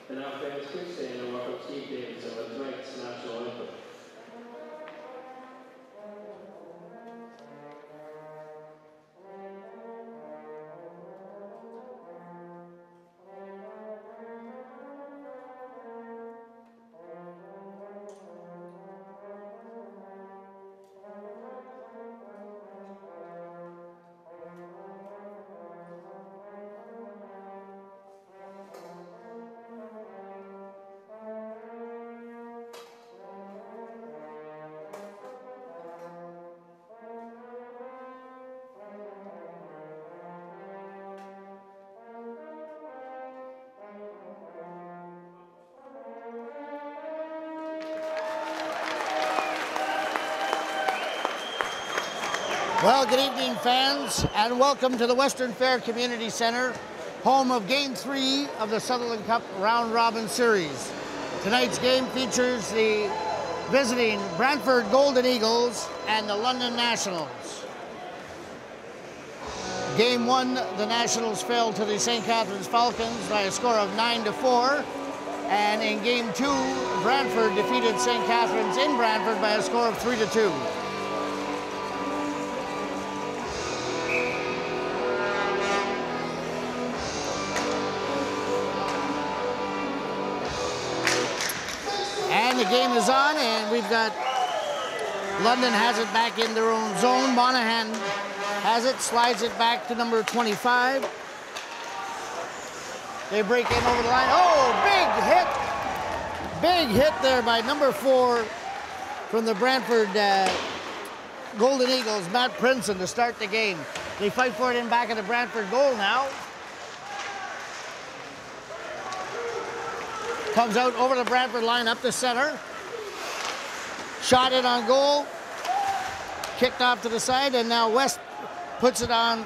And now fans, please stand and welcome Steve Davidson with tonight's national anthem. Well, good evening, fans, and welcome to the Western Fair Community Center, home of Game 3 of the Sutherland Cup Round Robin Series. Tonight's game features the visiting Brantford Golden Eagles and the London Nationals. Game 1, the Nationals fell to the St. Catharines Falcons by a score of 9-4. And in Game 2, Brantford defeated St. Catharines in Brantford by a score of 3-2. And the game is on, and we've got London has it back in their own zone. Monahan has it, slides it back to number 25. They break in over the line. Oh, big hit! Big hit there by number 4 from the Brantford Golden Eagles, Matt Princeton, to start the game. They fight for it in back of the Brantford goal now. Comes out over the Brantford line, up the center. Shot in on goal. Kicked off to the side, and now West puts it on.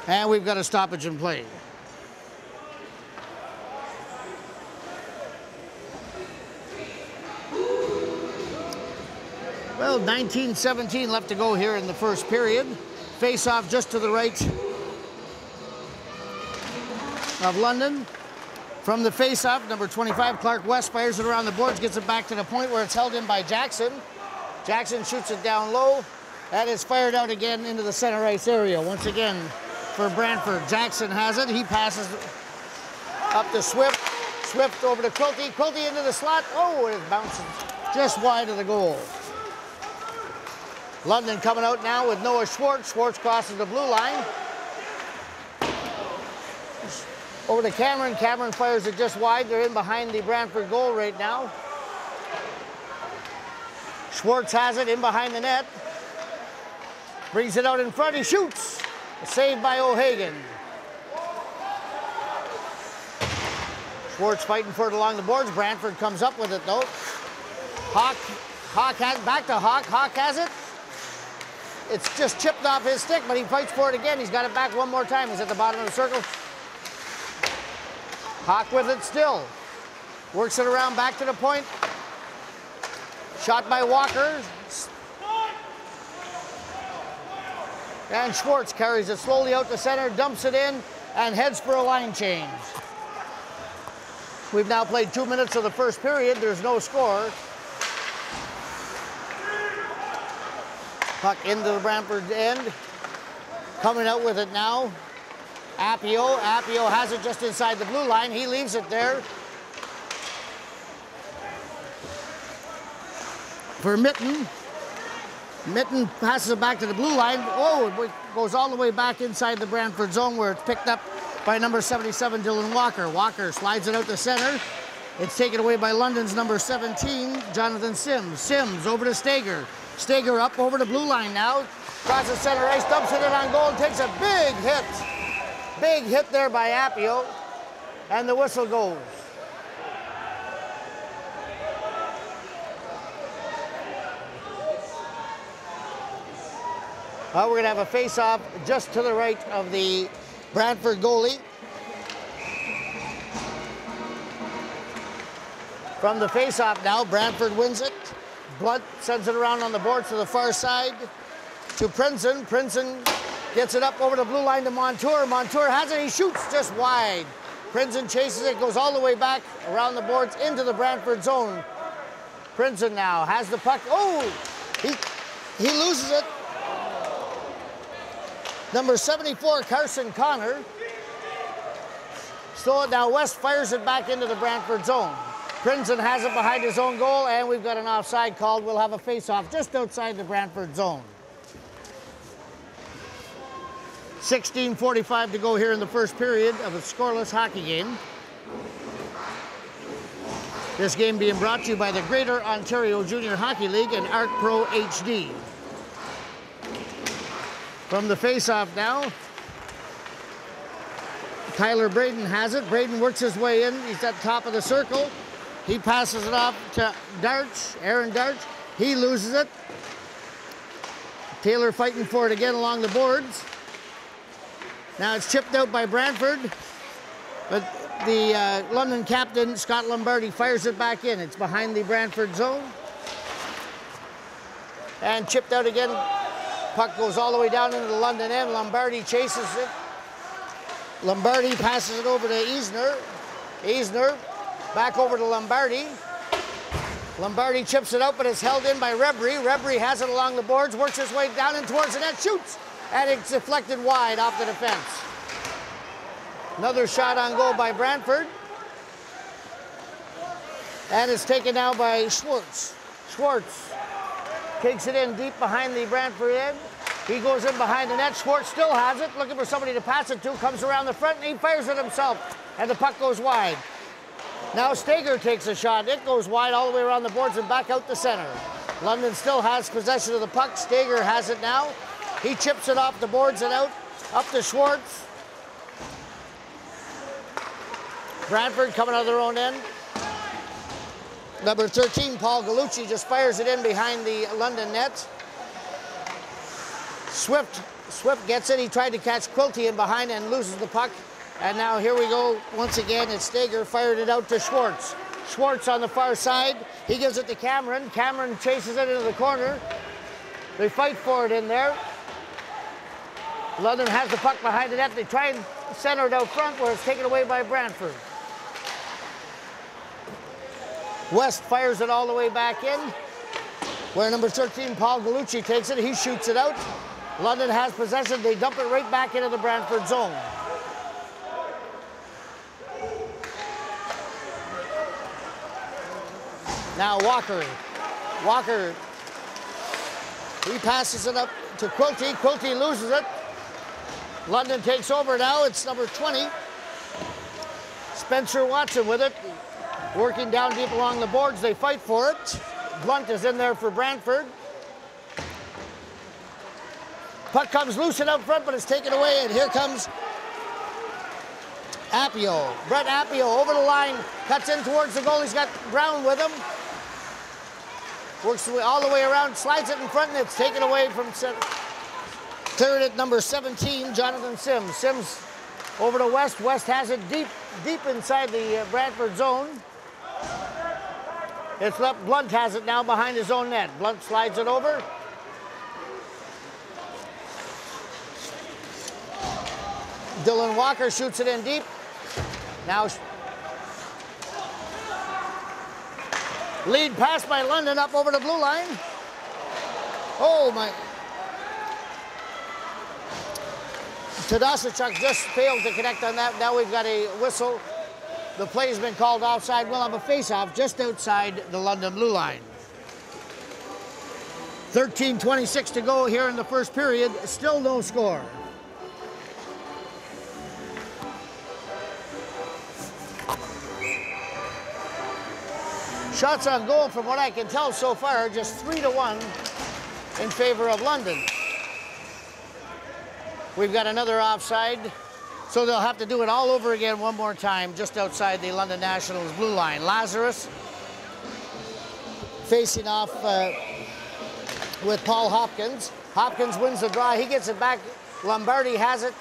And we've got a stoppage in play. Well, 19-17 left to go here in the first period. Face off just to the right of London. From the face-off, number 25, Clark West fires it around the boards, gets it back to the point where it's held in by Jackson. Jackson shoots it down low. That is fired out again into the center ice area. Once again for Brantford. Jackson has it. He passes up to Swift. Swift over to Quilty. Quilty into the slot. Oh, it bounces just wide of the goal. London coming out now with Noah Schwartz. Schwartz crosses the blue line. Over to Cameron. Cameron fires it just wide. They're in behind the Brantford goal right now. Schwartz has it in behind the net. Brings it out in front. He shoots. Saved by O'Hagan. Schwartz fighting for it along the boards. Brantford comes up with it though. Hawk has back to Hawk. Hawk has it. It's just chipped off his stick, but he fights for it again. He's got it back one more time. He's at the bottom of the circle. Hawk with it still. Works it around back to the point. Shot by Walker. And Schwartz carries it slowly out the center, dumps it in, and heads for a line change. We've now played 2 minutes of the first period. There's no score. Puck into the Brantford end. Coming out with it now. Appio. Appio has it just inside the blue line. He leaves it there. For Mitten. Mitten passes it back to the blue line. Oh, it goes all the way back inside the Brantford zone where it's picked up by number 77, Dylan Walker. Walker slides it out the center. It's taken away by London's number 17, Jonathan Sims. Sims over to Stager. Stager up over the blue line now. Crosses center ice, dumps it in on goal, takes a big hit. Big hit there by Appio. And the whistle goes. We're going to have a face-off just to the right of the Brantford goalie. From the face-off now, Brantford wins it. Blunt sends it around on the boards to the far side to Princeton. Princeton Gets it up over the blue line to Montour. Montour has it, he shoots just wide. Prinzen chases it, goes all the way back around the boards into the Brantford zone. Prinzen now has the puck. Oh, he loses it. Number 74, Carson Connor. Stole it now. West fires it back into the Brantford zone. Prinzen has it behind his own goal, and we've got an offside called. We'll have a face-off just outside the Brantford zone. 16:45 to go here in the first period of a scoreless hockey game. This game being brought to you by the Greater Ontario Junior Hockey League and Art Pro HD. From the face-off now, Tyler Braden has it. Braden works his way in. He's at the top of the circle. He passes it off to Darch, Aaron Darch. He loses it. Taylor fighting for it again along the boards. Now it's chipped out by Brantford, but the London captain, Scott Lombardi, fires it back in. It's behind the Brantford zone. And chipped out again. Puck goes all the way down into the London end. Lombardi chases it. Lombardi passes it over to Eisner. Eisner back over to Lombardi. Lombardi chips it out, but it's held in by Rebry. Rebry has it along the boards, works his way down and towards the net, shoots, and it's deflected wide off the defense. Another shot on goal by Brantford. And it's taken now by Schwartz. Schwartz takes it in deep behind the Brantford end. He goes in behind the net. Schwartz still has it, looking for somebody to pass it to. Comes around the front and he fires it himself. And the puck goes wide. Now Steger takes a shot. It goes wide all the way around the boards and back out the center. London still has possession of the puck. Steger has it now. He chips it off the boards and out. Up to Schwartz. Brantford coming out of their own end. Number 13, Paul Gallucci, just fires it in behind the London net. Swift gets it. He tried to catch Quilty in behind and loses the puck. And now here we go. Once again, it's Steger fired it out to Schwartz. Schwartz on the far side. He gives it to Cameron. Cameron chases it into the corner. They fight for it in there. London has the puck behind the net. They try and center it out front where it's taken away by Brantford. West fires it all the way back in, where number 13, Paul Gallucci, takes it. He shoots it out. London has possession. They dump it right back into the Brantford zone. Now Walker. Walker, he passes it up to Quilty. Quilty loses it. London takes over now. It's number 20. Spencer Watson with it. Working down deep along the boards. They fight for it. Blunt is in there for Brantford. Puck comes loose and out front, but it's taken away, and here comes Appio. Brett Appio over the line, cuts in towards the goal. He's got Brown with him. Works all the way around, slides it in front, and it's taken away from cleared at number 17, Jonathan Sims. Sims over to West. West has it deep inside the Brantford zone. It's left. Blunt has it now behind his own net. Blunt slides it over. Dylan Walker shoots it in deep. Now lead pass by London up over the blue line. Oh my. Tadasachuk just failed to connect on that. Now we've got a whistle. The play's been called offside. We'll have a face-off just outside the London blue line. 13:26 to go here in the first period. Still no score. Shots on goal, from what I can tell so far, just 3-1 in favor of London. We've got another offside, so they'll have to do it all over again one more time just outside the London Nationals blue line. Lazarus facing off with Paul Hopkins. Hopkins wins the draw. He gets it back. Lombardi has it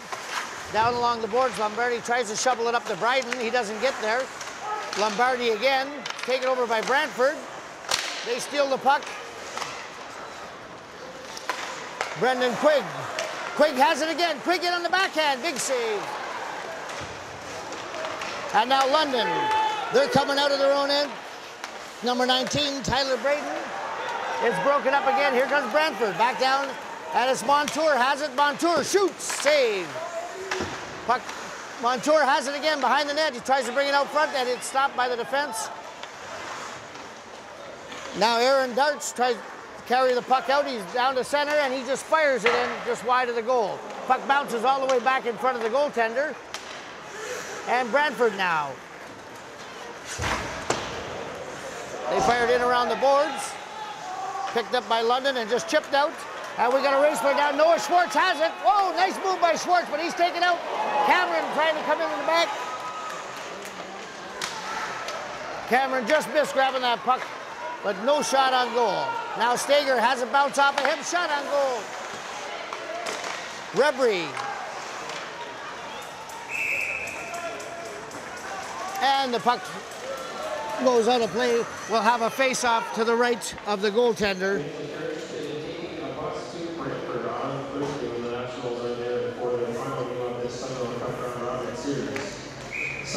down along the boards. Lombardi tries to shovel it up to Bryden. He doesn't get there. Lombardi again, taken over by Brantford. They steal the puck. Brendan Quigg Quigg has it again. Quigg in on the backhand. Big save. And now London. They're coming out of their own end. Number 19, Tyler Braden. It's broken up again. Here comes Brantford. Back down. And it's Montour has it. Montour shoots. Save. Puck. Montour has it again behind the net. He tries to bring it out front, and it's stopped by the defense. Now Aaron Darts tries to carry the puck out. He's down to center, and he just fires it in just wide of the goal. Puck bounces all the way back in front of the goaltender. And Brantford now. They fired in around the boards. Picked up by London and just chipped out. And we got a race for it down. Noah Schwartz has it. Whoa, nice move by Schwartz, but he's taken out. Cameron trying to come in the back. Cameron just missed grabbing that puck, but no shot on goal. Now Stager has a bounce off of him. Shot on goal. Rebry. And the puck goes out of play. We'll have a face-off to the right of the goaltender.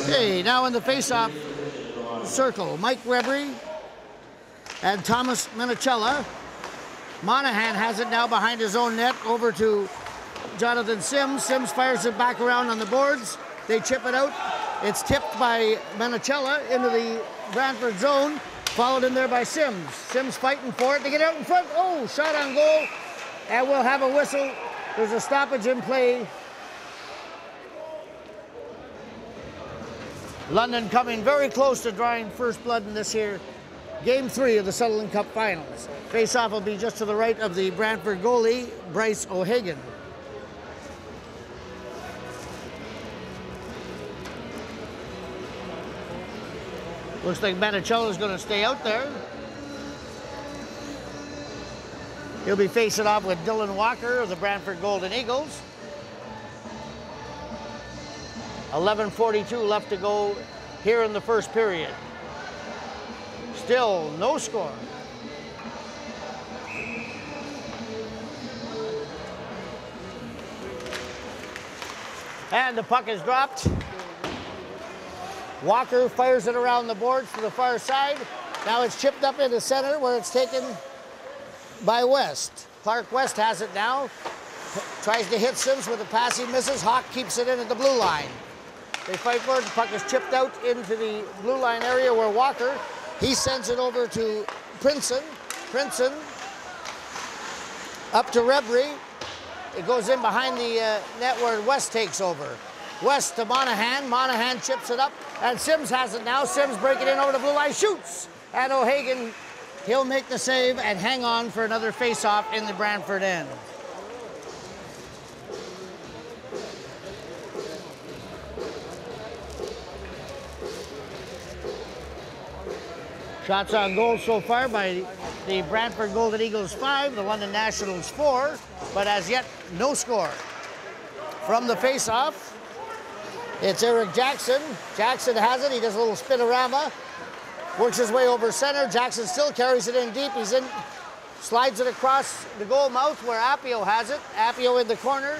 Okay, now in the face-off circle, Mike Rebry and Thomas Minicella. Monahan has it now behind his own net over to Jonathan Sims. Sims fires it back around on the boards. They chip it out. It's tipped by Minicella into the Brantford zone, followed in there by Sims. Sims fighting for it to get out in front. Oh, shot on goal. And we'll have a whistle. There's a stoppage in play. London coming very close to drawing first blood in this here Game 3 of the Sutherland Cup Finals. Face-off will be just to the right of the Brantford goalie, Bryce O'Hagan. Looks like Manicello is going to stay out there. He'll be facing off with Dylan Walker of the Brantford Golden Eagles. 11:42 left to go here in the first period. Still no score. And the puck is dropped. Walker fires it around the boards to the far side. Now it's chipped up into center where it's taken by West. Clark West has it now. Tries to hit Sims with a pass, he misses. Hawk keeps it in at the blue line. They fight for it. The puck is chipped out into the blue line area where Walker, he sends it over to Princeton. Princeton up to Rebry. It goes in behind the net where West takes over. West to Monahan. Monahan chips it up, and Sims has it now. Sims breaking in over the blue line, shoots. And O'Hagan, he'll make the save and hang on for another face-off in the Brantford end. Shots on goal so far by the Brantford Golden Eagles 5, the London Nationals 4, but as yet no score. From the face-off, it's Eric Jackson. Jackson has it. He does a little spinorama, works his way over center. Jackson still carries it in deep. He's in, slides it across the goal mouth where Appio has it. Appio in the corner.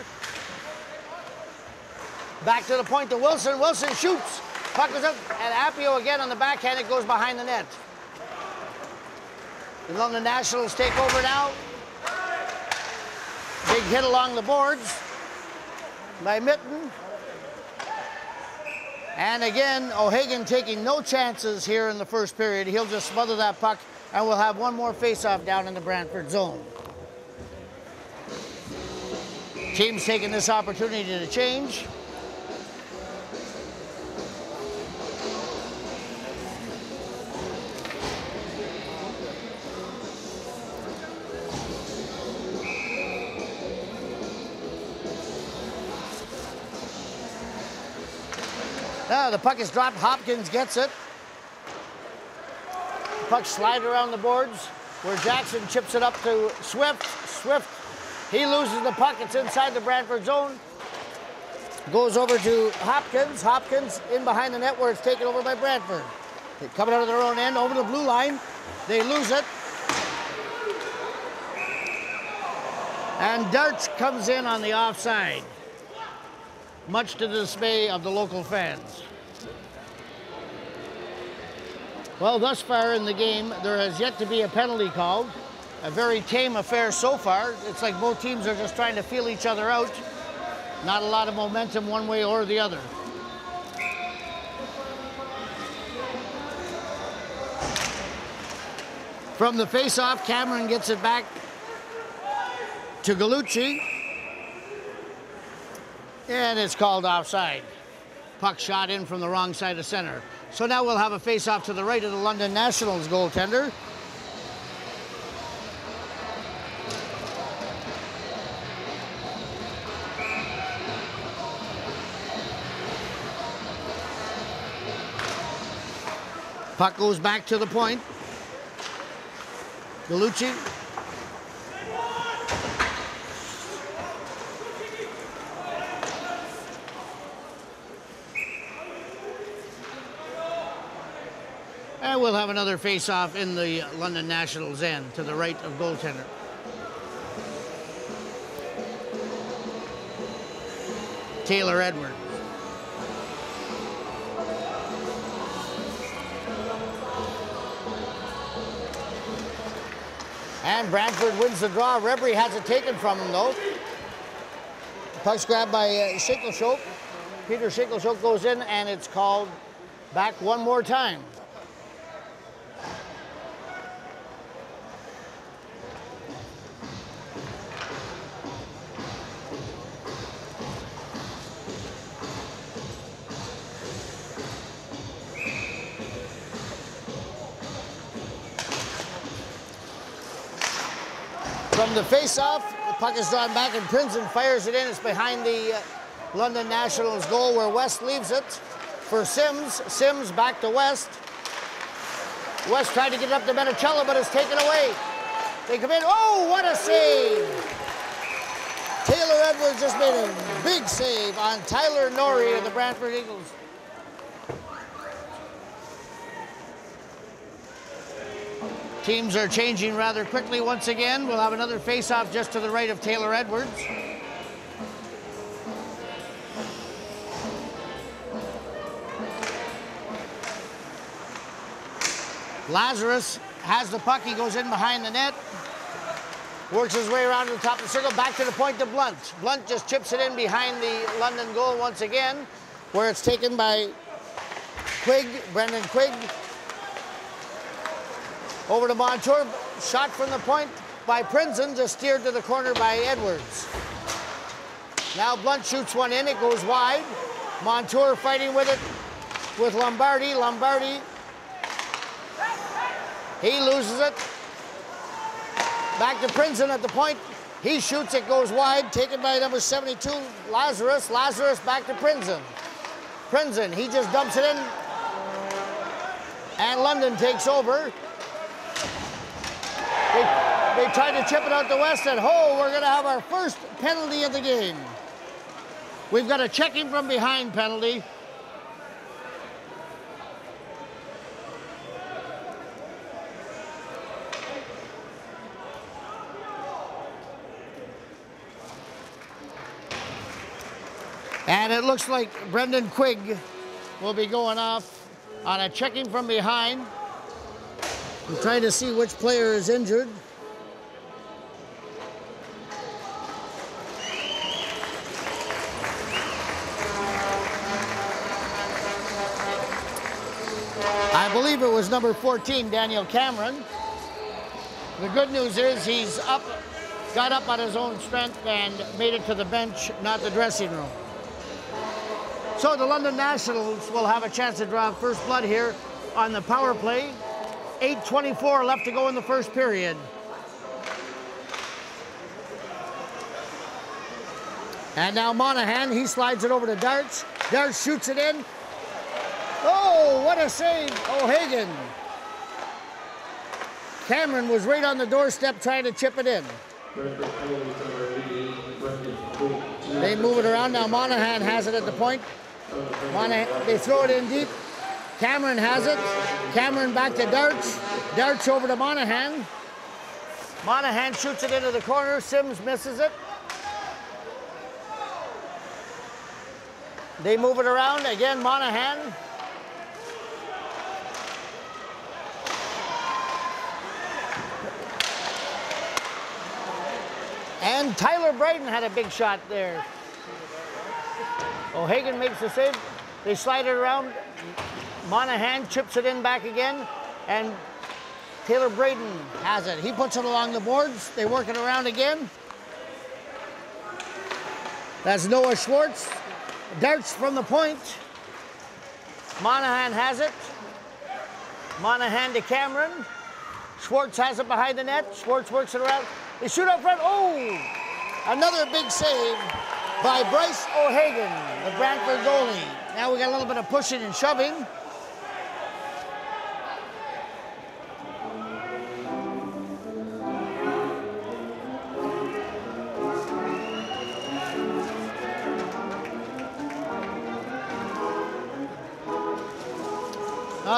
Back to the point to Wilson. Wilson shoots. Puck is up, and Appio again on the backhand. It goes behind the net. The London Nationals take over now. Big hit along the boards by Mitten. And again, O'Hagan taking no chances here in the first period. He'll just smother that puck, and we'll have one more face-off down in the Brantford zone. Teams taking this opportunity to change. Now the puck is dropped. Hopkins gets it. The puck slid around the boards where Jackson chips it up to Swift. Swift, he loses the puck. It's inside the Brantford zone. Goes over to Hopkins. Hopkins in behind the net where it's taken over by Brantford. They're coming out of their own end over the blue line. They lose it. And Darts comes in on the offside, much to the dismay of the local fans. Well, thus far in the game, there has yet to be a penalty called. A very tame affair so far. It's like both teams are just trying to feel each other out. Not a lot of momentum one way or the other. From the face-off, Cameron gets it back to Gallucci. And it's called offside. Puck shot in from the wrong side of center. So now we'll have a face-off to the right of the London Nationals goaltender. Puck goes back to the point. Gallucci. And we'll have another face-off in the London Nationals end to the right of goaltender. Taylor Edwards. And Brantford wins the draw. Rebry has it taken from him, though. Puck's grabbed by Shinkleshok. Peter Shinkleshok goes in, and it's called back one more time. From the face-off, the puck is drawn back and Princeton fires it in. It's behind the London Nationals goal where West leaves it for Sims. Sims back to West. West tried to get it up to Menicello, but it's taken away. They come in. Oh, what a save! Taylor Edwards just made a big save on Tyler Norrie of the Brantford Eagles. Teams are changing rather quickly once again. We'll have another face-off just to the right of Taylor Edwards. Lazarus has the puck. He goes in behind the net. Works his way around to the top of the circle. Back to the point to Blunt. Blunt just chips it in behind the London goal once again, where it's taken by Quigg, Brendan Quigg. Over to Montour, shot from the point by Princeton, just steered to the corner by Edwards. Now Blunt shoots one in, it goes wide. Montour fighting with it with Lombardi. Lombardi, he loses it. Back to Princeton at the point. He shoots, it goes wide, taken by number 72, Lazarus. Lazarus back to Princeton. Princeton, he just dumps it in. And London takes over. They tried to chip it out to West and we're going to have our first penalty of the game. We've got a checking from behind penalty. And it looks like Brendan Quigg will be going off on a checking from behind. We're trying to see which player is injured. I believe it was number 14, Daniel Cameron. The good news is he's got up on his own strength and made it to the bench, not the dressing room. So the London Nationals will have a chance to draw first blood here on the power play. 8:24 left to go in the first period. And now Monahan, he slides it over to Darts. Darts shoots it in. Oh, what a save, O'Hagan. Cameron was right on the doorstep trying to chip it in. They move it around. Now Monahan has it at the point. They throw it in deep. Cameron has it. Cameron back to Darts. Darts over to Monahan. Monahan shoots it into the corner. Sims misses it. They move it around. Again, Monahan. And Tyler Braden had a big shot there. O'Hagan makes the save. They slide it around. Monahan chips it in back again. And Taylor Braden has it. He puts it along the boards. They work it around again. That's Noah Schwartz. Darts from the point. Monahan has it. Monahan to Cameron. Schwartz has it behind the net. Schwartz works it around. They shoot up front. Oh! Another big save by Bryce O'Hagan, the Brantford goalie. Now we got a little bit of pushing and shoving.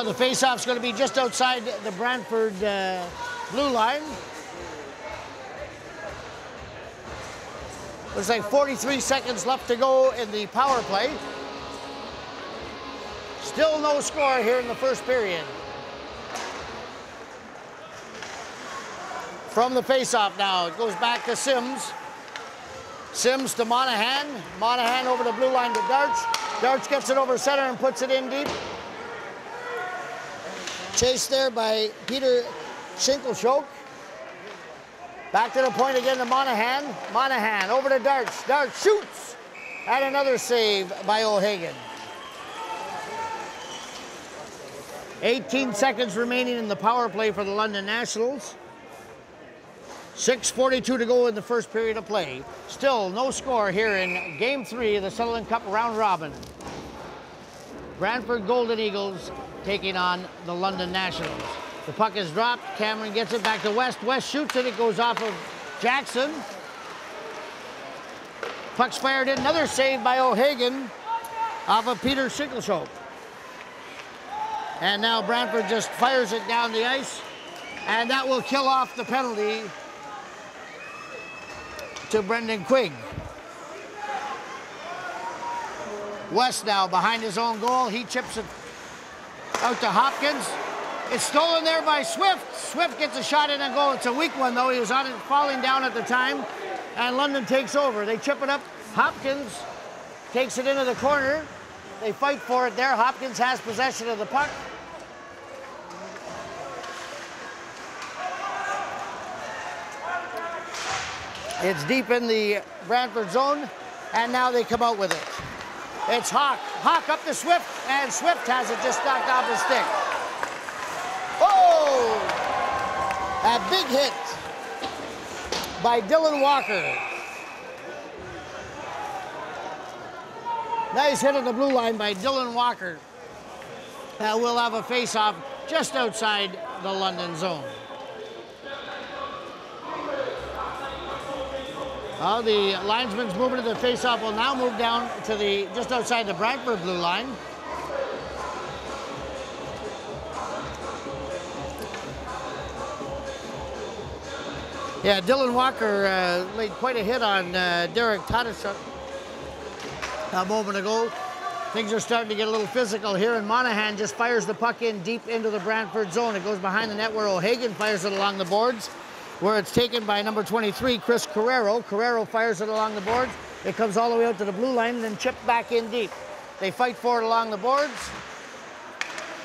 The face-off's going to be just outside the Brantford blue line. There's like 43 seconds left to go in the power play. Still no score here in the first period. From the face-off now, it goes back to Sims. Sims to Monahan. Monahan over the blue line to Darch. Darch gets it over center and puts it in deep. Chased there by Peter Shinkleshoke. Back to the point again to Monahan. Monahan over to Darch. Darch shoots. And another save by O'Hagan. 18 seconds remaining in the power play for the London Nationals. 6:42 to go in the first period of play. Still no score here in Game 3 of the Sutherland Cup round robin. Brantford Golden Eagles taking on the London Nationals. The puck is dropped. Cameron gets it back to West. West shoots it. It goes off of Jackson. Puck's fired in. Another save by O'Hagan off of Peter Shinkleshope. And now Brantford just fires it down the ice. And that will kill off the penalty to Brendan Quigg. West now behind his own goal. He chips it out to Hopkins. It's stolen there by Swift. Swift gets a shot in and goal. It's a weak one, though. He was on it, falling down at the time. And London takes over. They chip it up. Hopkins takes it into the corner. They fight for it there. Hopkins has possession of the puck. It's deep in the Brantford zone. And now they come out with it. It's Hawk. Hawk up to Swift, and Swift has it just knocked off his stick. Oh! A big hit by Dylan Walker. Nice hit on the blue line by Dylan Walker. We'll have a face-off just outside the London zone. The linesman's movement of the face-off will now move down to the just outside the Brantford blue line. Yeah, Dylan Walker laid quite a hit on Derek Tadashuk a moment ago. Things are starting to get a little physical here, and Monahan just fires the puck in deep into the Brantford zone. It goes behind the net where O'Hagan fires it along the boards, where it's taken by number 23, Chris Carrero. Carrero fires it along the boards. It comes all the way out to the blue line and then chipped back in deep. They fight for it along the boards.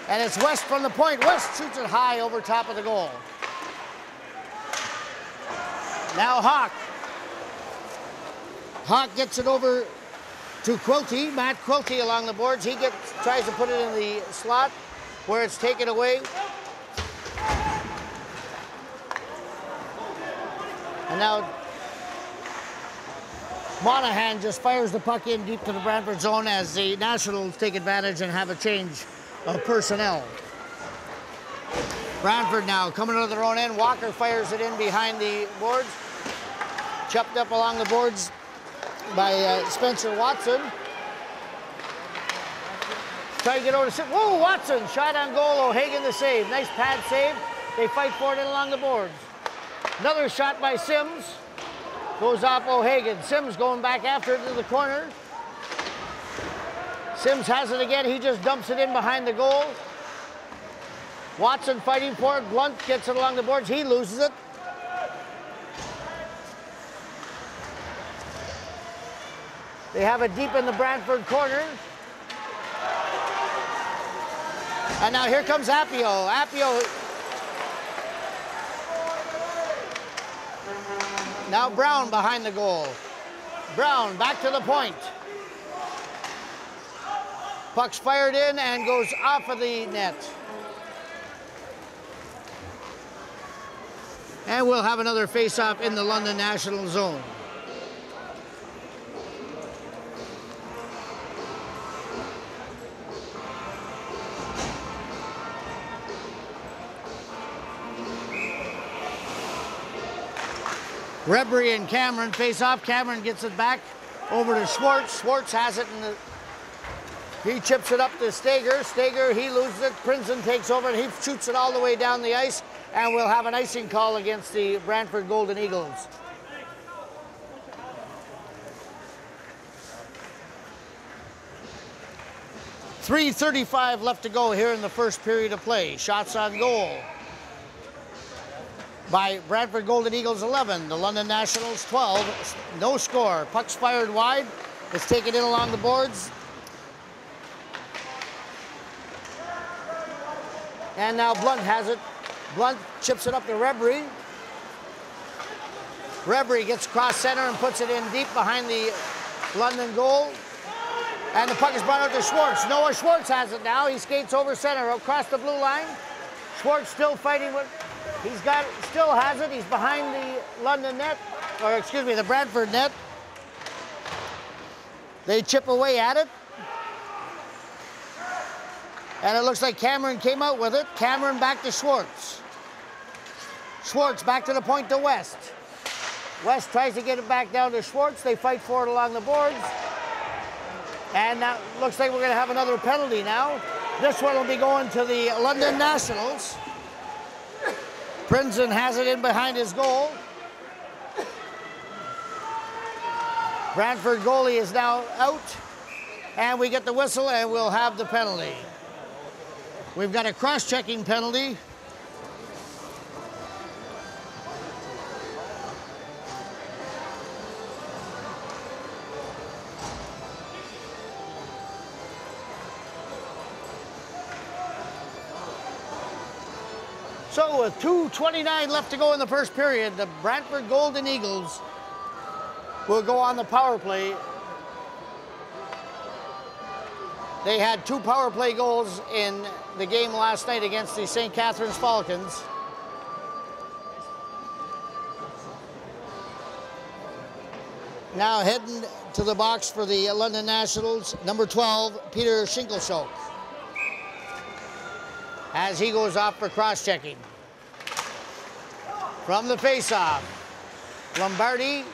And it's West from the point. West shoots it high over top of the goal. Now Hawk. Hawk gets it over to Quilty. Matt Quilty along the boards. He tries to put it in the slot where it's taken away. And now Monahan just fires the puck in deep to the Brantford zone as the Nationals take advantage and have a change of personnel. Brantford now coming to their own end. Walker fires it in behind the boards. Chopped up along the boards by Spencer Watson. Try to get over to whoa, Watson, shot on goal. O'Hagan the save. Nice pad save. They fight for it in along the boards. Another shot by Sims. Goes off O'Hagan. Sims going back after it to the corner. Sims has it again. He just dumps it in behind the goal. Watson fighting for it. Blunt gets it along the boards. He loses it. They have it deep in the Brantford corner. And now here comes Appio. Appio. Now Brown behind the goal. Brown back to the point. Puck's fired in and goes off of the net. And we'll have another face-off in the London National zone. Rebry and Cameron face off. Cameron gets it back over to Schwartz. Schwartz has it he chips it up to Steger. Steger, he loses it. Prinzen takes over and he shoots it all the way down the ice. And we'll have an icing call against the Brantford Golden Eagles. .335 left to go here in the first period of play. Shots on goal by Brantford Golden Eagles 11, the London Nationals 12. No score. Puck's fired wide. It's taken in along the boards. And now Blunt has it. Blunt chips it up to Rebry. Rebry gets across center and puts it in deep behind the London goal. And the puck is brought out to Schwartz. Noah Schwartz has it now. He skates over center across the blue line. Schwartz still fighting with, still has it. He's behind the London net, or excuse me, the Brantford net. They chip away at it. And it looks like Cameron came out with it. Cameron back to Schwartz. Schwartz back to the point to West. West tries to get it back down to Schwartz. They fight for it along the boards. And now looks like we're going to have another penalty now. This one will be going to the London Nationals. Prinzen has it in behind his goal. Brantford goalie is now out. And we get the whistle and we'll have the penalty. We've got a cross-checking penalty. So with 2:29 left to go in the first period, the Brantford Golden Eagles will go on the power play. They had 2 power play goals in the game last night against the St. Catharines Falcons. Now heading to the box for the London Nationals, number 12, Peter Shinkelschok, as he goes off for cross-checking. From the face-off, Lombardi,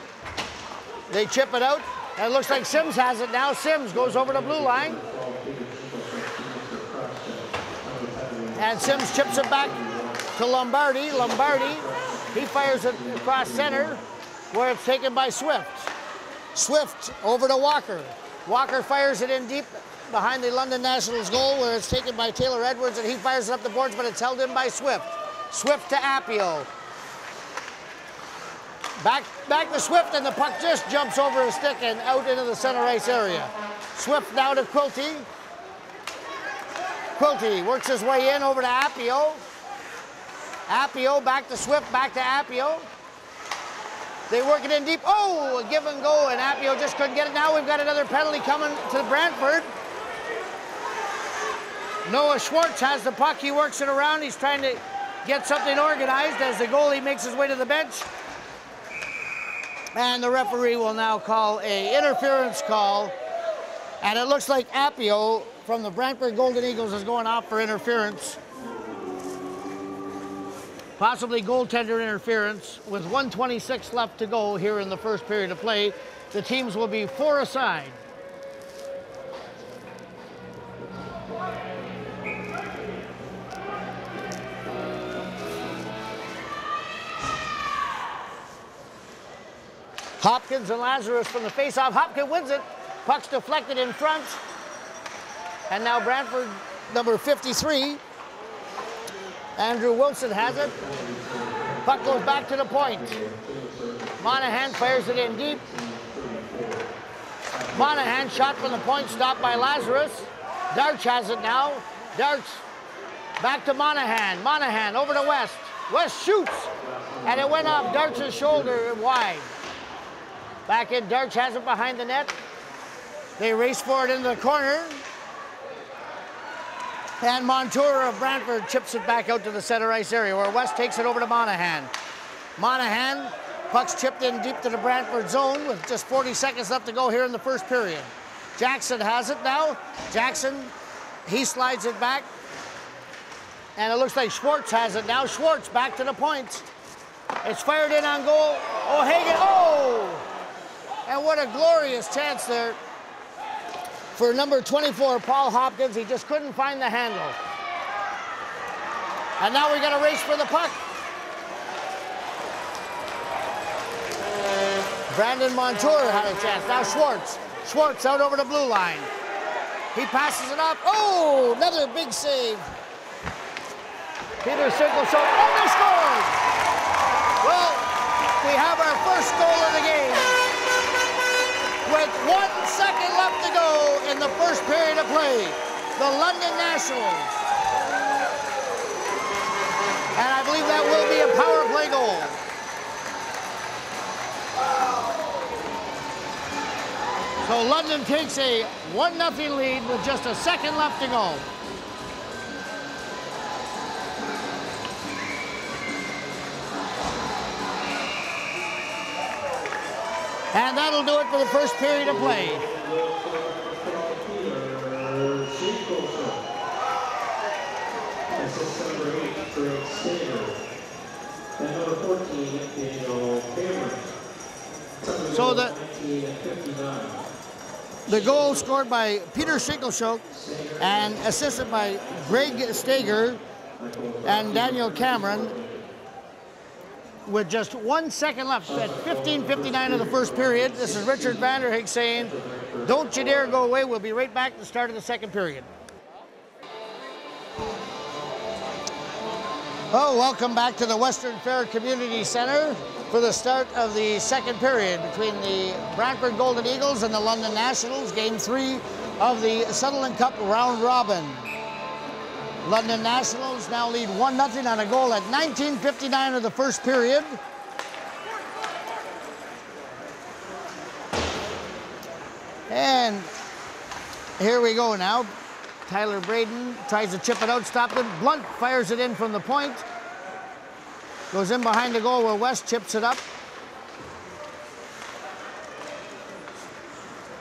they chip it out, and it looks like Sims has it now. Sims goes over the blue line. And Sims chips it back to Lombardi. Lombardi, he fires it across center, where it's taken by Swift. Swift over to Walker. Walker fires it in deep behind the London Nationals goal, where it's taken by Taylor Edwards, and he fires it up the boards, but it's held in by Swift. Swift to Appio. Back to Swift, and the puck just jumps over his stick and out into the center ice area. Swift now to Quilty. Quilty works his way in over to Appio. Appio back to Swift, back to Appio. They work it in deep. Oh, a give and go, and Appio just couldn't get it. Now we've got another penalty coming to Brantford. Noah Schwartz has the puck. He works it around. He's trying to get something organized as the goalie makes his way to the bench. And the referee will now call an interference call. And it looks like Appio from the Brantford Golden Eagles is going off for interference. Possibly goaltender interference. With 1:26 left to go here in the first period of play, the teams will be 4 aside. Hopkins and Lazarus from the face-off. Hopkins wins it. Puck's deflected in front. And now Brantford, number 53. Andrew Wilson has it. Puck goes back to the point. Monahan fires it in deep. Monahan shot from the point, stopped by Lazarus. Darch has it now. Darch back to Monahan. Monahan over to West. West shoots, and it went off Darch's shoulder wide. Back in, Darch has it behind the net. They race for it into the corner. And Montour of Brantford chips it back out to the center ice area where West takes it over to Monahan. Monahan, puck's chipped in deep to the Brantford zone with just 40 seconds left to go here in the first period. Jackson has it now. Jackson, he slides it back. And it looks like Schwartz has it now. Schwartz back to the point. It's fired in on goal. O'Hagan, oh! And what a glorious chance there for number 24, Paul Hopkins. He just couldn't find the handle. And now we got a race for the puck. Brandon Montour had a chance. Now Schwartz. Schwartz out over the blue line. He passes it up. Oh, another big save. Peter Sinkelson. Oh, they scored! Well, we have our first goal of the game. With 1 second left to go in the first period of play, the London Nationals. And I believe that will be a power play goal. So London takes a 1-0 lead with just a second left to go. And that'll do it for the first period of play. So the goal scored by Peter Shinkleshoek and assisted by Greg Stager and Daniel Cameron. With just 1 second left at 15:59 of the first period. This is Richard Vanderhaeghe saying, don't you dare go away. We'll be right back at the start of the second period. Oh, welcome back to the Western Fair Community Center for the start of the second period between the Brantford Golden Eagles and the London Nationals, game 3 of the Sutherland Cup round robin. London Nationals now lead 1-0 on a goal at 19:59 of the first period. And here we go now. Tyler Braden tries to chip it out, stopped it. Blunt fires it in from the point. Goes in behind the goal where West chips it up.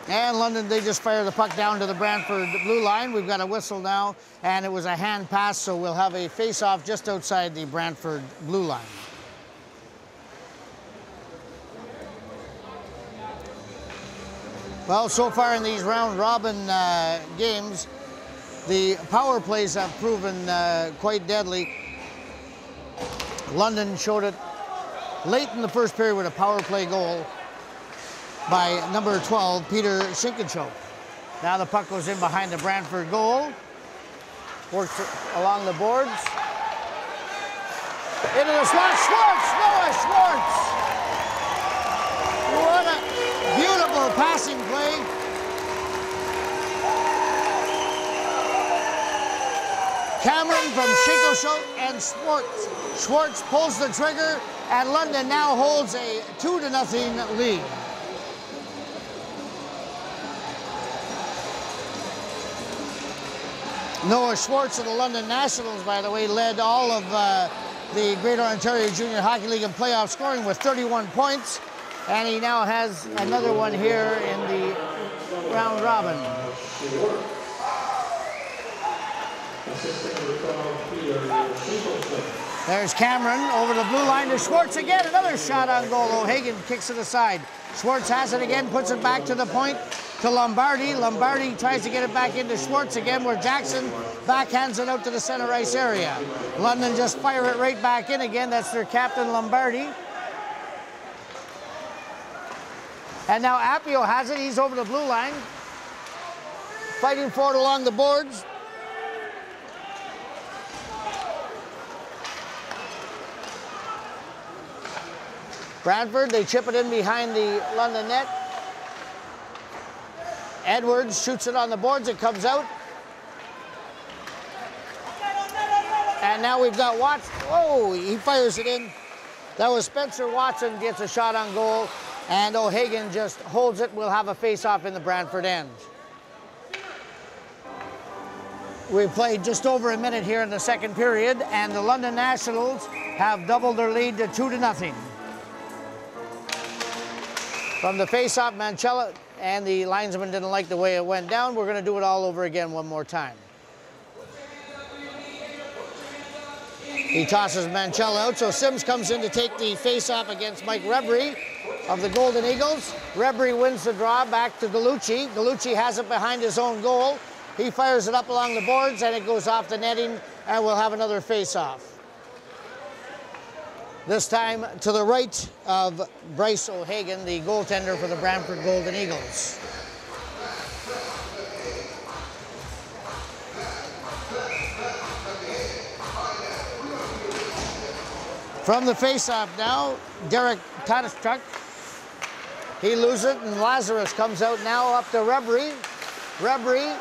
And London, they just fire the puck down to the Brantford blue line. We've got a whistle now, and it was a hand pass, so we'll have a face-off just outside the Brantford blue line. Well, so far in these round-robin games, the power plays have proven quite deadly. London showed it late in the first period with a power play goal by number 12, Peter Shinkleshoek. Now the puck goes in behind the Brantford goal. Works along the boards. Into the slot, Schwartz! Noah Schwartz! What a beautiful passing play. Cameron from Shinkleshoek and Schwartz. Schwartz pulls the trigger, and London now holds a 2-0 lead. Noah Schwartz of the London Nationals, by the way, led all of the Greater Ontario Junior Hockey League in playoff scoring with 31 points. And he now has another one here in the round robin. There's Cameron over the blue line to Schwartz again. Another shot on goal. O'Hagan kicks it aside. Schwartz has it again, puts it back to the point to Lombardi. Lombardi tries to get it back into Schwartz again, where Jackson backhands it out to the center ice area. London just fire it right back in again. That's their captain, Lombardi. And now Appio has it. He's over the blue line. Fighting for it along the boards. Brantford, they chip it in behind the London net. Edwards shoots it on the boards. It comes out. And now we've got Watts. Oh, he fires it in. That was Spencer Watson gets a shot on goal. And O'Hagan just holds it. We'll have a face-off in the Brantford end. We played just over a minute here in the second period, and the London Nationals have doubled their lead to 2-0. From the face-off, Manchella, and the linesman didn't like the way it went down. We're going to do it all over again one more time. He tosses Manchella out, so Sims comes in to take the face-off against Mike Rebry of the Golden Eagles. Rebry wins the draw back to Gallucci. Gallucci has it behind his own goal. He fires it up along the boards, and it goes off the netting, and we'll have another face-off. This time to the right of Bryce O'Hagan, the goaltender for the Brantford Golden Eagles. From the face-off now, Derek Tadachuk. He loses it, and Lazarus comes out now up to Rebry. Rebry,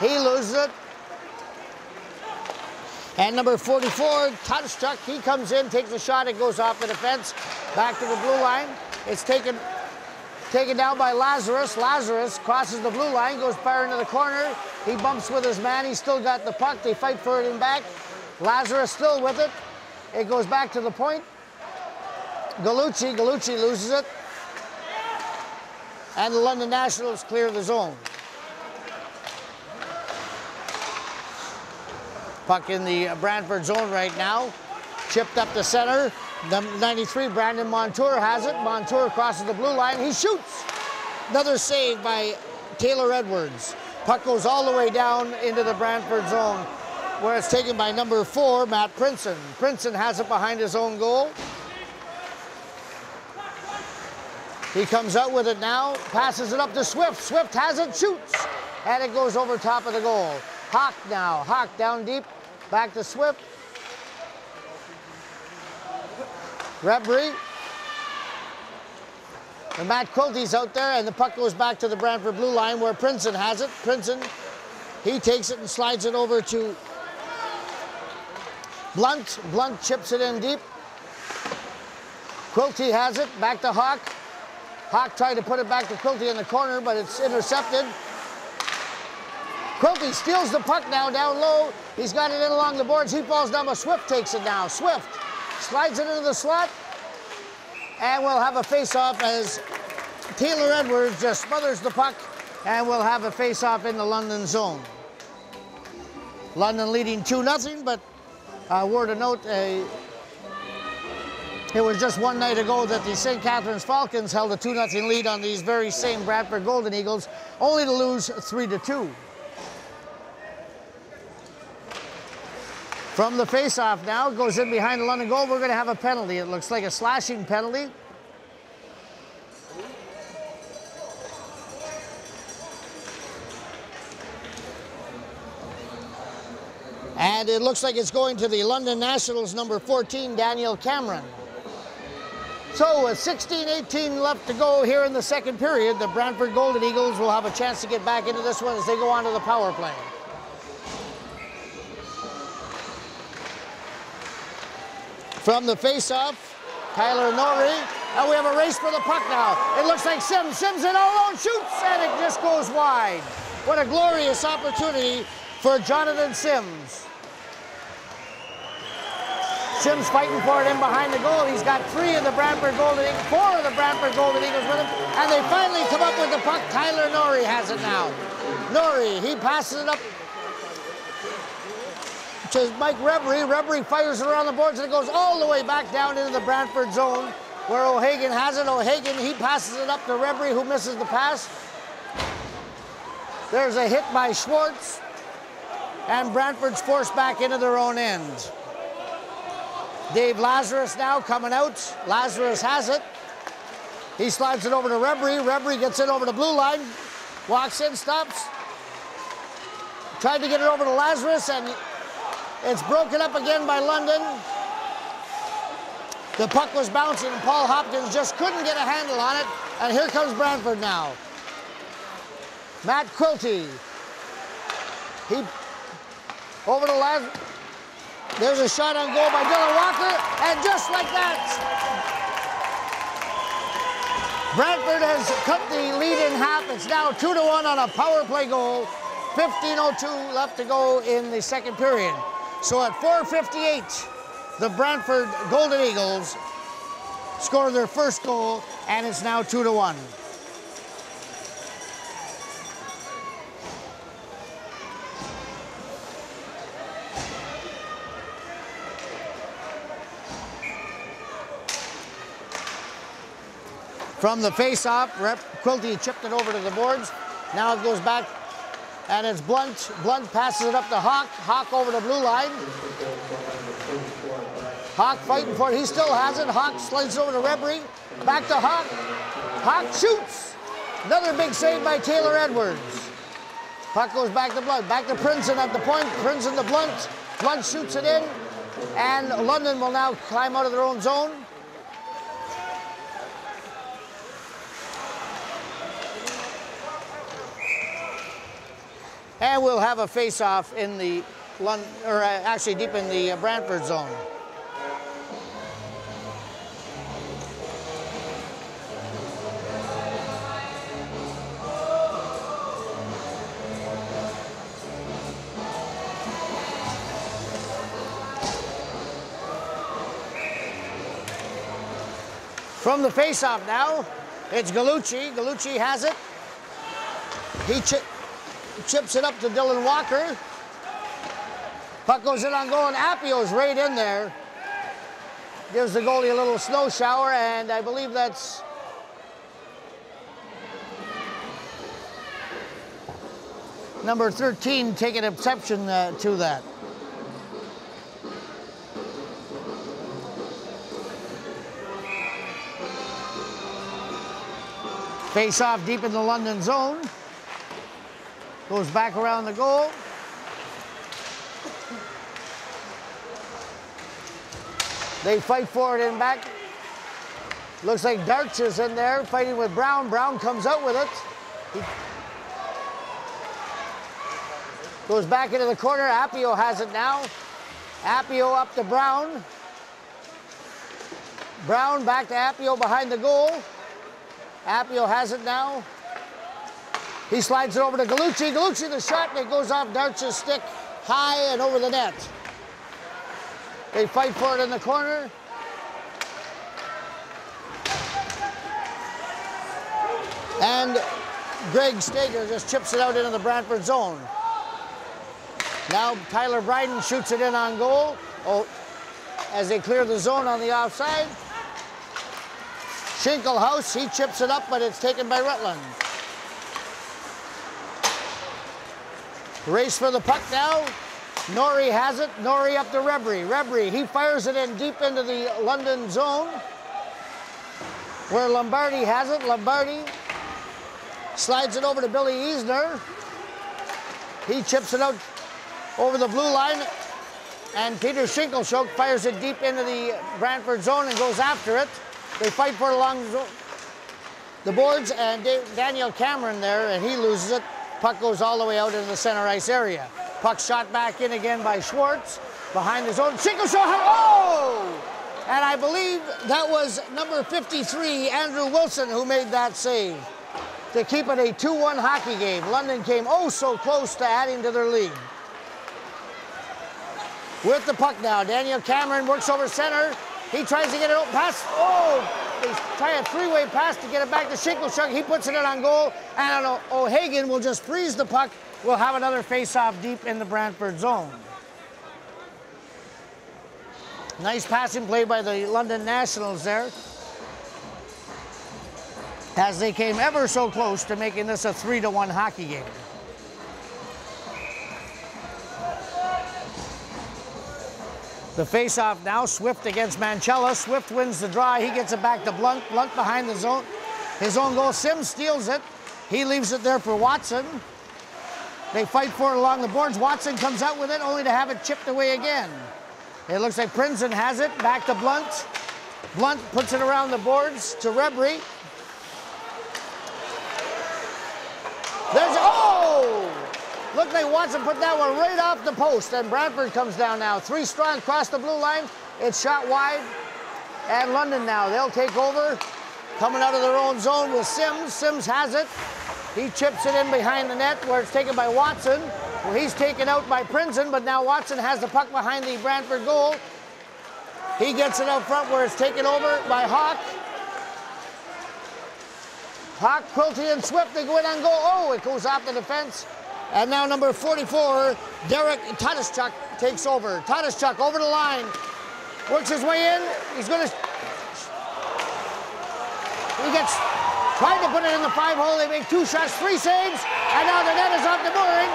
he loses it. And number 44, Tadachuk, he comes in, takes a shot, it goes off the defense, back to the blue line. It's taken down by Lazarus. Lazarus crosses the blue line, goes far into the corner. He bumps with his man, he's still got the puck. They fight for it in back. Lazarus still with it. It goes back to the point. Gallucci loses it. And the London Nationals clear the zone. Puck in the Brantford zone right now. Chipped up the center. Number 93, Brandon Montour has it. Montour crosses the blue line. He shoots. Another save by Taylor Edwards. Puck goes all the way down into the Brantford zone, where it's taken by number 4, Matt Princeton. Princeton has it behind his own goal. He comes out with it now, passes it up to Swift. Swift has it, shoots, and it goes over top of the goal. Hawk now, Hawk down deep, back to Swift. Rebry. And Matt Quilty's out there, and the puck goes back to the Brantford blue line where Princeton has it. Princeton, he takes it and slides it over to Blunt. Blunt chips it in deep. Quilty has it, back to Hawk. Hawk tried to put it back to Quilty in the corner, but it's intercepted. Quilty steals the puck now down low. He's got it in along the boards. He falls down, but Swift takes it now. Swift slides it into the slot, and we'll have a face-off as Taylor Edwards just smothers the puck, and we'll have a face-off in the London zone. London leading 2-0, but word of note, it was just one night ago that the St. Catharines Falcons held a 2-0 lead on these very same Brantford Golden Eagles, only to lose 3-2. From the face-off now, goes in behind the London goal. We're going to have a penalty. It looks like a slashing penalty. And it looks like it's going to the London Nationals number 14, Daniel Cameron. So with 16-18 left to go here in the second period, the Brantford Golden Eagles will have a chance to get back into this one as they go on to the power play. From the face-off, Tyler Norrie, and we have a race for the puck now. It looks like Sims it all alone, shoots, and it just goes wide. What a glorious opportunity for Jonathan Sims. Sims fighting for it in behind the goal. He's got 3 of the Brantford Golden Eagles, 4 of the Brantford Golden Eagles with him, and they finally come up with the puck. Tyler Norrie has it now. Norrie, he passes it up to Mike Rebry. Rebry fires it around the boards, and it goes all the way back down into the Brantford zone where O'Hagan has it. O'Hagan, he passes it up to Rebry, who misses the pass. There's a hit by Schwartz, and Brantford's forced back into their own end. Dave Lazarus now coming out. Lazarus has it. He slides it over to Rebry. Rebry gets it over the blue line. Walks in, stops. Tried to get it over to Lazarus, and it's broken up again by London. The puck was bouncing, and Paul Hopkins just couldn't get a handle on it. And here comes Brantford now. Matt Quilty. He over to Lazarus. There's a shot on goal by Dylan Walker, and just like that, Brantford has cut the lead in half. It's now 2-1 on a power play goal. 15:02 left to go in the second period. So at 4:58, the Brantford Golden Eagles score their first goal, and it's now 2-1. From the face-off, Quilty chipped it over to the boards. Now it goes back, and it's Blunt. Blunt passes it up to Hawk. Hawk over the blue line. Hawk fighting for it. He still has it. Hawk slides over to Rebry. Back to Hawk. Hawk shoots. Another big save by Taylor Edwards. Puck goes back to Blunt. Back to Princeton at the point. Princeton to Blunt. Blunt shoots it in. And London will now climb out of their own zone. And we'll have a face-off in the, actually deep in the Brantford zone. From the face-off now, it's Gallucci. Gallucci has it. He chips it up to Dylan Walker. Puck goes in on goal, and Appio's right in there. Gives the goalie a little snow shower, and I believe that's number 13 taking exception to that. Face off deep in the London zone. Goes back around the goal. They fight for it in back. Looks like Darch is in there fighting with Brown. Brown comes out with it. He goes back into the corner. Appio has it now. Appio up to Brown. Brown back to Appio behind the goal. Appio has it now. He slides it over to Gallucci. Gallucci the shot, and it goes off Darch's stick high and over the net. They fight for it in the corner. And Greg Stager just chips it out into the Brantford zone. Now Tyler Bryden shoots it in on goal. Oh, as they clear the zone on the offside. Schinkelhaus, he chips it up, but it's taken by Rutland. Race for the puck now. Norrie has it. Norrie up to Rebry. Rebry, he fires it in deep into the London zone where Lombardi has it. Lombardi slides it over to Billy Eisner. He chips it out over the blue line, and Peter Schinkelchoke fires it deep into the Brantford zone and goes after it. They fight for it along the boards, and Daniel Cameron there, and he loses it. Puck goes all the way out into the center ice area. Puck shot back in again by Schwartz. Behind the zone, Schinkelchoke, oh! And I believe that was number 53, Andrew Wilson, who made that save to keep it a 2-1 hockey game. London came oh so close to adding to their lead. With the puck now, Daniel Cameron works over center. He tries to get it open pass. Oh, they try a three-way pass to get it back to Schinkelchoke. He puts it in on goal, and O'Hagan will just freeze the puck. We'll have another face-off deep in the Brantford zone. Nice passing play by the London Nationals there, as they came ever so close to making this a 3-1 hockey game. The face-off now, Swift against Manchella. Swift wins the draw. He gets it back to Blunt. Blunt behind the zone. His own goal. Sims steals it. He leaves it there for Watson. They fight for it along the boards. Watson comes out with it only to have it chipped away again. It looks like Princeton has it. Back to Blunt. Blunt puts it around the boards to Rebry. There's, oh! Looked like Watson put that one right off the post, and Brantford comes down now. 3 strong across the blue line. It's shot wide, and London now. They'll take over, coming out of their own zone with Sims. Sims has it. He chips it in behind the net where it's taken by Watson. Well, he's taken out by Princeton, but now Watson has the puck behind the Brantford goal. He gets it out front where it's taken over by Hawk. Hawk, Quilty, and Swift, they go in on goal. Oh, it goes off the defense. And now number 44, Derek Tadischuk takes over. Tadischuk over the line. Works his way in. He's going to... He gets... Trying to put it in the 5-hole. They make 2 shots, 3 saves. And now the net is off the mooring.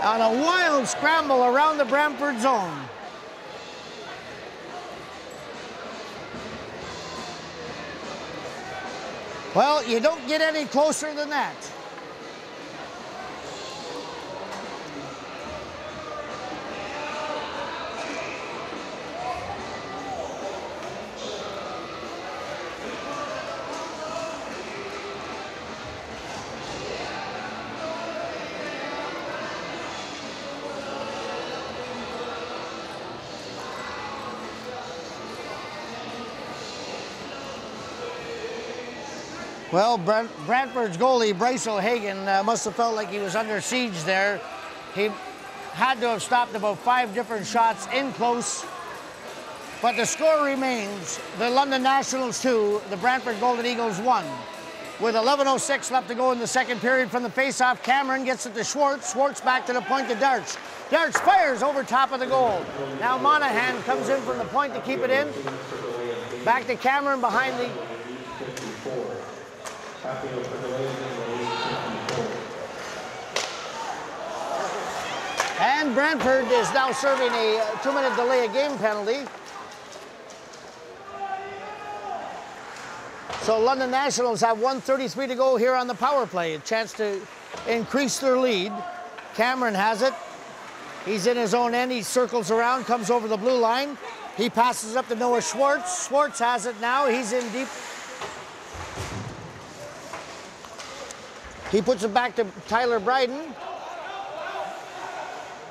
On a wild scramble around the Brantford zone. Well, you don't get any closer than that. Well, Brantford's goalie, Bryce O'Hagan, must have felt like he was under siege there. He had to have stopped about 5 different shots in close. But the score remains, the London Nationals 2, the Brantford Golden Eagles 1. With 11:06 left to go in the second period from the face-off, Cameron gets it to Schwartz. Schwartz back to the point to Darch. Darch fires over top of the goal. Now Monahan comes in from the point to keep it in. Back to Cameron behind the... And Brantford is now serving a 2-minute delay of game penalty. So London Nationals have 1:33 to go here on the power play. A chance to increase their lead. Cameron has it. He's in his own end. He circles around, comes over the blue line. He passes up to Noah Schwartz. Schwartz has it now. He's in deep. He puts it back to Tyler Bryden.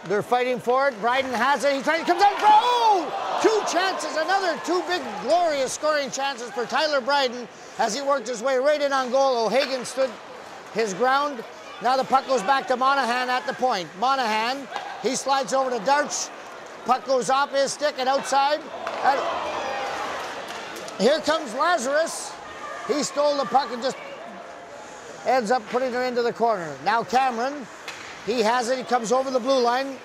They're fighting for it. Bryden has it. He comes out for, oh! 2 chances, another 2 big, glorious scoring chances for Tyler Bryden as he worked his way right in on goal. O'Hagan stood his ground. Now the puck goes back to Monahan at the point. Monahan, he slides over to Darch. Puck goes off his stick and outside. And here comes Lazarus. He stole the puck and just ends up putting her into the corner. Now Cameron, he has it. He comes over the blue line.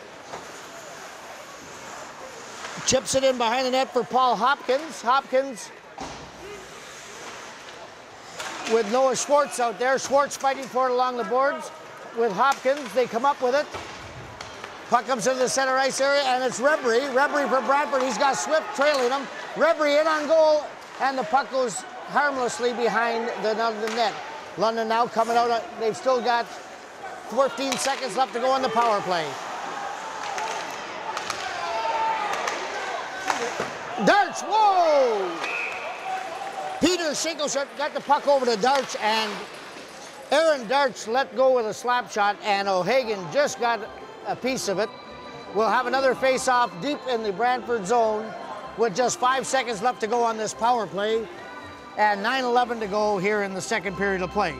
Chips it in behind the net for Paul Hopkins. Hopkins with Noah Schwartz out there. Schwartz fighting for it along the boards with Hopkins. They come up with it. Puck comes into the center ice area, and it's Rebry. Rebry for Brantford. He's got Swift trailing him. Rebry in on goal, and the puck goes harmlessly behind the net. London now coming out. They've still got 14 seconds left to go on the power play. Darch, whoa! Peter Shinkleshire got the puck over to Darch, and Aaron Darch let go with a slap shot, and O'Hagan just got a piece of it. We'll have another face-off deep in the Brantford zone with just 5 seconds left to go on this power play, and 9:11 to go here in the second period of play.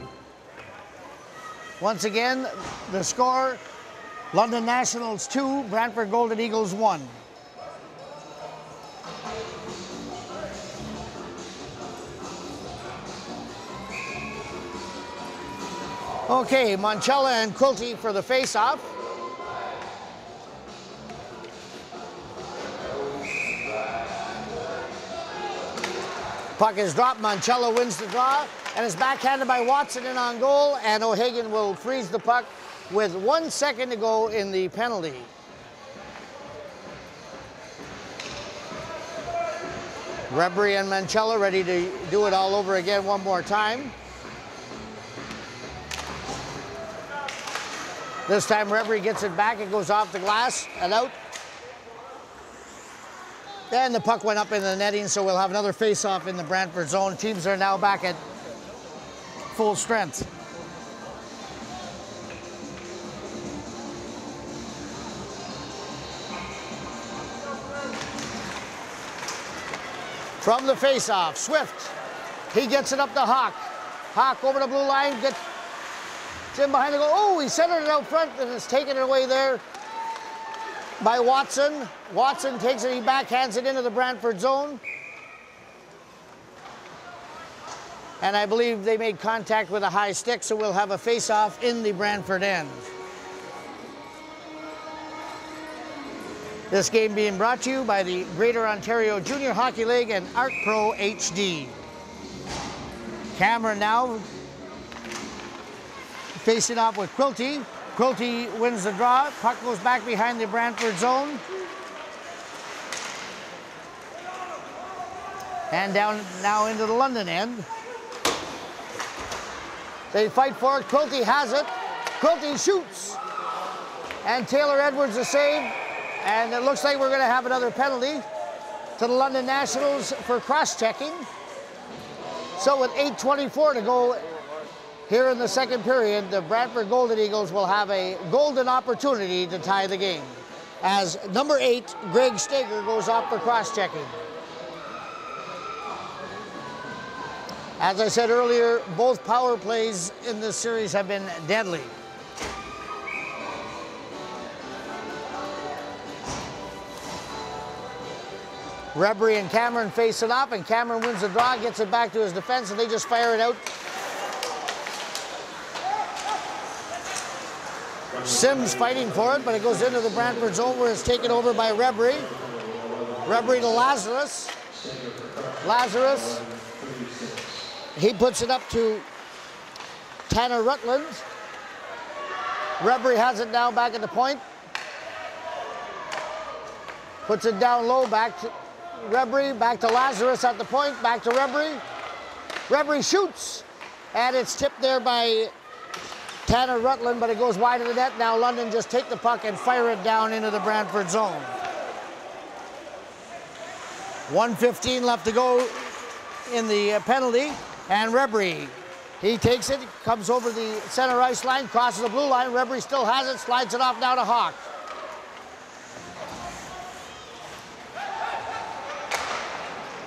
Once again, the score, London Nationals 2, Brantford Golden Eagles 1. Okay, Monchella and Quilty for the face-off. Puck is dropped. Monchella wins the draw, and is backhanded by Watson in on goal, and O'Hagan will freeze the puck with 1 second to go in the penalty. Rebry and Manchella ready to do it all over again one more time. This time Rebry gets it back. It goes off the glass and out. And the puck went up in the netting, so we'll have another face-off in the Brantford zone. Teams are now back at full strength. From the face-off, Swift. He gets it up to Hawk. Hawk over the blue line, gets in behind the goal. Oh, he centered it out front and is taken away there by Watson. Watson takes it, he backhands it into the Brantford zone. And I believe they made contact with a high stick, so we'll have a face-off in the Brantford end. This game being brought to you by the Greater Ontario Junior Hockey League and Art Pro HD. Cameron now facing off with Quilty. Quilty wins the draw. Puck goes back behind the Brantford zone. And down now into the London end. They fight for it. Quilty has it. Quilty shoots. And Taylor Edwards the save. And it looks like we're going to have another penalty to the London Nationals for cross-checking. So with 8:24 to go here in the second period, the Brantford Golden Eagles will have a golden opportunity to tie the game, as number 8, Greg Steger, goes off for cross-checking. As I said earlier, both power plays in this series have been deadly. Rebry and Cameron face it off, and Cameron wins the draw, gets it back to his defense, and they just fire it out. Sims fighting for it, but it goes into the Brantford zone where it's taken over by Rebry. Rebry to Lazarus. Lazarus, he puts it up to Tanner Rutland. Rebry has it now back at the point. Puts it down low, back to Rebry, back to Lazarus at the point, back to Rebry. Rebry shoots, and it's tipped there by Tanner Rutland, but it goes wide of the net. Now London just take the puck and fire it down into the Brantford zone. 1:15 left to go in the penalty, and Rebry, he takes it, comes over the center ice line, crosses the blue line. Rebry still has it, slides it off now to Hawk.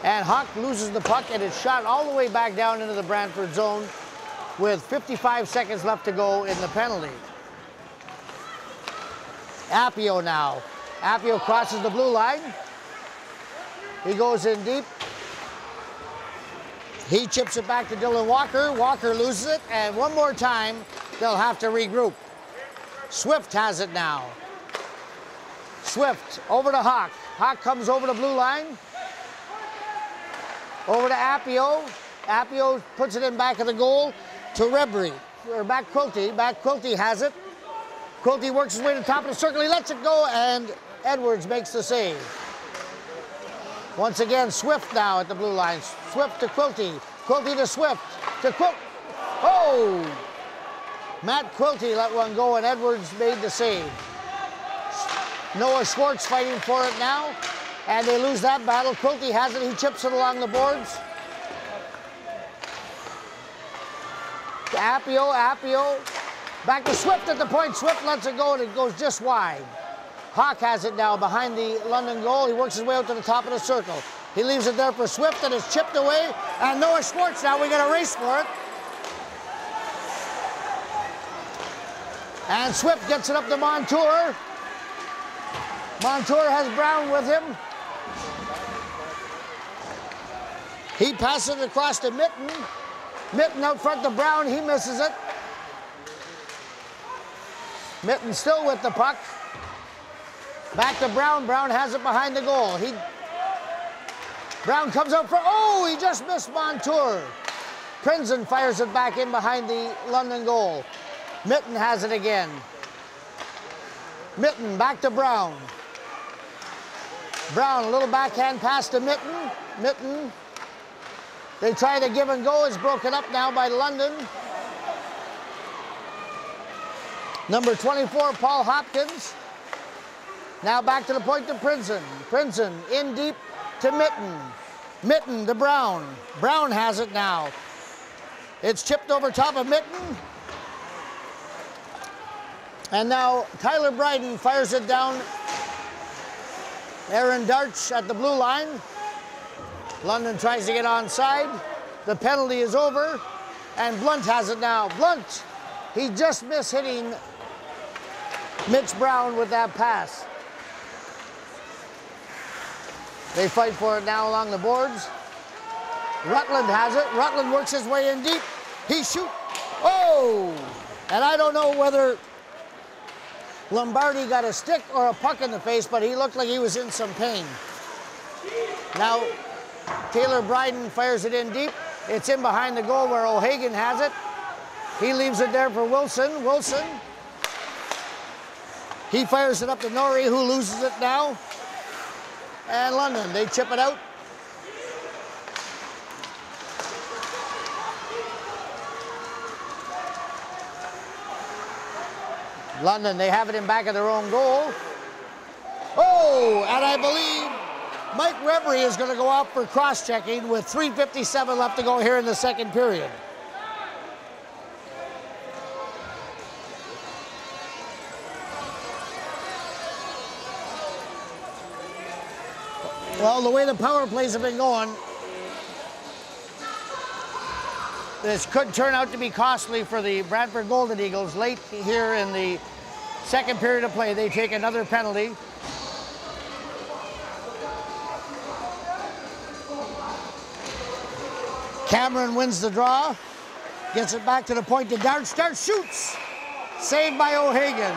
And Hawk loses the puck, and it's shot all the way back down into the Brantford zone with 55 seconds left to go in the penalty. Appio now. Appio crosses the blue line. He goes in deep. He chips it back to Dylan Walker. Walker loses it, and one more time, they'll have to regroup. Swift has it now. Swift over to Hawk. Hawk comes over the blue line. Over to Appio. Appio puts it in back of the goal to Rebry. Or back Quilty. Back Quilty has it. Quilty works his way to the top of the circle. He lets it go, and Edwards makes the save. Once again, Swift now at the blue line. Swift to Quilty. Quilty to Swift. To Quilty. Oh! Matt Quilty let one go, and Edwards made the save. Noah Schwartz fighting for it now. And they lose that battle. Quilty has it. He chips it along the boards. To Appio. Appio. Back to Swift at the point. Swift lets it go, and it goes just wide. Hawk has it now behind the London goal. He works his way out to the top of the circle. He leaves it there for Swift, and it's chipped away. And Noah Schwartz now, we got a race for it. And Swift gets it up to Montour. Montour has Brown with him. He passes it across to Mitten. Mitten out front to Brown. He misses it. Mitten still with the puck. Back to Brown. Brown has it behind the goal. Brown comes out for, oh, he just missed Montour. Prinzen fires it back in behind the London goal. Mitten has it again. Mitten back to Brown. Brown, a little backhand pass to Mitten. Mitten. They try to give and go. It's broken up now by London. Number 24, Paul Hopkins. Now back to the point to Princeton. Princeton in deep to Mitten. Mitten to Brown. Brown has it now. It's chipped over top of Mitten. And now Tyler Bryden fires it down. Aaron Darch at the blue line. London tries to get onside. The penalty is over. And Blunt has it now. Blunt, he just missed hitting Mitch Brown with that pass. They fight for it now along the boards. Rutland has it. Rutland works his way in deep. He shoots. Oh! And I don't know whether Lombardi got a stick or a puck in the face, but he looked like he was in some pain. Now, Taylor Bryden fires it in deep. It's in behind the goal where O'Hagan has it. He leaves it there for Wilson. Wilson. He fires it up to Norrie, who loses it now. And London, they chip it out. London, they have it in back of their own goal. Oh, and I believe Mike Reverie is going to go out for cross-checking with 3:57 left to go here in the second period. Well, the way the power plays have been going, this could turn out to be costly for the Brantford Golden Eagles late here in the second period of play. They take another penalty. Cameron wins the draw, gets it back to the point to Darch. Darch shoots. Saved by O'Hagan.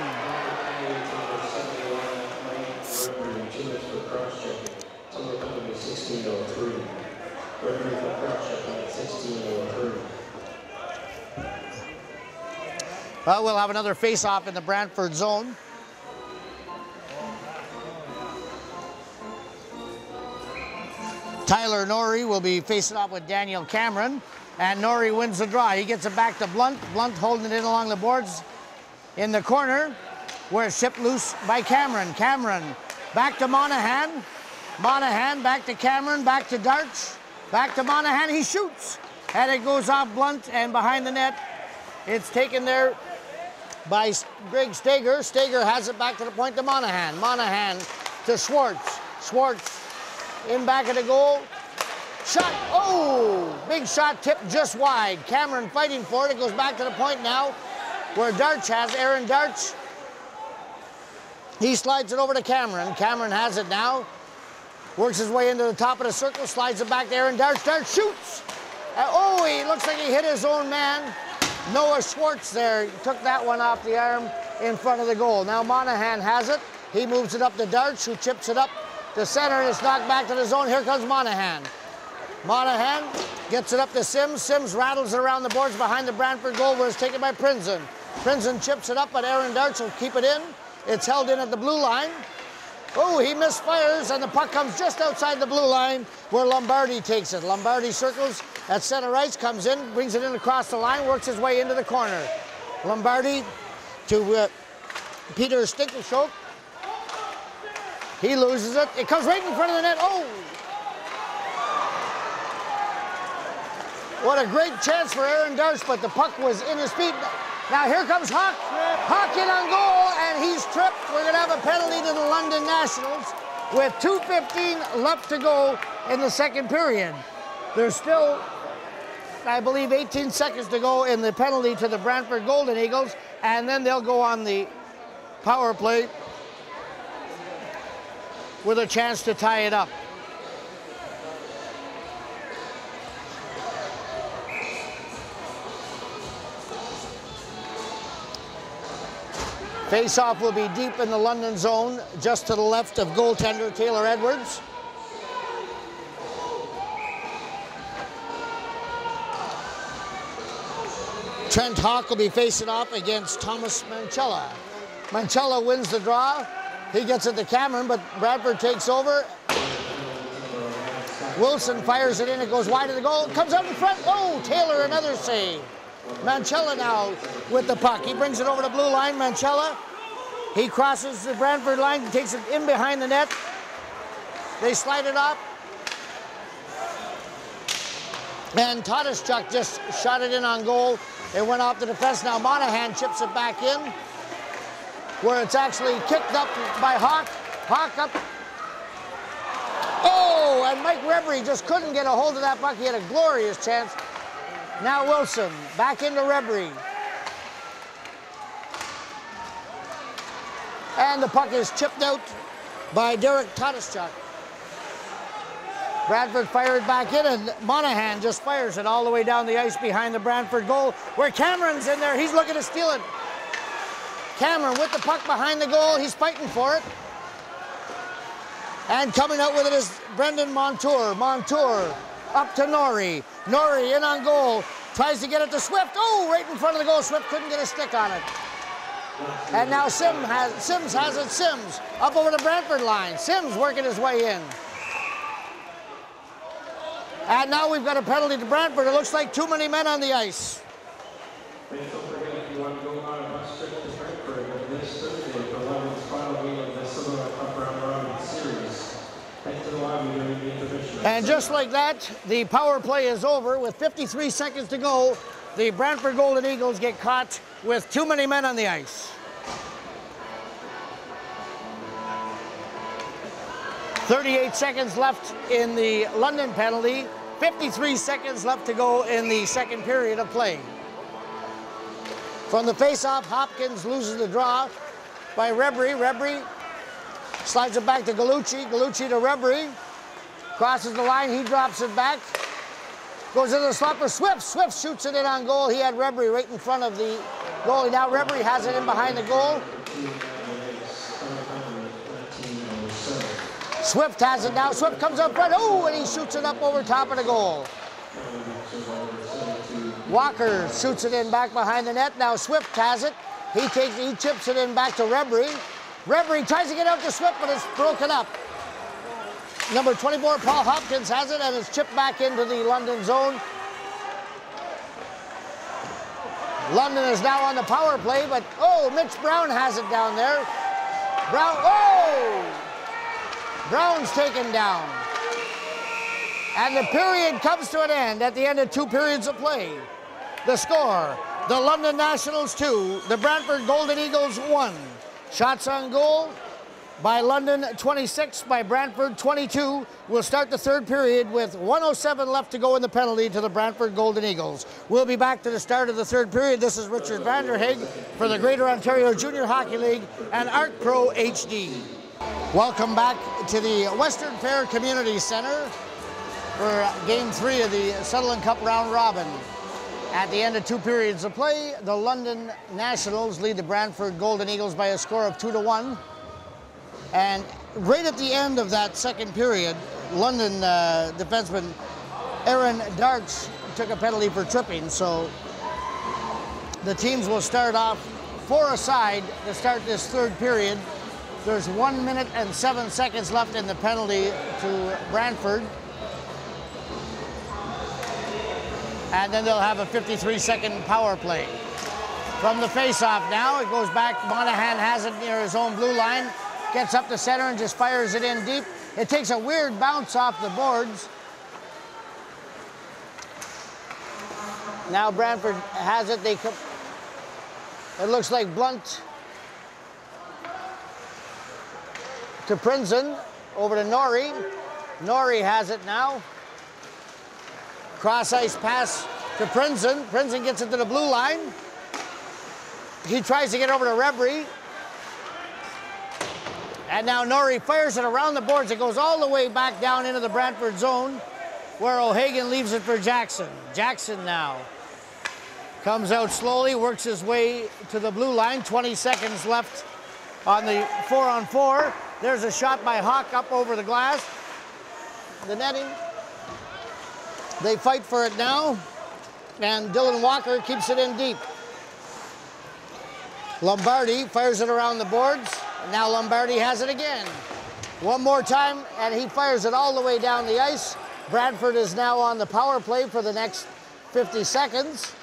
Well, we'll have another face-off in the Brantford zone. Tyler Norrie will be facing off with Daniel Cameron, and Norrie wins the draw. He gets it back to Blunt. Blunt holding it in along the boards in the corner, where it's shipped loose by Cameron. Cameron back to Monahan. Monahan back to Cameron, back to Darch, back to Monahan. He shoots, and it goes off Blunt and behind the net. It's taken there by Greg Steger. Steger has it back to the point to Monahan. Monahan to Schwartz. Schwartz in back of the goal. Shot. Oh! Big shot tipped just wide. Cameron fighting for it. It goes back to the point now where Darch has Aaron Darch. He slides it over to Cameron. Cameron has it now. Works his way into the top of the circle. Slides it back to Aaron Darch. Darch shoots. Oh, he looks like he hit his own man. Noah Schwartz there took that one off the arm in front of the goal. Now Monahan has it. He moves it up to Darch, who chips it up to center, and it's knocked back to the zone. Here comes Monahan. Monahan gets it up to Sims. Sims rattles it around the boards behind the Brantford goal, where it's taken by Princeton. Princeton chips it up, but Aaron Darch will keep it in. It's held in at the blue line. Oh, he misfires, and the puck comes just outside the blue line where Lombardi takes it. Lombardi circles at center ice, comes in, brings it in across the line, works his way into the corner. Lombardi to Peter Stinkelschok. He loses it. It comes right in front of the net. Oh! What a great chance for Aaron Darch, but the puck was in his feet. Now here comes Hawk. Hawk in on goal, and he's tripped. We're going to have a penalty to the London Nationals with 2:15 left to go in the second period. There's still, I believe, 18 seconds to go in the penalty to the Brantford Golden Eagles, and then they'll go on the power play with a chance to tie it up. Face-off will be deep in the London zone, just to the left of goaltender Taylor Edwards. Trent Hawk will be facing off against Thomas Manchella. Manchella wins the draw. He gets it to Cameron, but Brantford takes over. Wilson fires it in. It goes wide of the goal. Comes out in front. Oh, Taylor, another save. Manchella now with the puck. He brings it over the blue line. Manchella. He crosses the Brantford line, takes it in behind the net. They slide it up. And Tadashchuk just shot it in on goal. It went off the defense. Now Monahan chips it back in, where it's actually kicked up by Hawk. Hawk up. Oh, and Mike Rebry just couldn't get a hold of that puck. He had a glorious chance. Now Wilson, back into Rebry. And the puck is chipped out by Derek Tadashchuk. Brantford fired back in, and Monahan just fires it all the way down the ice behind the Brantford goal, where Cameron's in there. He's looking to steal it. Cameron with the puck behind the goal. He's fighting for it. And coming out with it is Brendan Montour. Montour up to Norrie. Norrie in on goal. Tries to get it to Swift. Oh, right in front of the goal. Swift couldn't get a stick on it. And now Sims has it. Sims up over the Brantford line. Sims working his way in. And now we've got a penalty to Brantford. It looks like too many men on the ice. Please don't forget, if you want to go on a bus trip to Brantford this Thursday for London's final game of the Sutherland Cup round robin series, head to the lobby during the intermission. And just like that, the power play is over. With 53 seconds to go, the Brantford Golden Eagles get caught with too many men on the ice. 38 seconds left in the London penalty. 53 seconds left to go in the second period of play. From the face-off, Hopkins loses the draw by Rebry. Rebry slides it back to Gallucci. Gallucci to Rebry. Crosses the line. He drops it back. Goes into the slot for Swift. Swift shoots it in on goal. He had Rebry right in front of the goalie. Now Rebry has it in behind the goal. Swift has it now. Swift comes up front. Oh, and he shoots it up over top of the goal. Walker shoots it in back behind the net. Now Swift has it. He chips it in back to Rebry. Rebry tries to get out to Swift, but it's broken up. Number 24, Paul Hopkins has it, and it's chipped back into the London zone. London is now on the power play, but oh, Mitch Brown has it down there. Brown, oh! Brown's taken down. And the period comes to an end at the end of 2 periods of play. The score, the London Nationals 2, the Brantford Golden Eagles 1. Shots on goal by London 26, by Brantford 22. We'll start the third period with 1:07 left to go in the penalty to the Brantford Golden Eagles. We'll be back to the start of the third period. This is Richard Vanderhaeghe for the Greater Ontario Junior Hockey League and Art Pro HD. Welcome back to the Western Fair Community Center for Game 3 of the Sutherland Cup round robin. At the end of 2 periods of play, the London Nationals lead the Brantford Golden Eagles by a score of 2-1. And right at the end of that second period, London defenseman Aaron Darts took a penalty for tripping. So the teams will start off 4 aside to start this third period. There's 1 minute and 7 seconds left in the penalty to Brantford. And then they'll have a 53-second power play. From the face-off now, it goes back. Monahan has it near his own blue line. Gets up to center and just fires it in deep. It takes a weird bounce off the boards. Now Brantford has it. It looks like Blunt to Prinzen, over to Norrie. Norrie has it now. Cross ice pass to Prinzen. Prinzen gets it to the blue line. He tries to get over to Rebry. And now Norrie fires it around the boards. It goes all the way back down into the Brantford zone, where O'Hagan leaves it for Jackson. Jackson now comes out slowly, works his way to the blue line. 20 seconds left on the 4-on-4. There's a shot by Hawk up over the glass. The netting. They fight for it now, and Dylan Walker keeps it in deep. Lombardi fires it around the boards, Now Lombardi has it again. One more time, and he fires it all the way down the ice. Brantford is now on the power play for the next 50 seconds.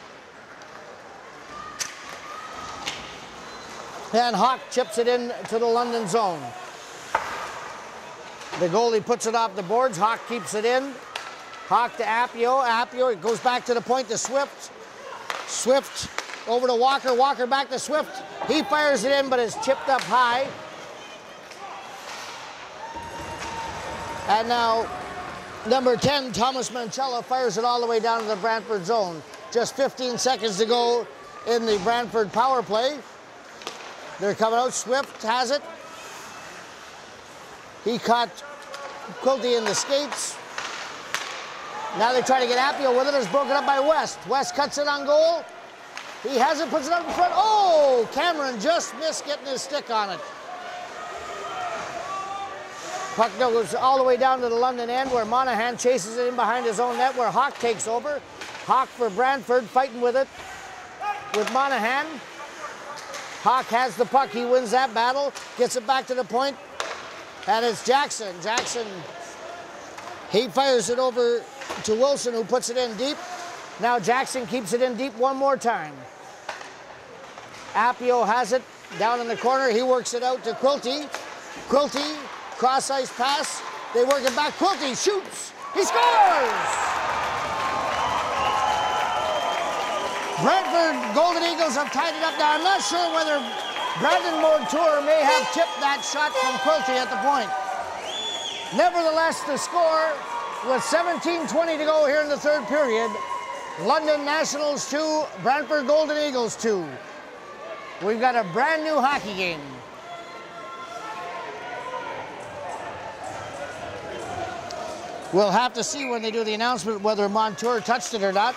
And Hawk chips it in to the London zone. The goalie puts it off the boards. Hawk keeps it in. Hawk to Appio. Appio, it goes back to the point to Swift. Swift over to Walker. Walker back to Swift. He fires it in, but it's chipped up high. And now, number 10, Thomas Mancella, fires it all the way down to the Brantford zone. Just 15 seconds to go in the Brantford power play. They're coming out. Swift has it. He caught Quilty in the skates. Now they try to get Appio with it. It's broken up by West. West cuts it on goal. He has it, puts it up in front. Oh, Cameron just missed getting his stick on it. Puck goes all the way down to the London end where Monahan chases it in behind his own net where Hawk takes over. Hawk for Brantford, fighting with it with Monahan. Hawk has the puck. He wins that battle, gets it back to the point, and it's Jackson. Jackson, he fires it over to Wilson, who puts it in deep. Now Jackson keeps it in deep one more time. Appio has it down in the corner. He works it out to Quilty. Quilty, cross-ice pass. They work it back. Quilty shoots. He scores! Brantford Golden Eagles have tied it up now. I'm not sure whether Brandon Montour may have tipped that shot from Quilty at the point. Nevertheless, the score with 17:20 to go here in the third period. London Nationals 2, Brantford Golden Eagles 2. We've got a brand new hockey game. We'll have to see when they do the announcement whether Montour touched it or not.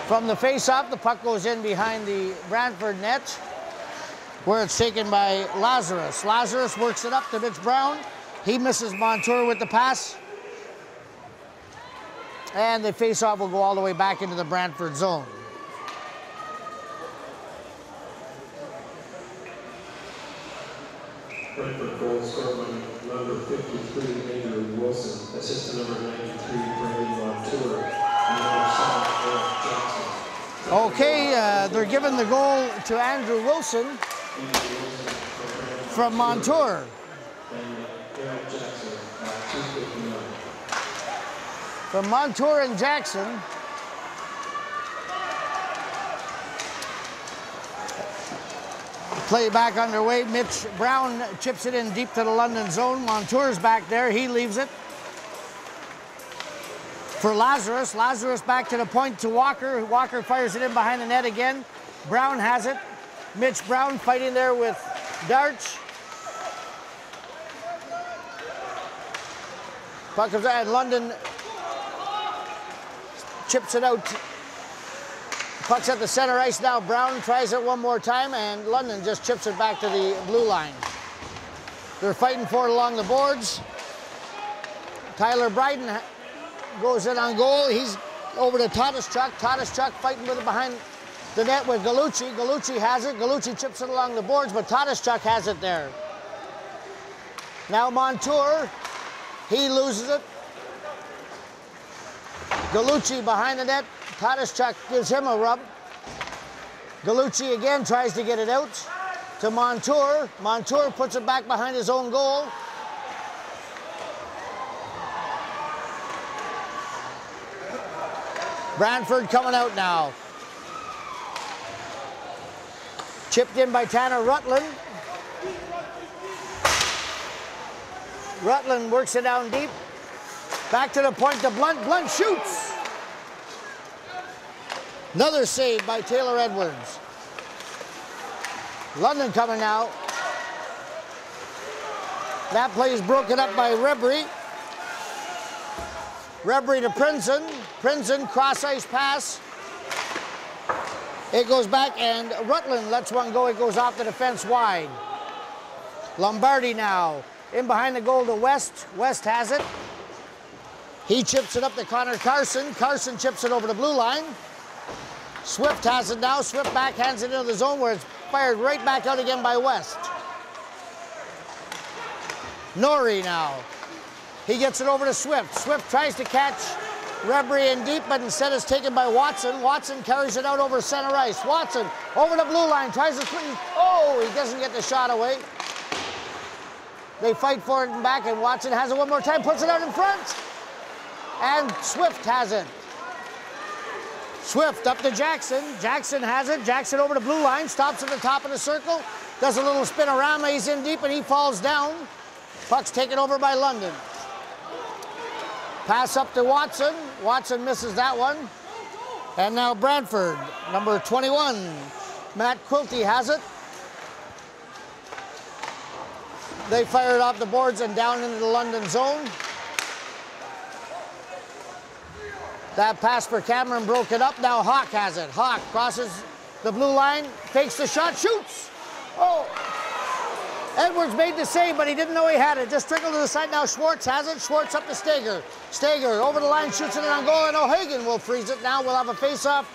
From the face-off, the puck goes in behind the Brantford net, where it's taken by Lazarus. Lazarus works it up to Mitch Brown. He misses Montour with the pass. And the face-off will go all the way back into the Brantford zone. Brantford goal scored by number 53, Andrew Wilson. Assist to number 93, Brandon Montour. And number 7, Jackson. Okay, they're giving the goal to Andrew Wilson from Montour. From Montour and Jackson. Play back underway. Mitch Brown chips it in deep to the London zone. Montour's back there. He leaves it for Lazarus. Lazarus back to the point to Walker. Walker fires it in behind the net again. Brown has it. Mitch Brown fighting there with Darch. Puck comes out, and London chips it out. Puck's at the center ice now. Brown tries it one more time, and London just chips it back to the blue line. They're fighting for it along the boards. Tyler Bryden goes in on goal. He's over to Tataschuk. Tataschuk fighting with it behind the net with Galucci. Galucci has it. Galucci chips it along the boards, but Tataschuk has it there. Now Montour, he loses it. Galucci behind the net. Tataschuk gives him a rub. Galucci again tries to get it out to Montour. Montour puts it back behind his own goal. Brantford coming out now. Chipped in by Tanner Rutland. Rutland works it down deep. Back to the point to Blunt. Blunt shoots. Another save by Taylor Edwards. London coming now. That play is broken up by Rebry. Rebry to Prinzen. Prinzen, cross-ice pass. It goes back, and Rutland lets one go. It goes off the defense wide. Lombardi now. In behind the goal to West. West has it. He chips it up to Connor Carson. Carson chips it over the blue line. Swift has it now. Swift backhands it into the zone where it's fired right back out again by West. Norrie now. He gets it over to Swift. Swift tries to catch Rebry in deep, but instead is taken by Watson. Watson carries it out over center ice. Watson over the blue line, tries to swing. Oh, he doesn't get the shot away. They fight for it and back, and Watson has it one more time, puts it out in front. And Swift has it. Swift up to Jackson. Jackson has it. Jackson over the blue line, stops at the top of the circle, does a little spin-a-rama. He's in deep, and he falls down. Puck's taken over by London. Pass up to Watson. Watson misses that one. And now Brantford, number 21. Matt Quilty has it. They fire it off the boards and down into the London zone. That pass for Cameron broke it up. Now Hawk has it. Hawk crosses the blue line, fakes the shot, shoots. Oh! Edwards made the save, but he didn't know he had it. Just trickled to the side. Now Schwartz has it. Schwartz up to Stager. Stager over the line, shoots it on goal, and O'Hagan will freeze it. Now we'll have a face-off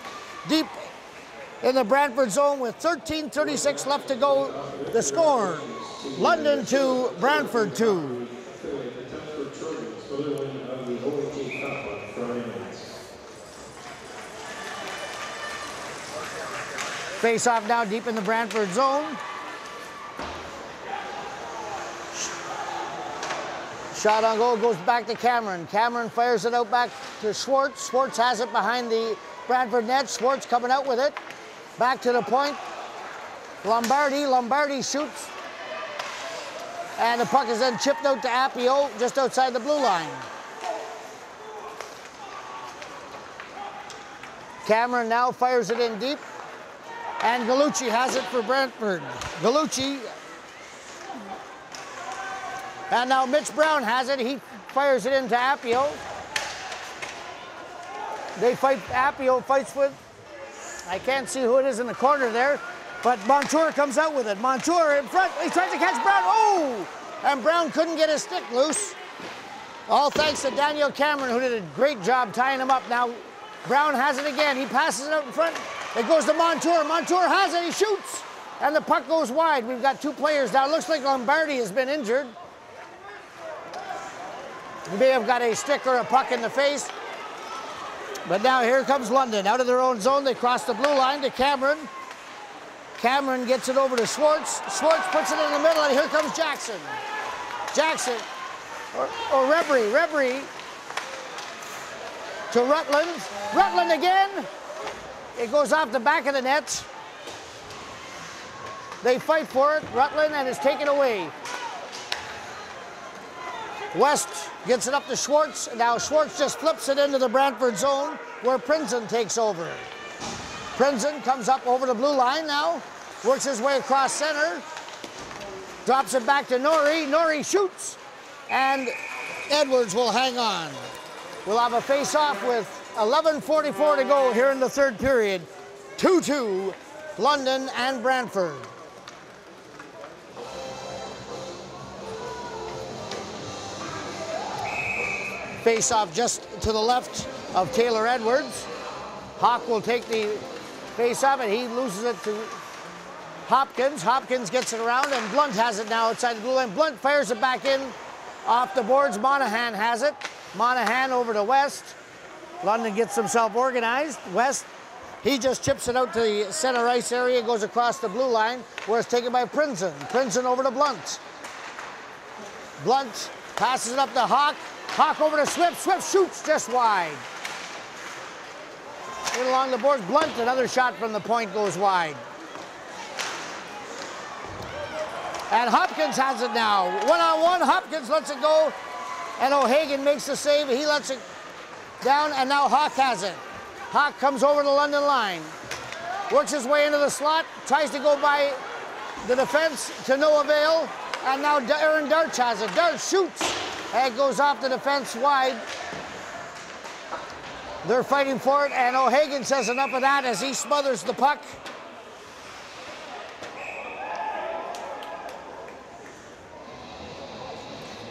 deep in the Brantford zone with 13:36 left to go. The score, London 2, Brantford 2. Face-off now deep in the Brantford zone. Shot on goal goes back to Cameron. Cameron fires it out back to Schwartz. Schwartz has it behind the Brantford net. Schwartz coming out with it. Back to the point. Lombardi shoots. And the puck is then chipped out to Appio just outside the blue line. Cameron now fires it in deep. And Gallucci has it for Brantford. Gallucci. And now Mitch Brown has it. He fires it into Appio. They fight. Appio fights with, I can't see who it is in the corner there, but Montour comes out with it. Montour in front. He tries to catch Brown. Oh! And Brown couldn't get his stick loose. All thanks to Daniel Cameron, who did a great job tying him up. Now Brown has it again. He passes it out in front. It goes to Montour. Montour has it. He shoots. And the puck goes wide. We've got two players now. It looks like Lombardi has been injured. He may have got a stick or a puck in the face. But now here comes London. Out of their own zone, they cross the blue line to Cameron. Cameron gets it over to Schwartz. Schwartz puts it in the middle, and here comes Jackson. Jackson, or Rebry. Rebry to Rutland. Rutland again. It goes off the back of the net. They fight for it. Rutland, and it's taken away. West gets it up to Schwartz. Now Schwartz just flips it into the Brantford zone where Prinzen takes over. Prinzen comes up over the blue line now, works his way across center, drops it back to Norrie. Norrie shoots, and Edwards will hang on. We'll have a face-off with 11:44 to go here in the third period. 2-2, London and Brantford. Face-off just to the left of Taylor Edwards. Hawk will take the face-off, and he loses it to Hopkins. Hopkins gets it around, and Blunt has it now outside the blue line. Blunt fires it back in off the boards. Monahan has it. Monahan over to West. London gets himself organized. West, he just chips it out to the center ice area, goes across the blue line, where it's taken by Prinzen. Prinzen over to Blunt. Blunt passes it up to Hawk. Hawk over to Swift. Swift shoots just wide. In along the boards, Blunt, another shot from the point goes wide. And Hopkins has it now. One-on-one, Hopkins lets it go, and O'Hagan makes the save. He lets it down, and now Hawk has it. Hawk comes over the London line, works his way into the slot, tries to go by the defense to no avail, and now Aaron Darch has it. Darch shoots, and it goes off the defense wide. They're fighting for it, and O'Hagan says enough of that as he smothers the puck.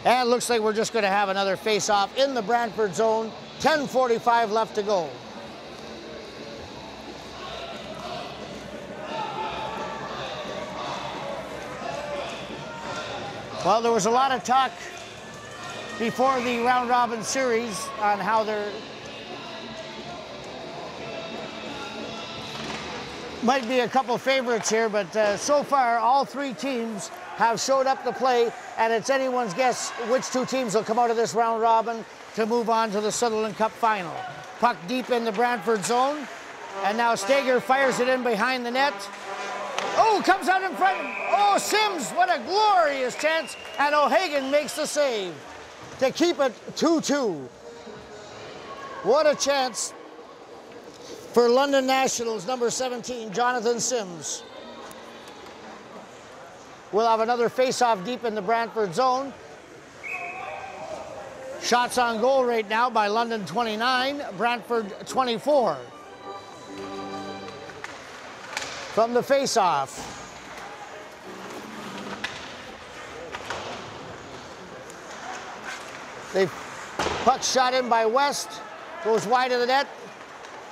And it looks like we're just going to have another face-off in the Brantford zone. 10:45 left to go. Well, there was a lot of talk before the round robin series on how there might be a couple favorites here, but so far all three teams have showed up to play, and it's anyone's guess which two teams will come out of this round robin to move on to the Sutherland Cup final. Puck deep in the Brantford zone, and now Steger fires it in behind the net. Oh, comes out in front. Oh, Sims, what a glorious chance. And O'Hagan makes the save to keep it 2-2. What a chance for London Nationals, number 17, Jonathan Sims. We'll have another face-off deep in the Brantford zone. Shots on goal right now by London 29, Brantford 24. From the face-off. Puck shot in by West, goes wide of the net,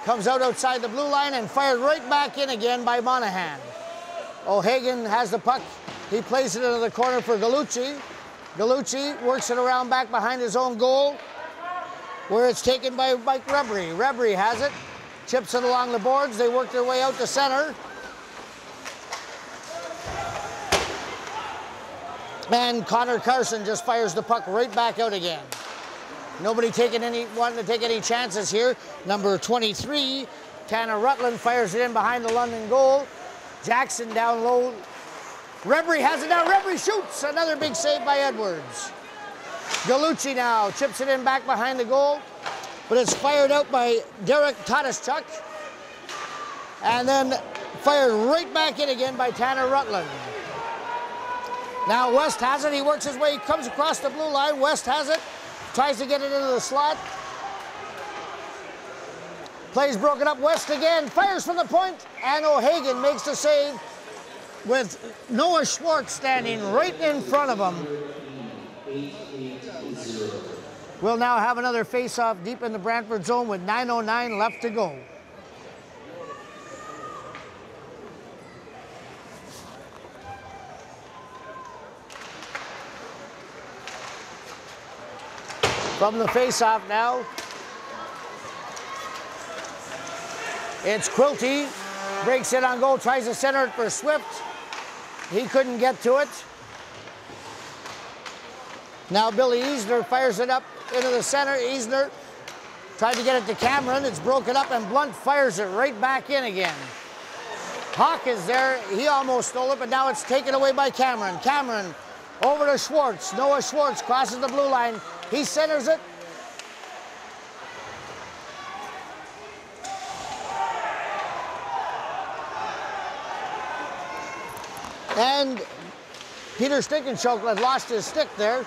comes out outside the blue line and fired right back in again by Monahan. O'Hagan has the puck. He plays it into the corner for Gallucci. Gallucci works it around back behind his own goal, where it's taken by Mike Rebry. Rebry has it, chips it along the boards. They work their way out to center. And Connor Carson just fires the puck right back out again. Nobody wanting to take any chances here. Number 23, Tanner Rutland fires it in behind the London goal. Jackson down low. Rebry has it now. Rebry shoots. Another big save by Edwards. Gallucci now chips it in back behind the goal, but it's fired out by Derek Tataschuk. And then fired right back in again by Tanner Rutland. Now West has it. He works his way. He comes across the blue line. West has it. Tries to get it into the slot. Plays broken up. West again. Fires from the point. And O'Hagan makes the save with Noah Schwartz standing right in front of him. We'll now have another face-off deep in the Brantford zone with 9:09 left to go. From the face-off now, it's Quilty, breaks it on goal, tries to center it for Swift. He couldn't get to it. Now Billy Eisner fires it up into the center. Eisner tried to get it to Cameron. It's broken up, and Blunt fires it right back in again. Hawk is there. He almost stole it, but now it's taken away by Cameron. Cameron over to Schwartz. Noah Schwartz crosses the blue line. He centers it. And Peter Stinkenchoke had lost his stick there.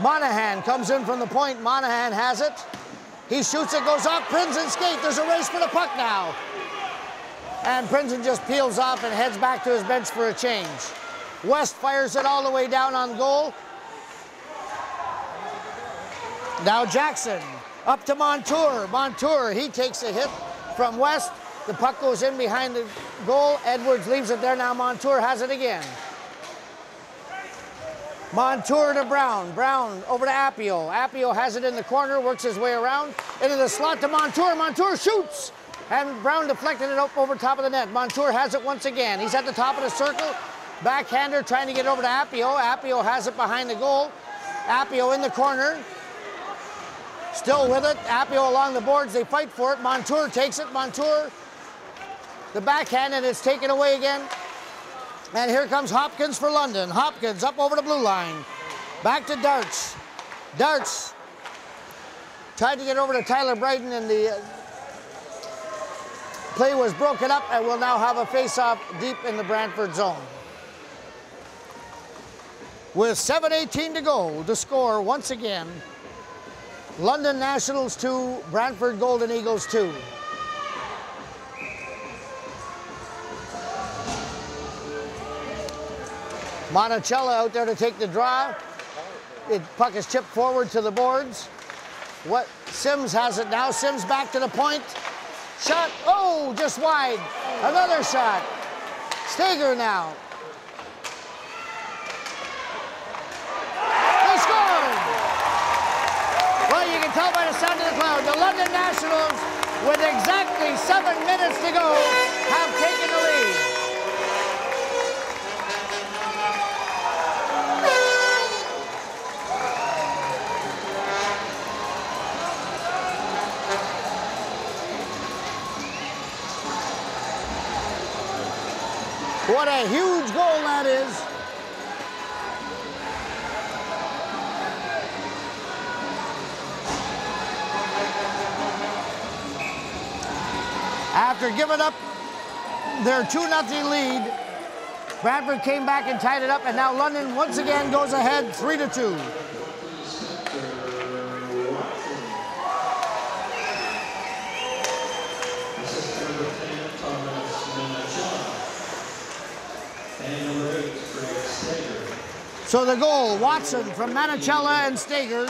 Monahan comes in from the point. Monahan has it. He shoots it, goes off. Prinzen skate. There's a race for the puck now. And Prinzen just peels off and heads back to his bench for a change. West fires it all the way down on goal. Now Jackson up to Montour. Montour, he takes a hit from West. The puck goes in behind the goal. Edwards leaves it there. Now Montour has it again. Montour to Brown. Brown over to Appio. Appio has it in the corner, works his way around into the slot to Montour. Montour shoots. And Brown deflected it up over top of the net. Montour has it once again. He's at the top of the circle. Backhander trying to get over to Appio. Appio has it behind the goal. Appio in the corner. Still with it. Appio along the boards. They fight for it. Montour takes it. Montour, the backhand, and it's taken away again. And here comes Hopkins for London. Hopkins up over the blue line. Back to Darts. Darts tried to get over to Tyler Brighton, and the play was broken up, and we'll now have a face-off deep in the Brantford zone. With 7:18 to go, the score once again, London Nationals 2, Brantford Golden Eagles 2. Monticello out there to take the draw. Puck is chipped forward to the boards. Sims has it now. Sims back to the point. Shot, oh, just wide. Another shot. Steger now. scored. The London Nationals, with exactly 7 minutes to go, have taken the lead. What a huge goal that is. After giving up their 2-0 lead, Brantford came back and tied it up, and now London once again goes ahead 3-2. So the goal, Watson from Manicella and Stager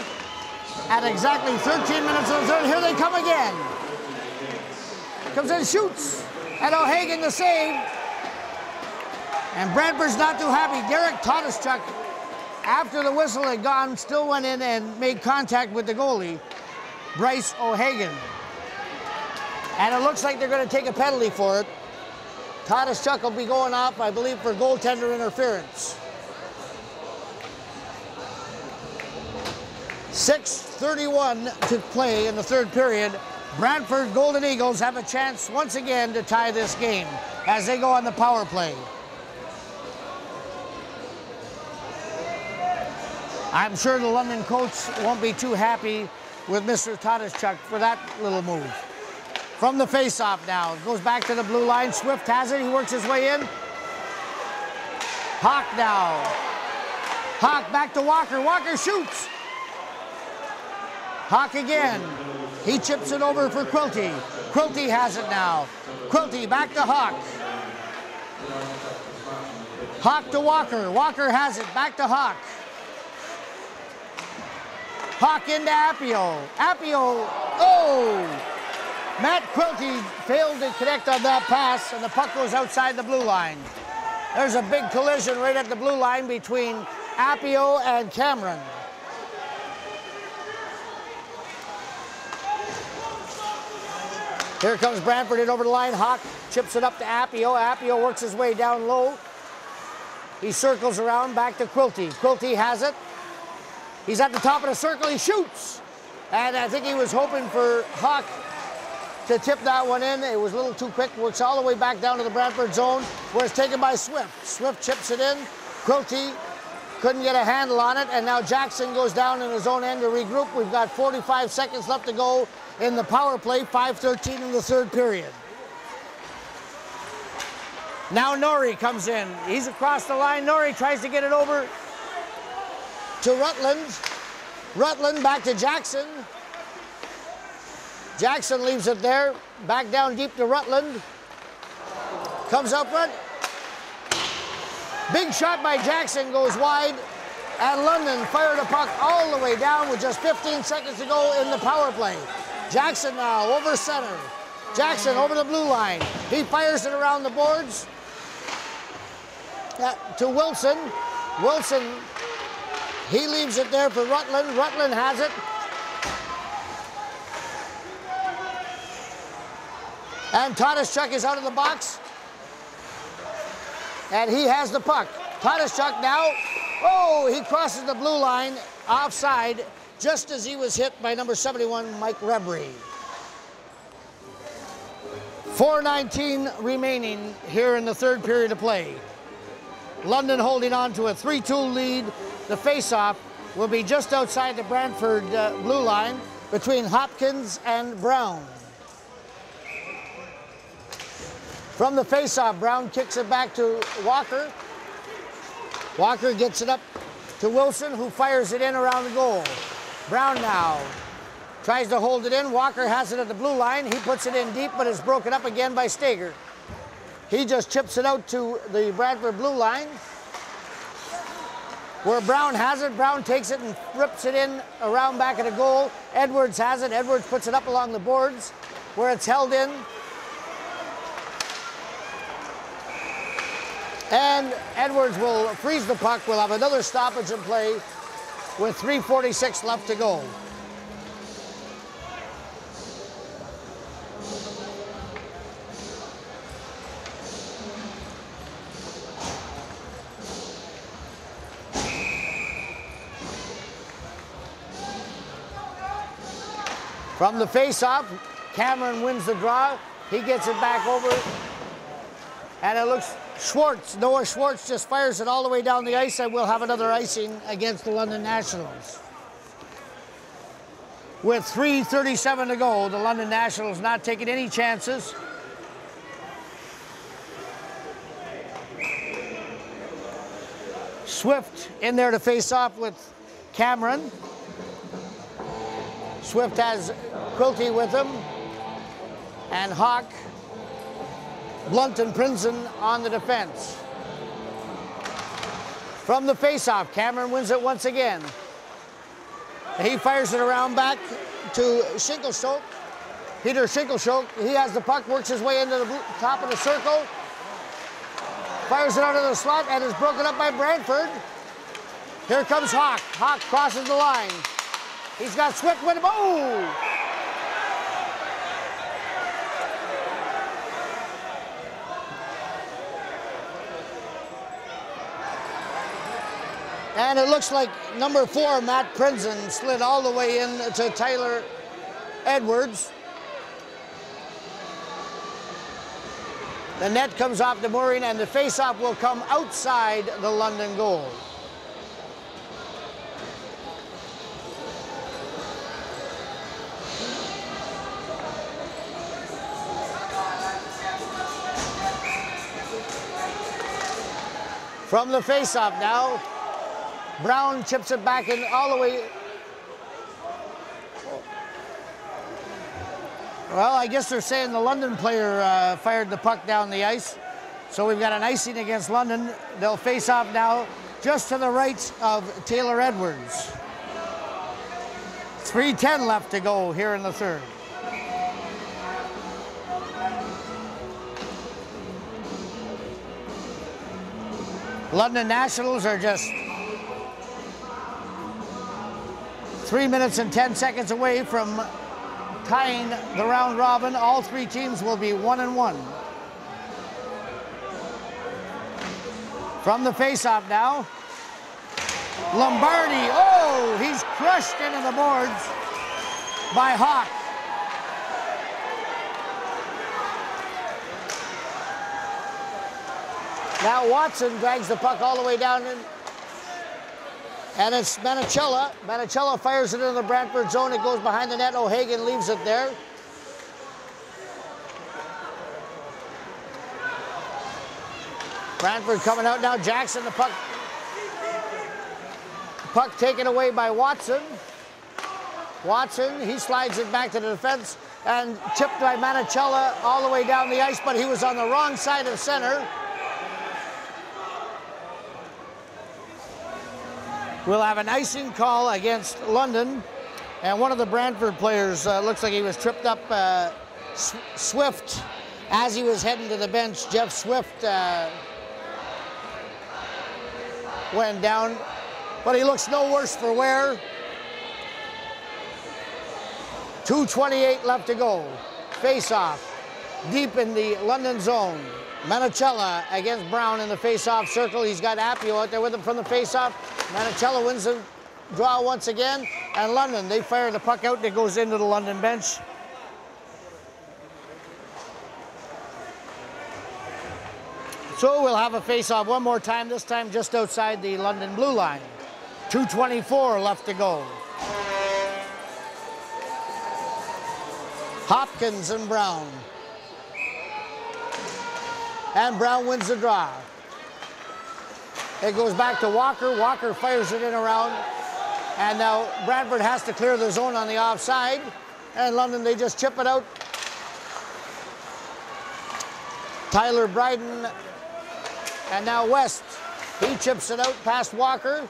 at exactly 13 minutes of the third. Here they come again. Comes in, shoots, and O'Hagan the save. And Brantford's not too happy. Derek Totischuk, after the whistle had gone, still went in and made contact with the goalie, Bryce O'Hagan. And it looks like they're going to take a penalty for it. Totischuk will be going off, I believe, for goaltender interference. 6:31 to play in the third period. Brantford Golden Eagles have a chance once again to tie this game as they go on the power play. I'm sure the London coach won't be too happy with Mr. Totischuk for that little move. From the face-off now, goes back to the blue line. Swift has it, he works his way in. Hawk now. Hawk back to Walker, Walker shoots. Hawk again. He chips it over for Quilty. Quilty has it now. Quilty back to Hawk. Hawk to Walker. Walker has it. Back to Hawk. Hawk into Appio. Appio. Oh! Matt Quilty failed to connect on that pass, and the puck goes outside the blue line. There's a big collision right at the blue line between Appio and Cameron. Here comes Brantford in over the line. Hawk chips it up to Appio. Appio works his way down low. He circles around back to Quilty. Quilty has it. He's at the top of the circle. He shoots. And I think he was hoping for Hawk to tip that one in. It was a little too quick. Works all the way back down to the Brantford zone, where it's taken by Swift. Swift chips it in. Quilty couldn't get a handle on it. And now Jackson goes down in his own end to regroup. We've got 45 seconds left to go in the power play, 5:13 in the third period. Now Norrie comes in. He's across the line. Norrie tries to get it over to Rutland. Rutland back to Jackson. Jackson leaves it there. Back down deep to Rutland. Comes up front. Big shot by Jackson goes wide. And London fired a puck all the way down with just 15 seconds to go in the power play. Jackson now over center. Jackson over the blue line. He fires it around the boards to Wilson. Wilson, he leaves it there for Rutland. Rutland has it. And Totischuk is out of the box. And he has the puck. Totischuk now. Oh, he crosses the blue line offside just as he was hit by number 71, Mike Rebry. 4:19 remaining here in the third period of play. London holding on to a 3-2 lead. The face-off will be just outside the Brantford blue line between Hopkins and Brown. From the face-off, Brown kicks it back to Walker. Walker gets it up to Wilson, who fires it in around the goal. Brown now tries to hold it in. Walker has it at the blue line. He puts it in deep, but is broken up again by Stager. He just chips it out to the Brantford blue line, where Brown has it. Brown takes it and rips it in around back of the goal. Edwards has it. Edwards puts it up along the boards, where it's held in. And Edwards will freeze the puck. We'll have another stoppage in play with 3:46 left to go. From the face-off, Cameron wins the draw. He gets it back over. And it looks Schwartz, Noah Schwartz just fires it all the way down the ice, and we'll have another icing against the London Nationals. With 3:37 to go, the London Nationals not taking any chances. Swift in there to face off with Cameron. Swift has Quilty with him, and Hawk, Blunt and Prinzen on the defense. From the face-off, Cameron wins it once again. He fires it around back to Shinkelstoke. Peter Shinkelstoke, he has the puck, works his way into the top of the circle, fires it out of the slot, and is broken up by Brantford. Here comes Hawk. Hawk crosses the line. He's got Swift with him. Oh! And it looks like number 4, Matt Prinzen, slid all the way in to Tyler Edwards. The net comes off the mooring, and the face-off will come outside the London goal. From the face-off now, Brown chips it back in all the way. Well, I guess they're saying the London player fired the puck down the ice. So we've got an icing against London. They'll face off now just to the right of Taylor Edwards. 3:10 left to go here in the third. London Nationals are just 3 minutes and 10 seconds away from tying the round robin. All 3 teams will be 1-1. From the face-off now, Lombardi. Oh, he's crushed into the boards by Hawk. Now Watson drags the puck all the way down in. And it's Manicella. Manicella fires it into the Brantford zone. It goes behind the net. O'Hagan leaves it there. Brantford coming out now. Jackson, the puck. Puck taken away by Watson. Watson, he slides it back to the defense and tipped by Manicella all the way down the ice, but he was on the wrong side of center. We'll have an icing call against London, and one of the Brantford players looks like he was tripped up. Swift, as he was heading to the bench, Jeff Swift went down, but he looks no worse for wear. 2:28 left to go. Face-off, deep in the London zone. Manicella against Brown in the face-off circle. He's got Appio out there with him from the face-off. Manicella wins the draw once again. And London, they fire the puck out and it goes into the London bench. So we'll have a face-off one more time, this time just outside the London blue line. 2:24 left to go. Hopkins and Brown. And Brown wins the draw. It goes back to Walker. Walker fires it in around. And now Brantford has to clear the zone on the offside. And London, they just chip it out. Tyler Bryden. And now West. He chips it out past Walker.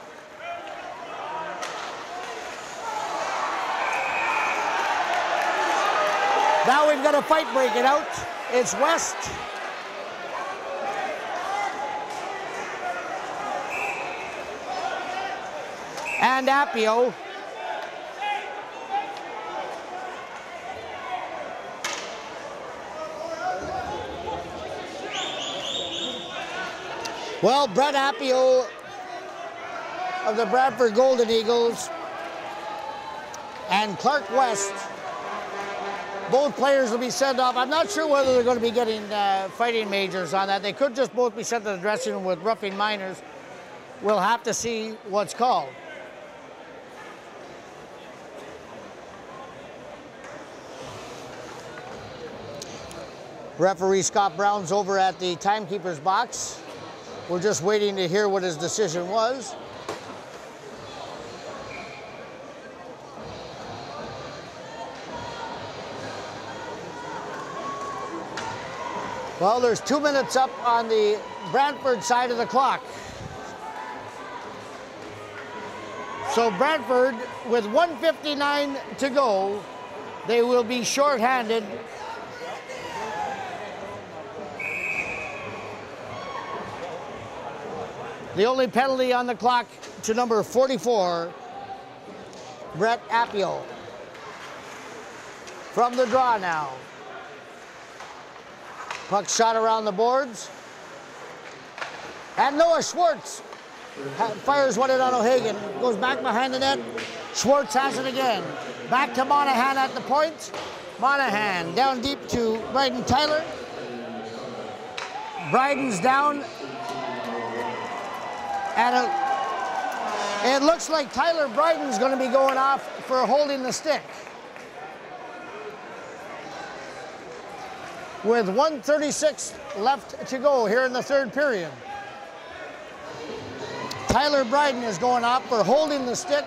Now we've got a fight breaking out. It's West. And Appio. Well, Brett Appio of the Brantford Golden Eagles and Clark West Both players will be sent off. I'm not sure whether they're going to be getting fighting majors on that. They could just both be sent to the dressing room with roughing minors. We'll have to see what's called. Referee Scott Brown's over at the timekeeper's box. We're just waiting to hear what his decision was. Well, there's 2 minutes up on the Brantford side of the clock. So Brantford, with 1:59 to go, they will be shorthanded. The only penalty on the clock to number 44, Brett Appio. From the draw now. Puck shot around the boards. And Noah Schwartz fires one in on O'Hagan. Goes back behind the net. Schwartz has it again. Back to Monahan at the point. Monahan down deep to Bryden Tyler. Bryden's down. And it looks like Tyler Bryden's going to be going off for holding the stick. With 1:36 left to go here in the third period. Tyler Bryden is going off for holding the stick.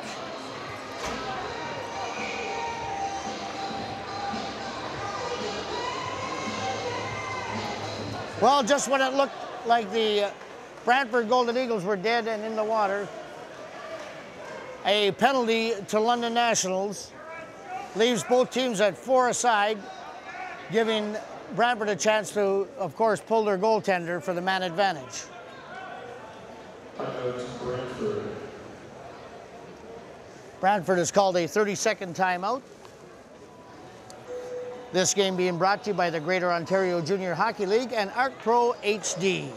Well, just when it looked like the Brantford Golden Eagles were dead and in the water, a penalty to London Nationals leaves both teams at 4 aside, giving Brantford a chance to, of course, pull their goaltender for the man advantage. Brantford has called a 30-second timeout. This game being brought to you by the Greater Ontario Junior Hockey League and Arc Pro HD.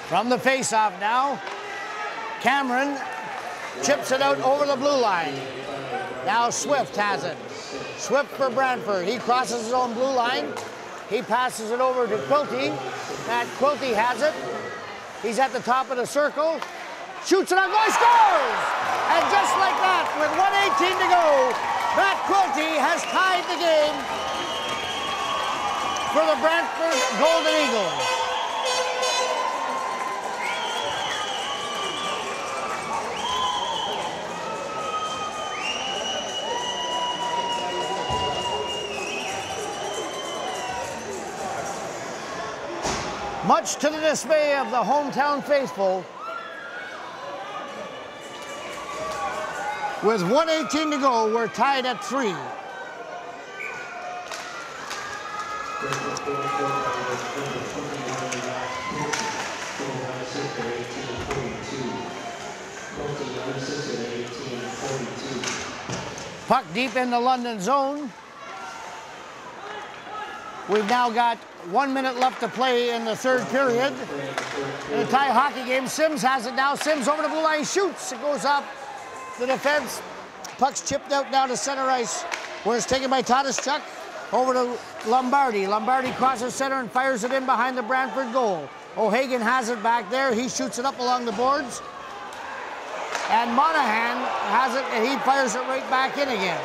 From the face-off now, Cameron chips it out over the blue line. Now Swift has it. Swift for Brantford. He crosses his own blue line. He passes it over to Quilty. Matt Quilty has it. He's at the top of the circle. Shoots it on goal, scores! And just like that, with 1:18 to go, Matt Quilty has tied the game for the Brantford Golden Eagles. Much to the dismay of the hometown faithful, with 1:18 to go, we're tied at 3. Puck deep in the London zone. We've now got 1 minute left to play in the third period. In a tie hockey game, Sims has it now. Sims over the blue line, shoots. It goes up the defense. Puck's chipped out now to center ice, where it's taken by Tadashchuk. Over to Lombardi. Lombardi crosses center and fires it in behind the Brantford goal. O'Hagan has it back there. He shoots it up along the boards. And Monahan has it, and he fires it right back in again.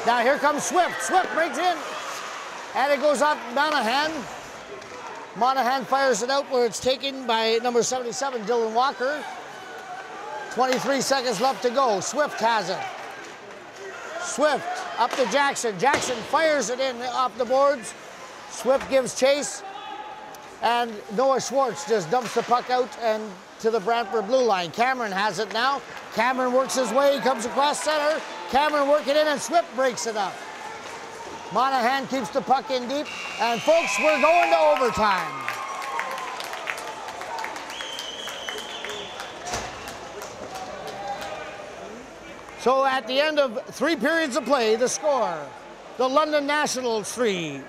Now here comes Swift. Swift breaks in, and it goes up Monahan. Monahan fires it out where it's taken by number 77, Dylan Walker. 23 seconds left to go. Swift has it. Swift up to Jackson. Jackson fires it in off the boards. Swift gives chase, and Noah Schwartz just dumps the puck out and to the Brantford blue line. Cameron has it now. Cameron works his way, comes across center. Cameron working in, and Swift breaks it up. Monahan keeps the puck in deep, and folks, we're going to overtime. So at the end of 3 periods of play, the score, the London Nationals 3,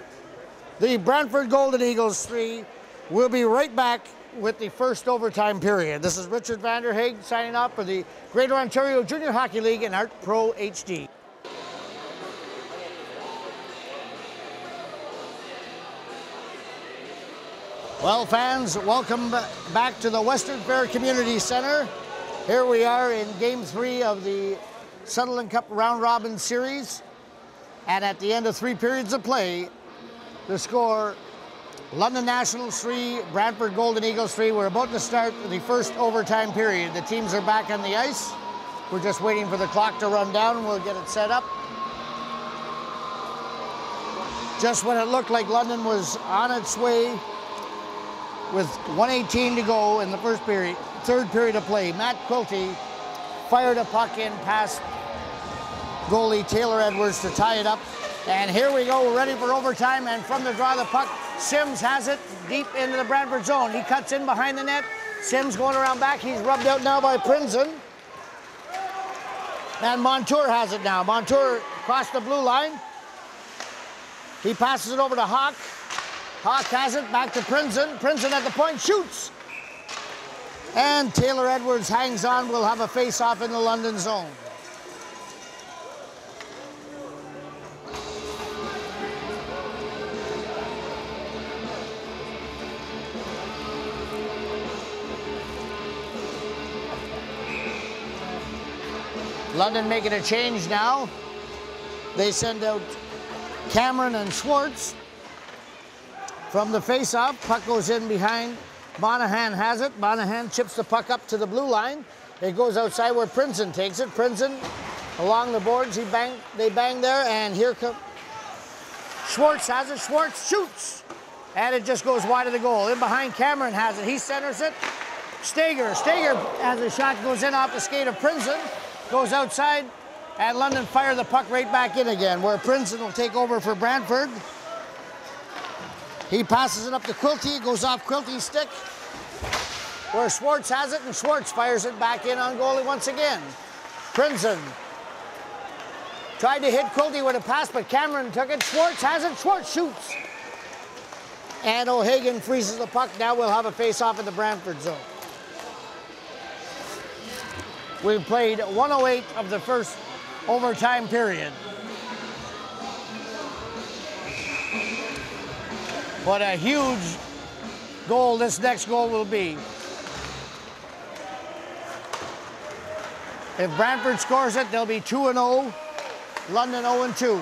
the Brantford Golden Eagles 3. We'll be right back with the first overtime period. This is Richard Vanderhaeghe signing off for the Greater Ontario Junior Hockey League and Art Pro HD. Well, fans, welcome back to the Western Fair Community Center. Here we are in Game 3 of the Sutherland Cup Round Robin Series. And at the end of 3 periods of play, the score, London Nationals 3, Brantford Golden Eagles 3. We're about to start the first overtime period. The teams are back on the ice. We're just waiting for the clock to run down and we'll get it set up. Just when it looked like London was on its way with 1:18 to go in the first period, third period of play, Matt Quilty fired a puck in past goalie Taylor Edwards to tie it up. And here we go, we're ready for overtime, and from the draw of the puck, Sims has it deep into the Brantford zone. He cuts in behind the net. Sims going around back. He's rubbed out now by Prinzen. And Montour has it now. Montour across the blue line. He passes it over to Hawk. Hawk has it, back to Prinzen. Prinzen at the point, shoots. And Taylor Edwards hangs on. We'll have a face-off in the London zone. London making a change now. They send out Cameron and Schwartz. From the face-off, puck goes in behind. Monahan has it. Monahan chips the puck up to the blue line. It goes outside where Prinzen takes it. Prinzen along the boards. They bang there, and here comes Schwartz has it. Schwartz shoots, and it just goes wide of the goal. In behind, Cameron has it. He centers it. Steger as the shot goes in off the skate of Prinzen. Goes outside, and London fire the puck right back in again, where Prinzen will take over for Brantford. He passes it up to Quilty, goes off Quilty's stick, where Schwartz has it, and Schwartz fires it back in on goalie once again. Prinzen tried to hit Quilty with a pass, but Cameron took it. Schwartz has it, Schwartz shoots. And O'Hagan freezes the puck. Now we'll have a face-off in the Brantford zone. We've played 1:08 of the first overtime period. What a huge goal this next goal will be. If Brantford scores it, they'll be 2-0. London 0-2.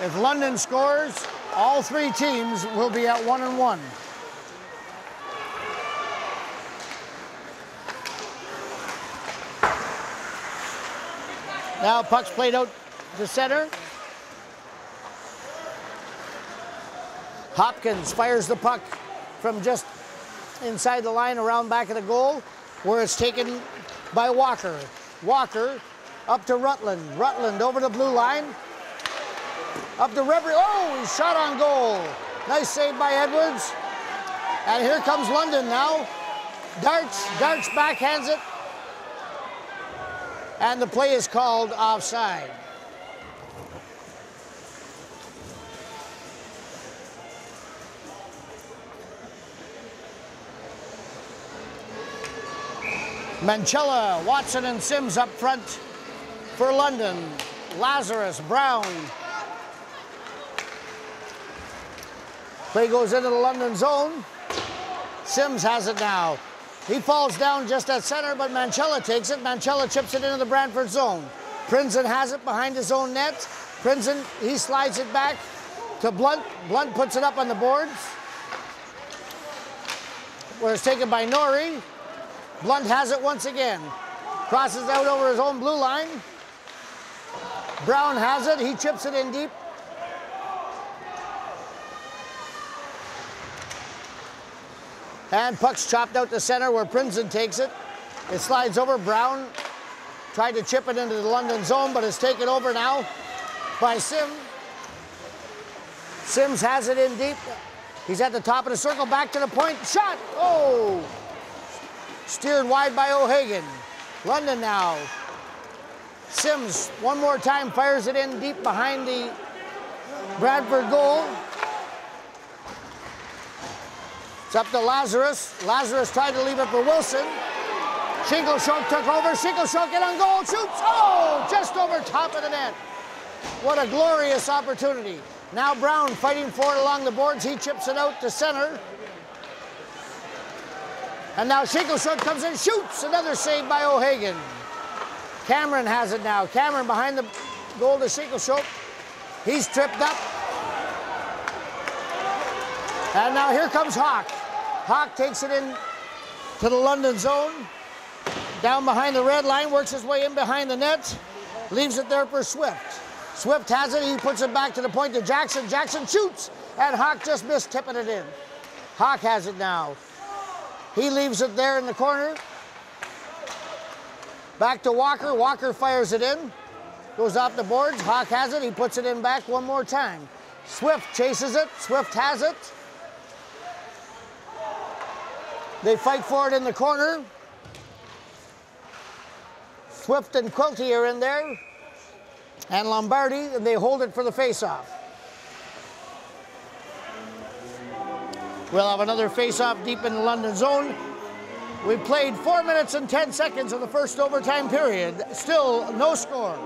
If London scores, all 3 teams will be at 1-1. Now puck's played out to center. Hopkins fires the puck from just inside the line around back of the goal, where it's taken by Walker. Walker up to Rutland. Rutland over the blue line. Up to Reverie. Oh, he's shot on goal. Nice save by Edwards. And here comes London now. Darts backhands it. And the play is called offside. Manchella, Watson, and Sims up front for London. Lazarus, Brown. Play goes into the London zone. Sims has it now. He falls down just at center, but Manchella takes it. Manchella chips it into the Brantford zone. Prinzen has it behind his own net. Prinzen, he slides it back to Blunt. Blunt puts it up on the boards, where it's taken by Norrie. Blunt has it once again. Crosses out over his own blue line. Brown has it. He chips it in deep. And puck's chopped out to center, where Prinzen takes it. It slides over. Brown tried to chip it into the London zone, but it's taken over now by Sims. Sims has it in deep. He's at the top of the circle, back to the point. Shot! Oh! Steered wide by O'Hagan. London now. Sims, one more time, fires it in deep behind the Brantford goal. It's up to Lazarus. Lazarus tried to leave it for Wilson. Shinkleshok took over. Shinkleshok in on goal, shoots. Oh, just over top of the net. What a glorious opportunity. Now Brown fighting for it along the boards. He chips it out to center. And now Shinkleshok comes in, shoots. Another save by O'Hagan. Cameron has it now. Cameron behind the goal to Shinkleshok. He's tripped up. And now here comes Hawk. Hawk takes it in to the London zone. Down behind the red line, works his way in behind the net. Leaves it there for Swift. Swift has it, he puts it back to the point to Jackson. Jackson shoots, and Hawk just missed tipping it in. Hawk has it now. He leaves it there in the corner. Back to Walker. Walker fires it in. Goes off the boards. Hawk has it. He puts it in back one more time. Swift chases it. Swift has it. They fight for it in the corner. Swift and Quilty are in there. And Lombardi, and they hold it for the face-off. We'll have another face-off deep in the London zone. We played 4 minutes and 10 seconds of the first overtime period. Still no score.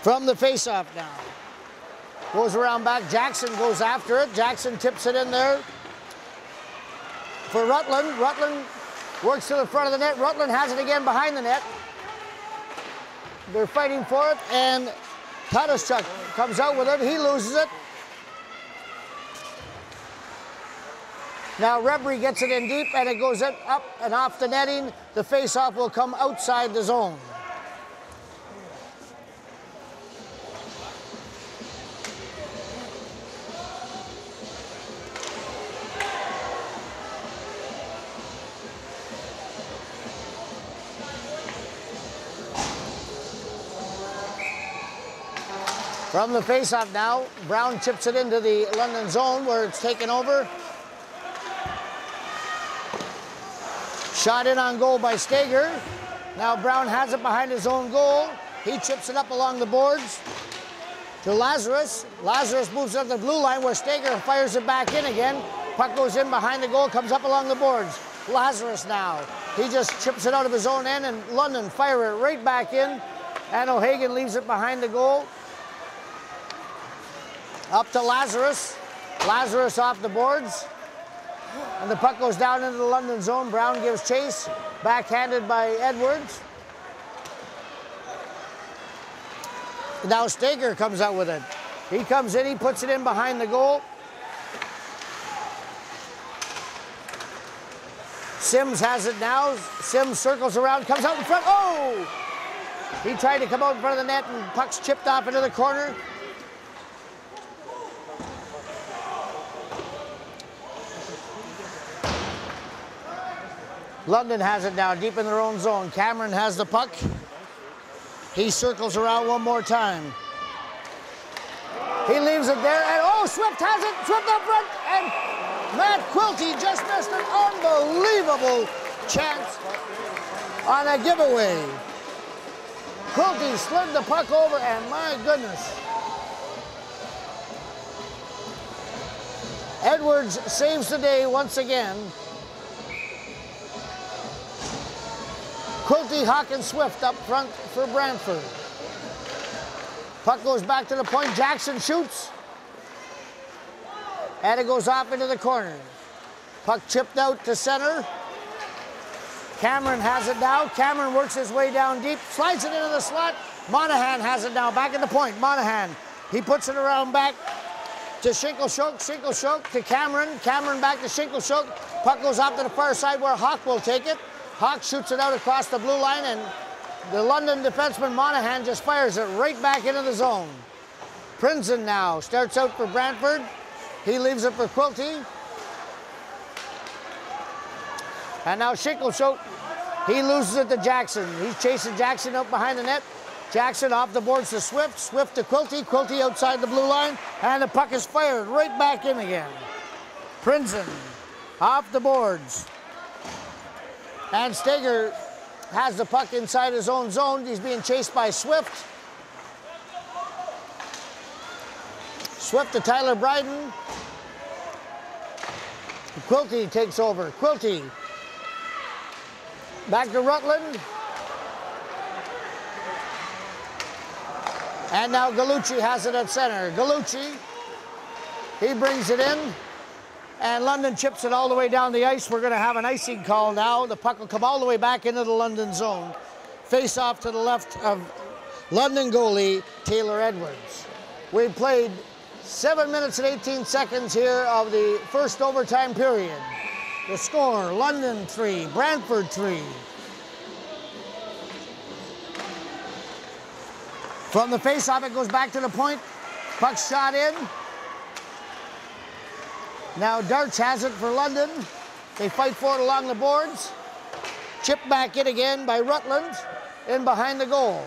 From the face-off now. Goes around back. Jackson goes after it. Jackson tips it in there for Rutland. Rutland works to the front of the net. Rutland has it again behind the net. They're fighting for it, and Tadashchuk comes out with it. He loses it. Now Rebry gets it in deep, and it goes up and off the netting. The face-off will come outside the zone. From the face-off now, Brown chips it into the London zone where it's taken over. Shot in on goal by Steger. Now Brown has it behind his own goal. He chips it up along the boards to Lazarus. Lazarus moves up the blue line where Steger fires it back in again. Puck goes in behind the goal, comes up along the boards. Lazarus now. He just chips it out of his own end, and London fire it right back in. And O'Hagan leaves it behind the goal. Up to Lazarus. Lazarus off the boards. And the puck goes down into the London zone. Brown gives chase. Backhanded by Edwards. Now Steger comes out with it. He comes in, he puts it in behind the goal. Sims has it now. Sims circles around, comes out in front. Oh! He tried to come out in front of the net, and puck's chipped off into the corner. London has it now deep in their own zone. Cameron has the puck. He circles around one more time. He leaves it there, and oh, Swift has it. Swift up front, and Matt Quilty just missed an unbelievable chance on a giveaway. Quilty slid the puck over, and my goodness. Edwards saves the day once again. Quilty, Hawk, and Swift up front for Brantford. Puck goes back to the point. Jackson shoots. And it goes off into the corner. Puck chipped out to center. Cameron has it now. Cameron works his way down deep. Slides it into the slot. Monahan has it now. Back at the point. Monahan. He puts it around back to Shinkleshok. Shinkleshok to Cameron. Cameron back to Shinkleshok. Puck goes off to the far side where Hawk will take it. Hawk shoots it out across the blue line, and the London defenseman Monahan just fires it right back into the zone. Prinzen now starts out for Brantford. He leaves it for Quilty. And now Shinkleshok, he loses it to Jackson. He's chasing Jackson out behind the net. Jackson off the boards to Swift. Swift to Quilty. Quilty outside the blue line. And the puck is fired right back in again. Prinzen off the boards. And Steger has the puck inside his own zone. He's being chased by Swift. Swift to Tyler Bryden. Quilty takes over. Quilty back to Rutland. And now Gallucci has it at center. Gallucci, he brings it in. And London chips it all the way down the ice. We're going to have an icing call now. The puck will come all the way back into the London zone. Face off to the left of London goalie Taylor Edwards. We played 7 minutes and 18 seconds here of the first overtime period. The score, London 3, Brantford 3. From the face-off, it goes back to the point. Puck shot in. Now Darts has it for London. They fight for it along the boards. Chipped back in again by Rutland, in behind the goal.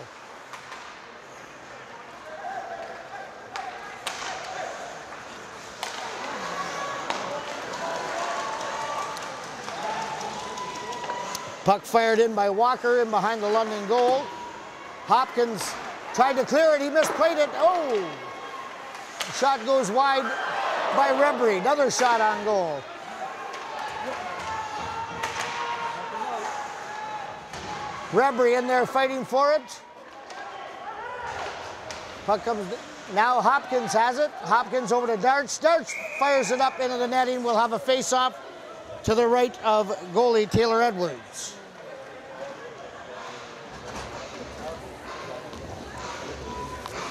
Puck fired in by Walker, in behind the London goal. Hopkins tried to clear it, he misplayed it. Oh! The shot goes wide by Rebry. Another shot on goal. Rebry in there fighting for it. Puck comes, now Hopkins has it. Hopkins over to Darts. Darts fires it up into the netting. We'll have a face-off to the right of goalie Taylor Edwards.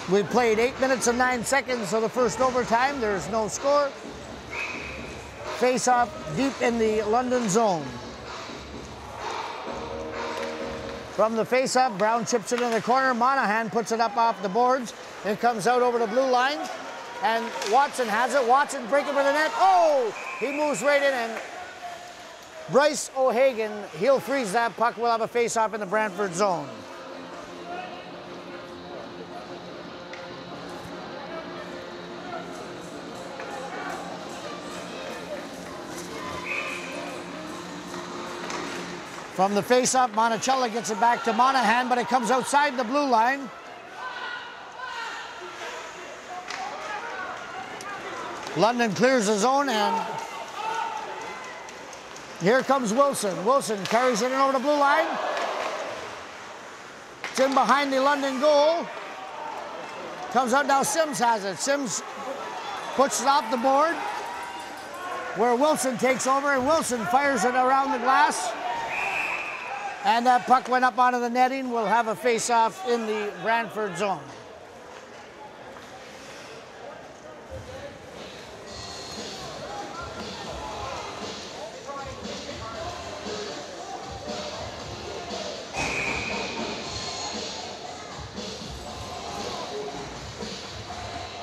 We played 8 minutes and 9 seconds of the first overtime. There's no score. Face-off deep in the London zone. From the face-off, Brown chips it in the corner. Monahan puts it up off the boards. It comes out over the blue line. And Watson has it. Watson breaking for the net. Oh! He moves right in, and Bryce O'Hagan, he'll freeze that puck. We'll have a face-off in the Brantford zone. From the face-up, Monticello gets it back to Monahan, but it comes outside the blue line. London clears the zone, and here comes Wilson. Wilson carries it in over the blue line. It's in behind the London goal. Comes out now, Sims has it. Sims puts it off the board, where Wilson takes over, and Wilson fires it around the glass. And that puck went up onto the netting. We'll have a face-off in the Brantford zone.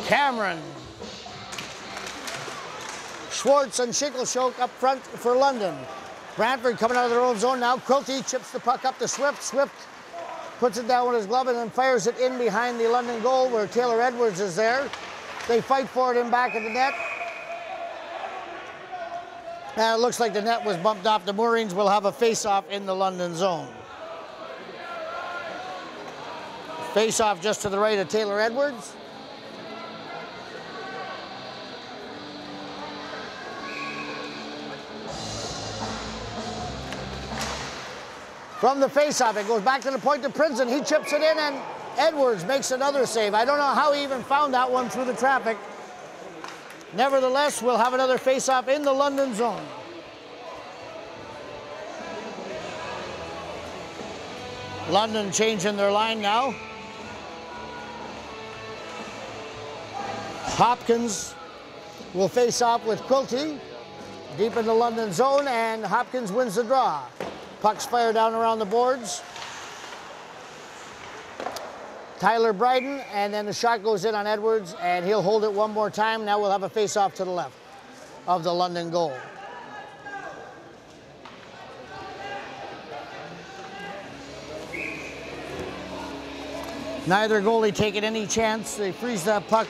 Cameron. Schwartz and Schickelshoek up front for London. Brantford coming out of their own zone now. Quilty chips the puck up to Swift. Swift puts it down with his glove and then fires it in behind the London goal where Taylor Edwards is there. They fight for it in back of the net. And it looks like the net was bumped off the moorings. We'll have a face-off in the London zone. Face-off just to the right of Taylor Edwards. From the face-off, it goes back to the point to Princeton. He chips it in, and Edwards makes another save. I don't know how he even found that one through the traffic. Nevertheless, we'll have another face-off in the London zone. London changing their line now. Hopkins will face off with Quilty deep in the London zone, and Hopkins wins the draw. Pucks fire down around the boards. Tyler Bryden, and then the shot goes in on Edwards, and he'll hold it one more time. Now we'll have a face-off to the left of the London goal. Neither goalie taking any chance. They freeze that puck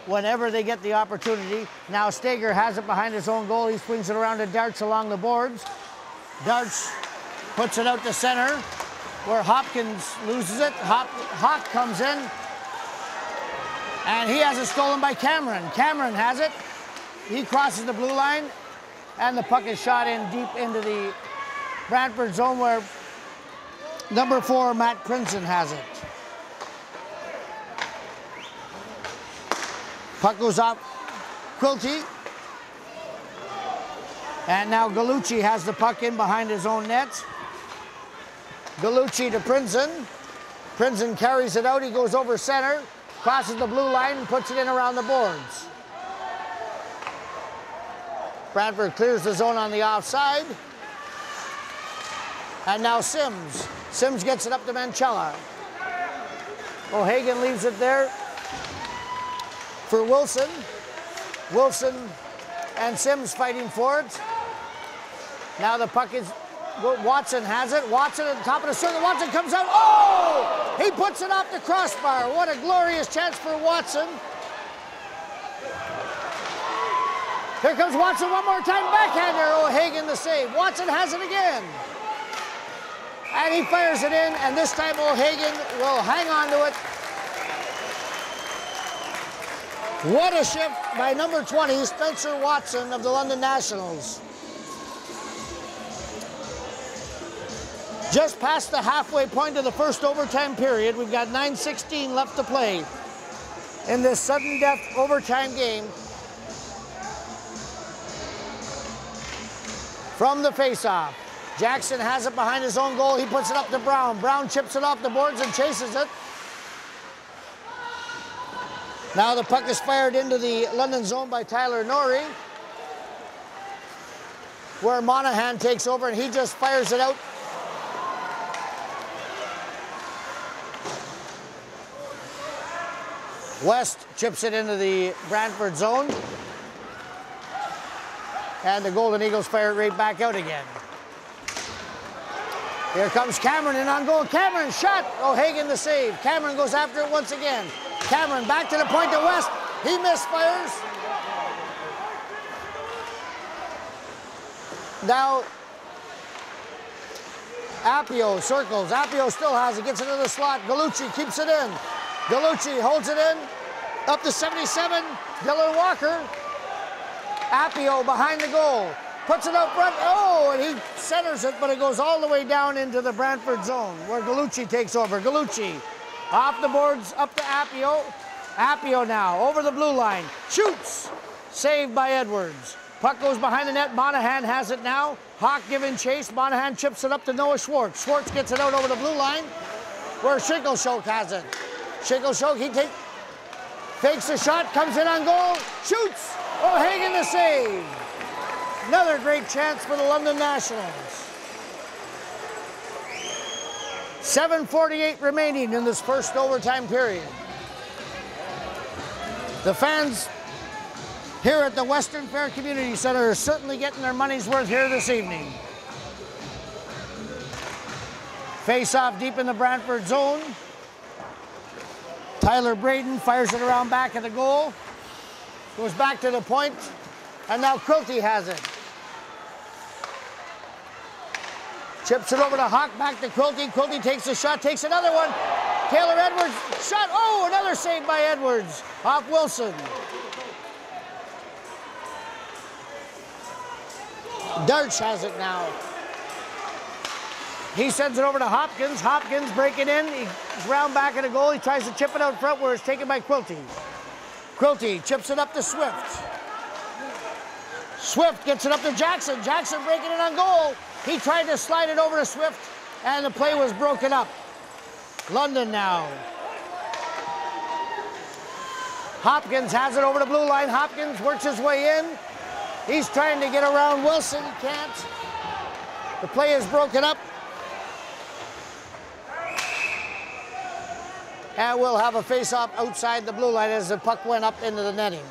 whenever they get the opportunity. Now Steger has it behind his own goal. He swings it around to Darts along the boards. Darts puts it out to center where Hopkins loses it. Hawk comes in and he has it stolen by Cameron. Cameron has it. He crosses the blue line and the puck is shot in deep into the Brantford zone where number 4, Matt Princeton has it. Puck goes off Quilty. And now Gallucci has the puck in behind his own net. Gallucci to Princeton. Princeton carries it out. He goes over center, crosses the blue line, and puts it in around the boards. Brantford clears the zone on the offside. And now Sims. Sims gets it up to Manchella. O'Hagan leaves it there for Wilson. Wilson and Sims fighting for it. Now the puck is, Watson has it. Watson at the top of the circle. Watson comes out. Oh! He puts it off the crossbar. What a glorious chance for Watson. Here comes Watson one more time. Backhander. O'Hagan the save. Watson has it again. And he fires it in, and this time O'Hagan will hang on to it. What a shift by number 20, Spencer Watson of the London Nationals. Just past the halfway point of the first overtime period. We've got 9:16 left to play in this sudden death overtime game. From the faceoff, Jackson has it behind his own goal. He puts it up to Brown. Brown chips it off the boards and chases it. Now the puck is fired into the London zone by Tyler Norrie, where Monahan takes over and he just fires it out. West chips it into the Brantford zone. And the Golden Eagles fire it right back out again. Here comes Cameron in on goal. Cameron shot. O'Hagan the save. Cameron goes after it once again. Cameron back to the point to West. He misfires. Now Appio circles. Appio still has it. Gets it into the slot. Gallucci keeps it in. Gallucci holds it in. Up to 77. Dylan Walker. Appio behind the goal. Puts it up front. Oh, and he centers it, but it goes all the way down into the Brantford zone where Gallucci takes over. Gallucci off the boards up to Appio. Appio now over the blue line. Shoots. Saved by Edwards. Puck goes behind the net. Monahan has it now. Hawk giving chase. Monahan chips it up to Noah Schwartz. Schwartz gets it out over the blue line where Shinkleshoke has it. Shinkleshoke, he fakes the shot, comes in on goal, shoots. O'Hagan the save. Another great chance for the London Nationals. 7:48 remaining in this first overtime period. The fans here at the Western Fair Community Center are certainly getting their money's worth here this evening. Face off deep in the Brantford zone. Tyler Braden fires it around back of the goal. Goes back to the point, and now Quilty has it. Chips it over to Hawk, back to Quilty. Quilty takes a shot, takes another one. Taylor Edwards, shot. Oh, another save by Edwards off Wilson. Darch has it now. He sends it over to Hopkins. Hopkins breaking in. He's round back of the goal. He tries to chip it out front where it's taken by Quilty. Quilty chips it up to Swift. Swift gets it up to Jackson. Jackson breaking it on goal. He tried to slide it over to Swift, and the play was broken up. London now. Hopkins has it over the blue line. Hopkins works his way in. He's trying to get around Wilson. He can't. The play is broken up. And we'll have a face-off outside the blue line as the puck went up into the netting.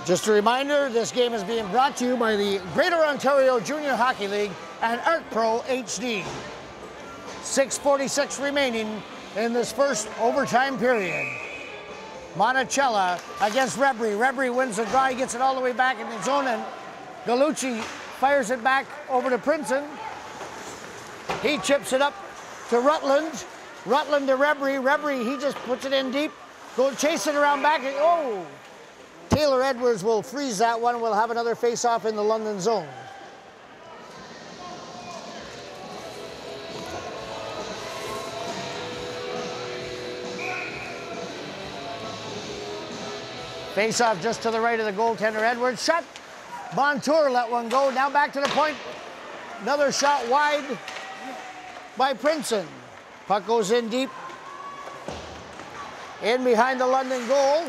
Just a reminder, this game is being brought to you by the Greater Ontario Junior Hockey League and Art Pro HD. 6:46 remaining in this first overtime period. Monticello against Rebry. Rebry wins the draw. He gets it all the way back in the zone, and Gallucci fires it back over to Princeton. He chips it up to Rutland. Rutland to Rebry. Rebry, he just puts it in deep. Go chase it around back. And, oh! Taylor Edwards will freeze that one. We'll have another face-off in the London zone. Face-off just to the right of the goaltender, Edwards. Shot. Montour let one go. Now back to the point. Another shot wide by Princeton. Puck goes in deep. In behind the London goal.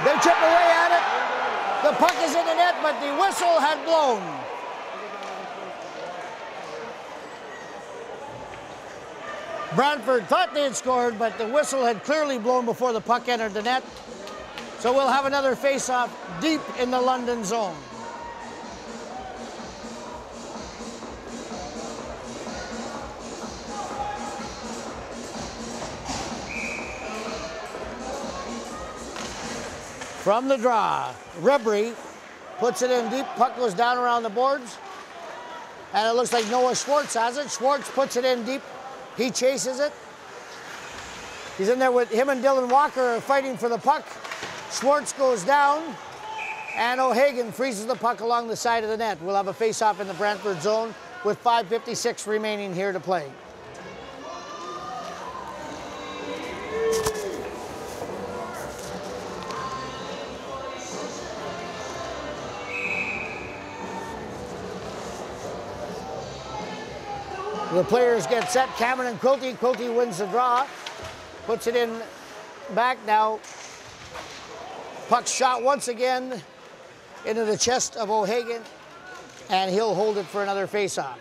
They chip away at it. The puck is in the net, but the whistle had blown. Brantford thought they had scored, but the whistle had clearly blown before the puck entered the net. So we'll have another face-off deep in the London zone. From the draw, Rebry puts it in deep. Puck goes down around the boards. And it looks like Noah Schwartz has it. Schwartz puts it in deep. He chases it. He's in there with him and Dylan Walker are fighting for the puck. Schwartz goes down, and O'Hagan freezes the puck along the side of the net. We'll have a face-off in the Brantford zone with 5:56 remaining here to play. The players get set. Cameron and Quilty. Quilty wins the draw. Puts it in back now. Puck shot once again into the chest of O'Hagan, and he'll hold it for another face-off.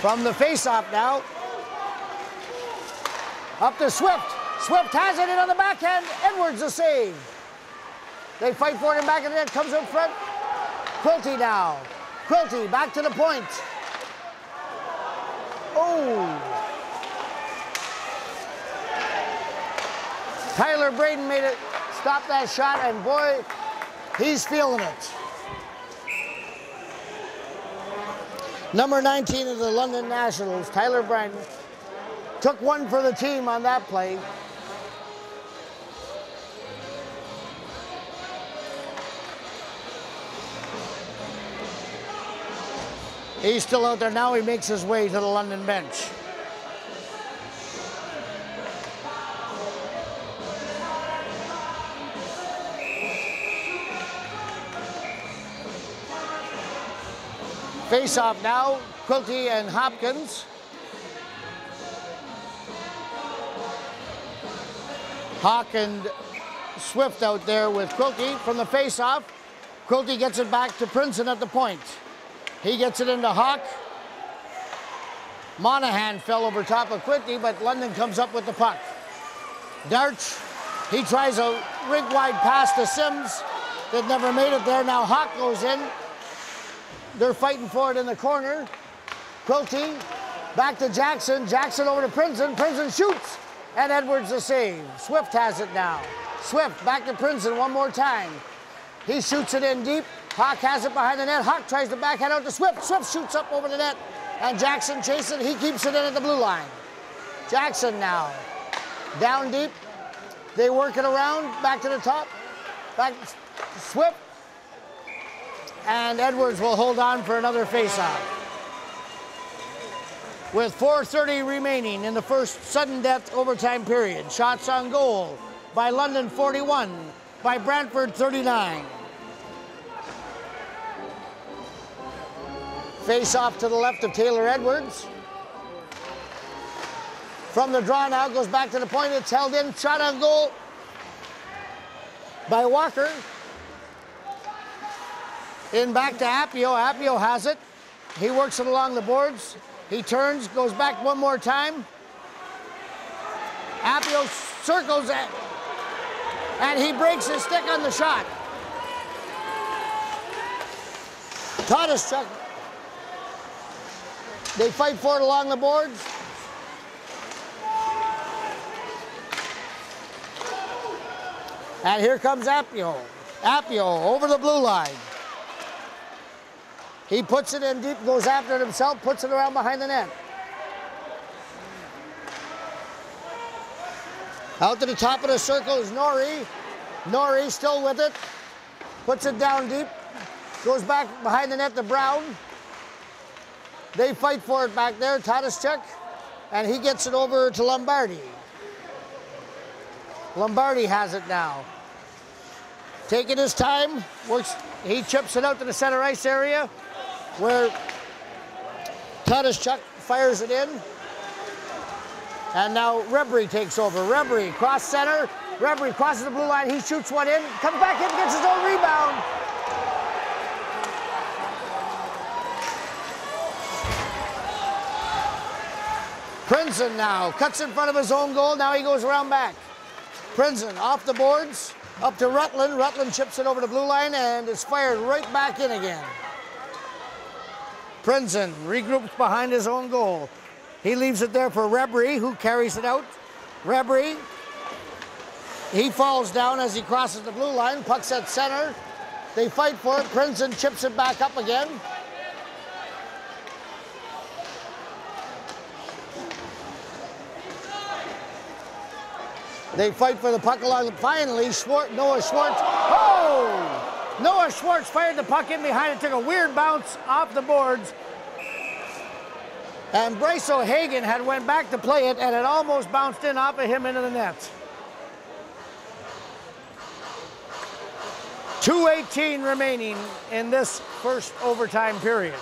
From the face-off now, up to Swift. Swift has it in on the backhand. Edwards the save. They fight for it in back of the net. Comes up front. Quilty now. Quilty back to the point. Oh. Tyler Braden made it stop that shot, and boy, he's feeling it. Number 19 of the London Nationals, Tyler Braden, took one for the team on that play. He's still out there now. He makes his way to the London bench. Face off now, Quilty and Hopkins. Hawk and Swift out there with Quilty. From the face off, Quilty gets it back to Princeton at the point. He gets it into Hawk. Monahan fell over top of Quilty, but London comes up with the puck. Darch, he tries a rink-wide pass to Sims that never made it there. Now Hawk goes in. They're fighting for it in the corner. Quilty back to Jackson. Jackson over to Princeton. Princeton shoots, and Edwards the save. Swift has it now. Swift back to Princeton one more time. He shoots it in deep. Hawk has it behind the net. Hawk tries to backhand out to Swift. Swift shoots up over the net, and Jackson chases it. He keeps it in at the blue line. Jackson now down deep. They work it around back to the top. Back to Swift. And Edwards will hold on for another faceoff. With 4:30 remaining in the first sudden death overtime period. Shots on goal by London 41, by Brantford 39. Face-off to the left of Taylor Edwards. From the draw now, goes back to the point. It's held in. Shot on goal by Walker. In back to Appio. Appio has it. He works it along the boards. He turns, goes back one more time. Appio circles it, and he breaks his stick on the shot. Tadashchuk, they fight for it along the boards. And here comes Appio. Appio over the blue line. He puts it in deep, goes after it himself, puts it around behind the net. Out to the top of the circle is Norrie. Norrie still with it. Puts it down deep. Goes back behind the net to Brown. They fight for it back there, Tadashchuk. And he gets it over to Lombardi. Lombardi has it now. Taking his time, works. He chips it out to the center ice area where Tadashchuk fires it in. And now Rebry takes over. Rebry cross center. Rebry crosses the blue line. He shoots one in, comes back in, gets his own rebound. Prinzen now cuts in front of his own goal. Now he goes around back. Prinzen off the boards, up to Rutland. Rutland chips it over the blue line, and it's fired right back in again. Prinzen regroups behind his own goal. He leaves it there for Rebry, who carries it out. Rebry, he falls down as he crosses the blue line. Puck's at center. They fight for it. Prinzen chips it back up again. They fight for the puck along. Finally, Noah Schwartz. Oh! Noah Schwartz fired the puck in behind it, took a weird bounce off the boards. And Bryce O'Hagan had went back to play it, and it almost bounced in off of him into the net. 2:18 remaining in this first overtime period.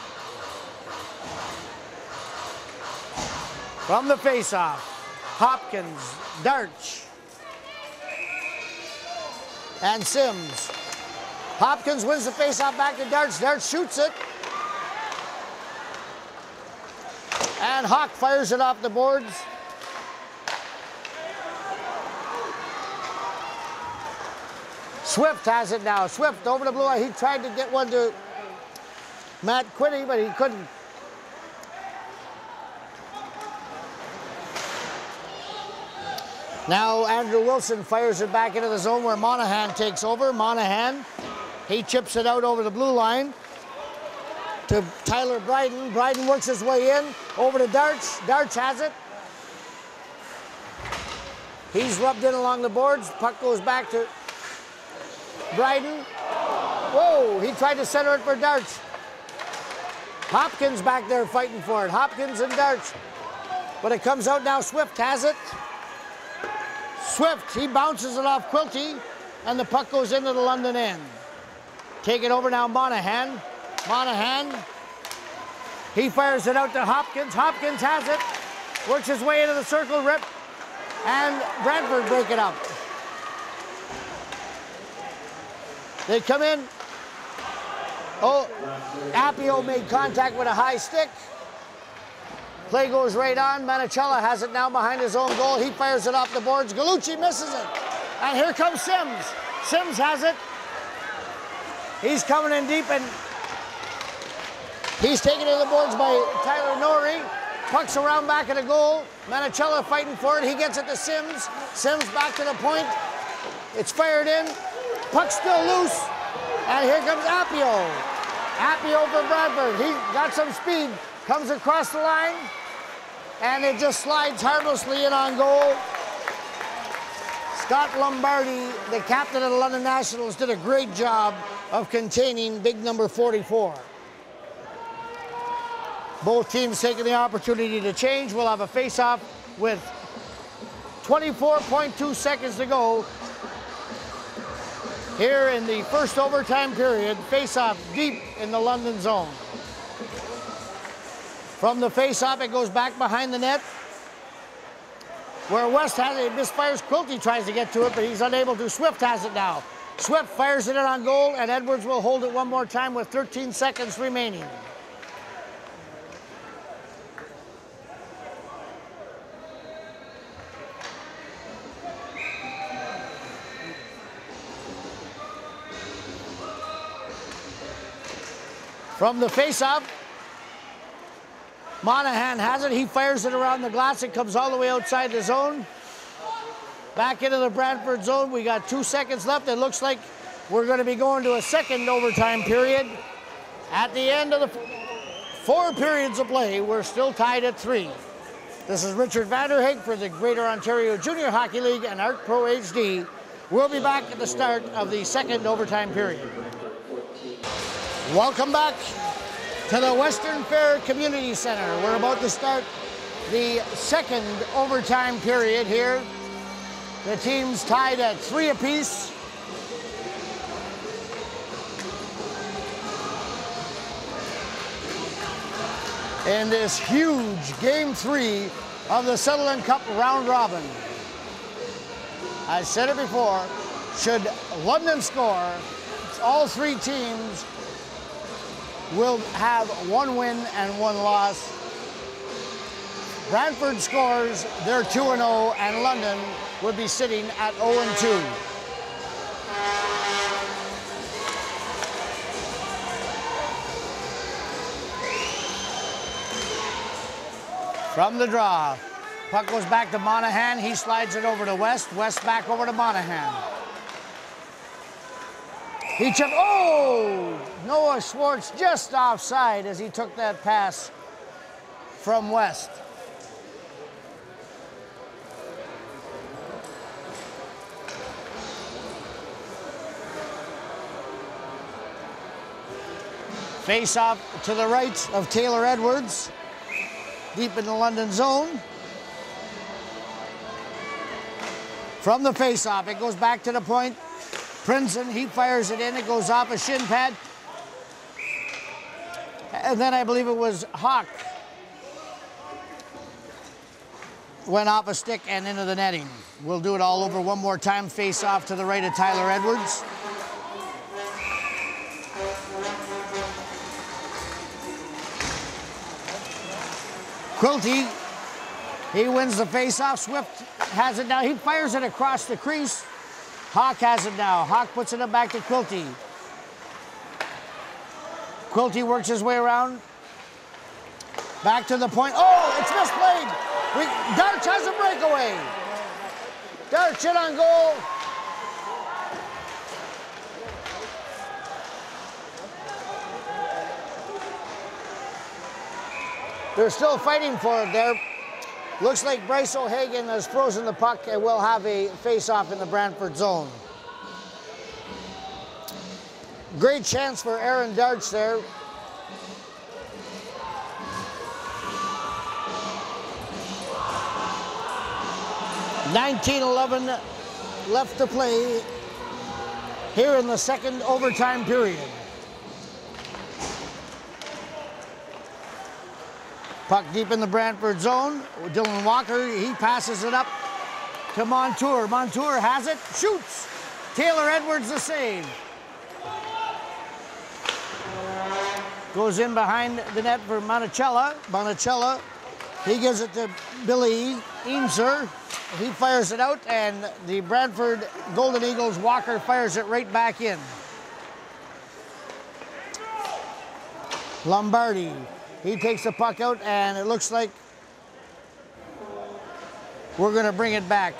From the faceoff, Hopkins, Darch, and Sims. Hopkins wins the faceoff back to Darch. Darch shoots it. And Hawk fires it off the boards. Swift has it now. Swift over the blue line. He tried to get one to Matt Quinney, but he couldn't. Now Andrew Wilson fires it back into the zone where Monahan takes over. Monahan, he chips it out over the blue line to Tyler Bryden. Bryden works his way in, over to Darch. Darch has it. He's rubbed in along the boards. Puck goes back to Bryden. Whoa, he tried to center it for Darch. Hopkins back there fighting for it. Hopkins and Darch. But it comes out now. Swift has it. Swift, he bounces it off Quilty, and the puck goes into the London end. Take it over now, Monahan. Monahan, he fires it out to Hopkins. Hopkins has it, works his way into the circle, rip, and Brantford break it up. They come in. Oh, Appio made contact with a high stick. Play goes right on. Manicella has it now behind his own goal. He fires it off the boards. Gallucci misses it. And here comes Sims. Sims has it. He's coming in deep, and he's taken to the boards by Tyler Norrie. Puck's around back of the goal. Manicella fighting for it. He gets it to Sims. Sims back to the point. It's fired in. Puck's still loose. And here comes Appio. Appio for Bradford. He got some speed. Comes across the line. And it just slides harmlessly in on goal. Scott Lombardi, the captain of the London Nationals, did a great job of containing big number 44. Both teams taking the opportunity to change. We'll have a face-off with 24.2 seconds to go here in the first overtime period. Face-off deep in the London zone. From the face-off, it goes back behind the net, where West has it. Misfires. Quilty tries to get to it, but he's unable to. Swift has it now. Swift fires it in on goal, and Edwards will hold it one more time with 13 seconds remaining. From the face-off, Monahan has it. He fires it around the glass. It comes all the way outside the zone. Back into the Brantford zone. We got 2 seconds left. It looks like we're going to be going to a second overtime period. At the end of the 4 periods of play, we're still tied at 3. This is Richard Vanderhaeghe for the Greater Ontario Junior Hockey League and Art Pro HD. We'll be back at the start of the second overtime period. Welcome back to the Western Fair Community Center. We're about to start the second overtime period here. The teams tied at 3 apiece. In this huge Game 3 of the Sutherland Cup round robin. I said it before, should London score, all 3 teams will have 1 win and 1 loss. Brantford scores, they're 2-0, and London would be sitting at 0-2. From the draw, puck goes back to Monahan. He slides it over to West. West back over to Monahan. He chipped, oh! Noah Schwartz just offside as he took that pass from West. Face off to the right of Taylor Edwards. Deep in the London zone. From the face-off, it goes back to the point. Princeton, he fires it in. It goes off a shin pad. And then I believe it was Hawk. Went off a stick and into the netting. We'll do it all over one more time. Face-off to the right of Tyler Edwards. Quilty, he wins the face-off. Swift has it now. He fires it across the crease. Hawk has it now. Hawk puts it back to Quilty. Quilty works his way around. Back to the point. Oh, it's misplayed. Darch has a breakaway. Darch in on goal. They're still fighting for it there. Looks like Bryce O'Hagan has frozen the puck and will have a face-off in the Brantford zone. Great chance for Aaron Darch there. .19:11 left to play here in the second overtime period. Puck deep in the Brantford zone. Dylan Walker, he passes it up to Montour. Montour has it, shoots. Taylor Edwards the save. Goes in behind the net for Monticello. Monticello, he gives it to Billy Eamser. He fires it out, and the Brantford Golden Eagles, Walker fires it right back in. Lombardi. He takes the puck out, and it looks like we're going to bring it back.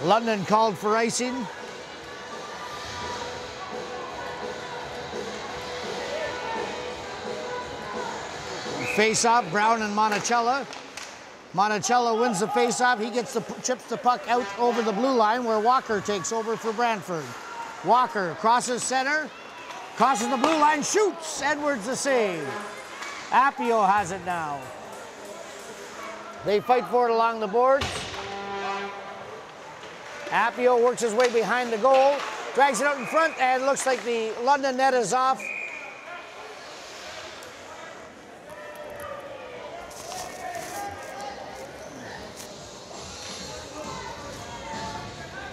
London called for icing. Face-off, Brown and Monticello. Monticello wins the face-off. He chips the puck out over the blue line where Walker takes over for Brantford. Walker crosses center, crosses the blue line, shoots. Edwards the save. Appio has it now. They fight for it along the boards. Appio works his way behind the goal, drags it out in front, and looks like the London net is off.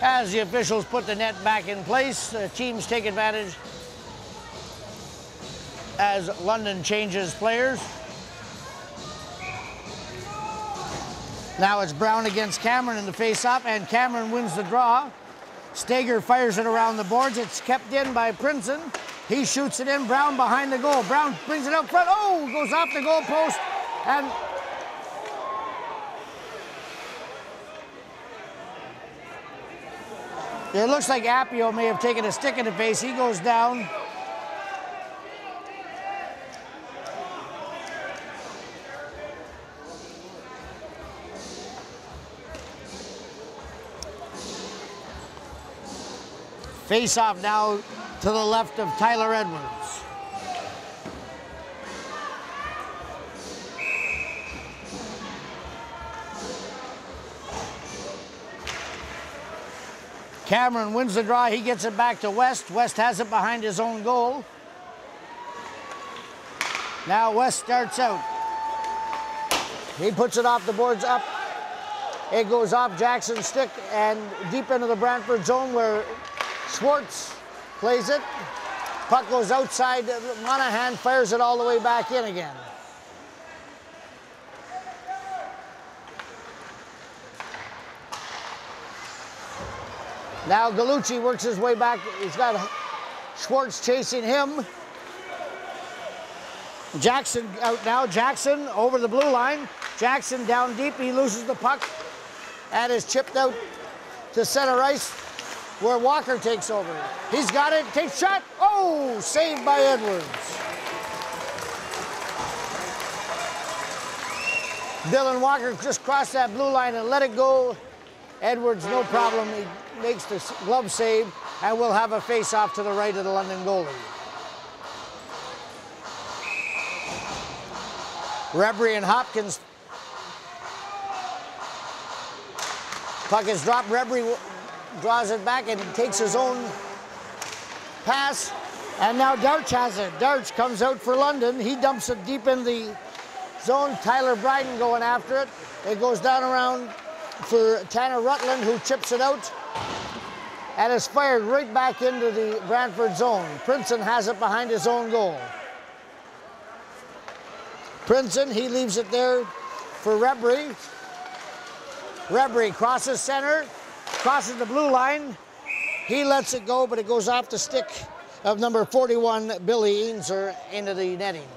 As the officials put the net back in place, teams take advantage as London changes players. Now it's Brown against Cameron in the face-off, and Cameron wins the draw. Steger fires it around the boards. It's kept in by Princeton. He shoots it in. Brown behind the goal. Brown brings it up front. Oh, goes off the goal post. And it looks like Appio may have taken a stick in the face. He goes down. Face off now to the left of Tyler Edwards. Cameron wins the draw. He gets it back to West. West has it behind his own goal. Now West starts out. He puts it off the boards up. It goes off Jackson's stick and deep into the Brantford zone where Schwartz plays it. Puck goes outside. Monahan fires it all the way back in again. Now Gallucci works his way back. He's got Schwartz chasing him. Jackson out now. Jackson over the blue line. Jackson down deep. He loses the puck and is chipped out to center ice, where Walker takes over. He's got it, takes shot. Oh, saved by Edwards. Dylan Walker just crossed that blue line and let it go. Edwards, no problem. He makes the glove save, and we'll have a face-off to the right of the London goalie. Rebry and Hopkins. Puck is dropped. Rebry draws it back and takes his own pass. And now Darch has it. Darch comes out for London. He dumps it deep in the zone. Tyler Bryden going after it. It goes down around for Tanner Rutland, who chips it out. And it's fired right back into the Brantford zone. Princeton has it behind his own goal. Princeton, he leaves it there for Rebry. Rebry crosses center. Crosses the blue line. He lets it go, but it goes off the stick of number 41, Billy Einser, into the netting.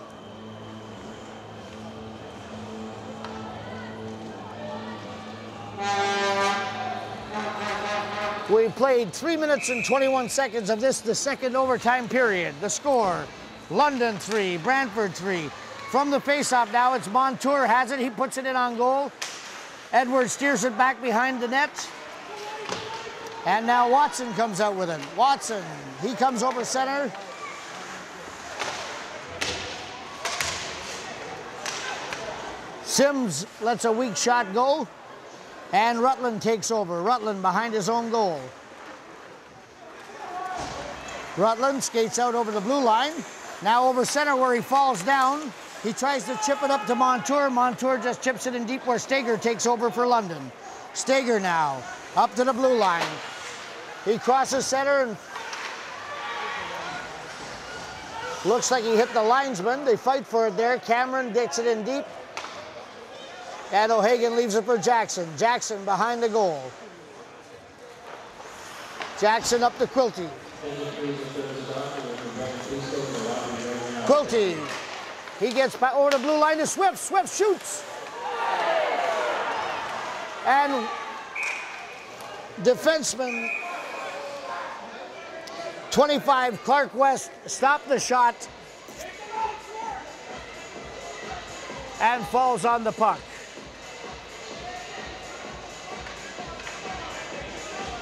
We played 3 minutes and 21 seconds of this, the second overtime period. The score, London 3, Brantford 3. From the faceoff now, it's Montour has it. He puts it in on goal. Edwards steers it back behind the net. And now Watson comes out with it. Watson, he comes over center. Sims lets a weak shot go. And Rutland takes over. Rutland behind his own goal. Rutland skates out over the blue line. Now over center where he falls down. He tries to chip it up to Montour. Montour just chips it in deep where Steger takes over for London. Steger now up to the blue line. He crosses center and looks like he hit the linesman. They fight for it there. Cameron gets it in deep. And O'Hagan leaves it for Jackson. Jackson behind the goal. Jackson up to Quilty. Quilty. He gets back over the blue line to Swift. Swift shoots. And defenseman 25, Clark West, stopped the shot and falls on the puck.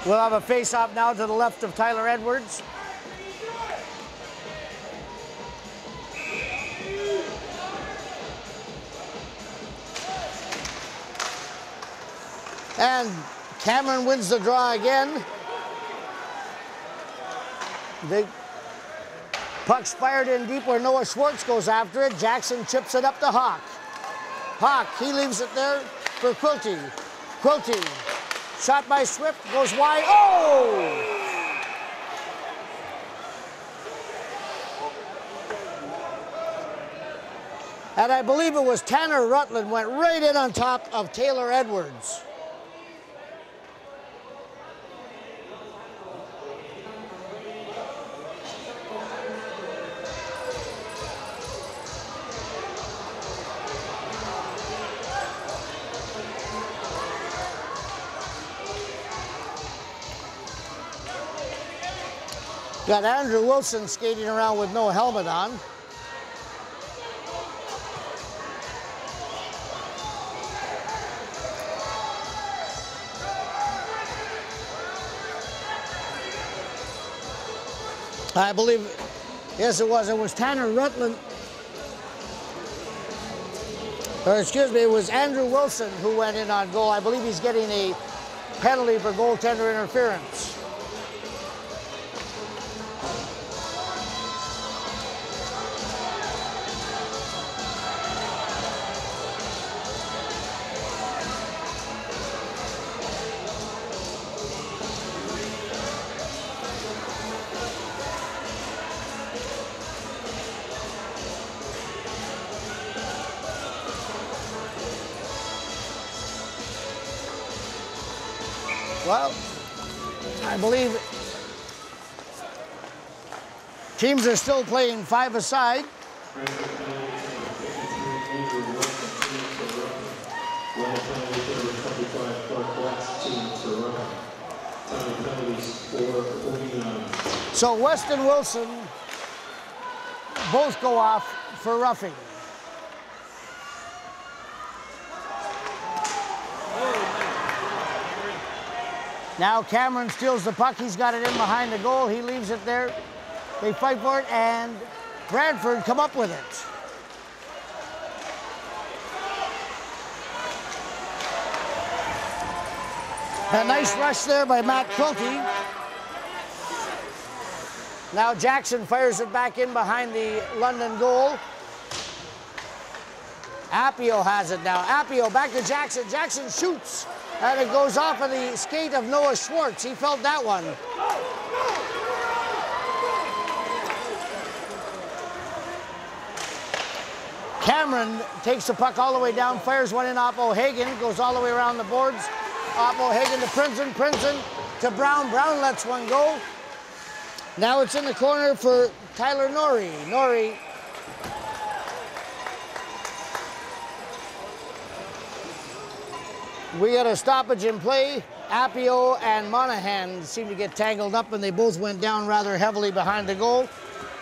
We'll have a face-off now to the left of Tyler Edwards. And Cameron wins the draw again. The puck's fired in deep where Noah Schwartz goes after it. Jackson chips it up to Hawk. Hawk, he leaves it there for Quilty. Quilty, shot by Swift, goes wide. Oh! And I believe it was Tanner Rutland went right in on top of Taylor Edwards. Got Andrew Wilson skating around with no helmet on. I believe, yes it was Tanner Rutland, or excuse me, it was Andrew Wilson who went in on goal. I believe he's getting a penalty for goaltender interference. Well, I believe teams are still playing 5 aside. So West and Wilson both go off for roughing. Now Cameron steals the puck. He's got it in behind the goal. He leaves it there. They fight for it, and Brantford come up with it. A nice rush there by Matt Quilty. Now Jackson fires it back in behind the London goal. Appio has it now. Appio back to Jackson. Jackson shoots. And it goes off of the skate of Noah Schwartz. He felt that one. Cameron takes the puck all the way down, fires one in off O'Hagan, goes all the way around the boards. Off O'Hagan to Princeton, Princeton to Brown. Brown lets one go. Now it's in the corner for Tyler Norrie. Norrie we got a stoppage in play. Appio and Monahan seem to get tangled up, and they both went down rather heavily behind the goal.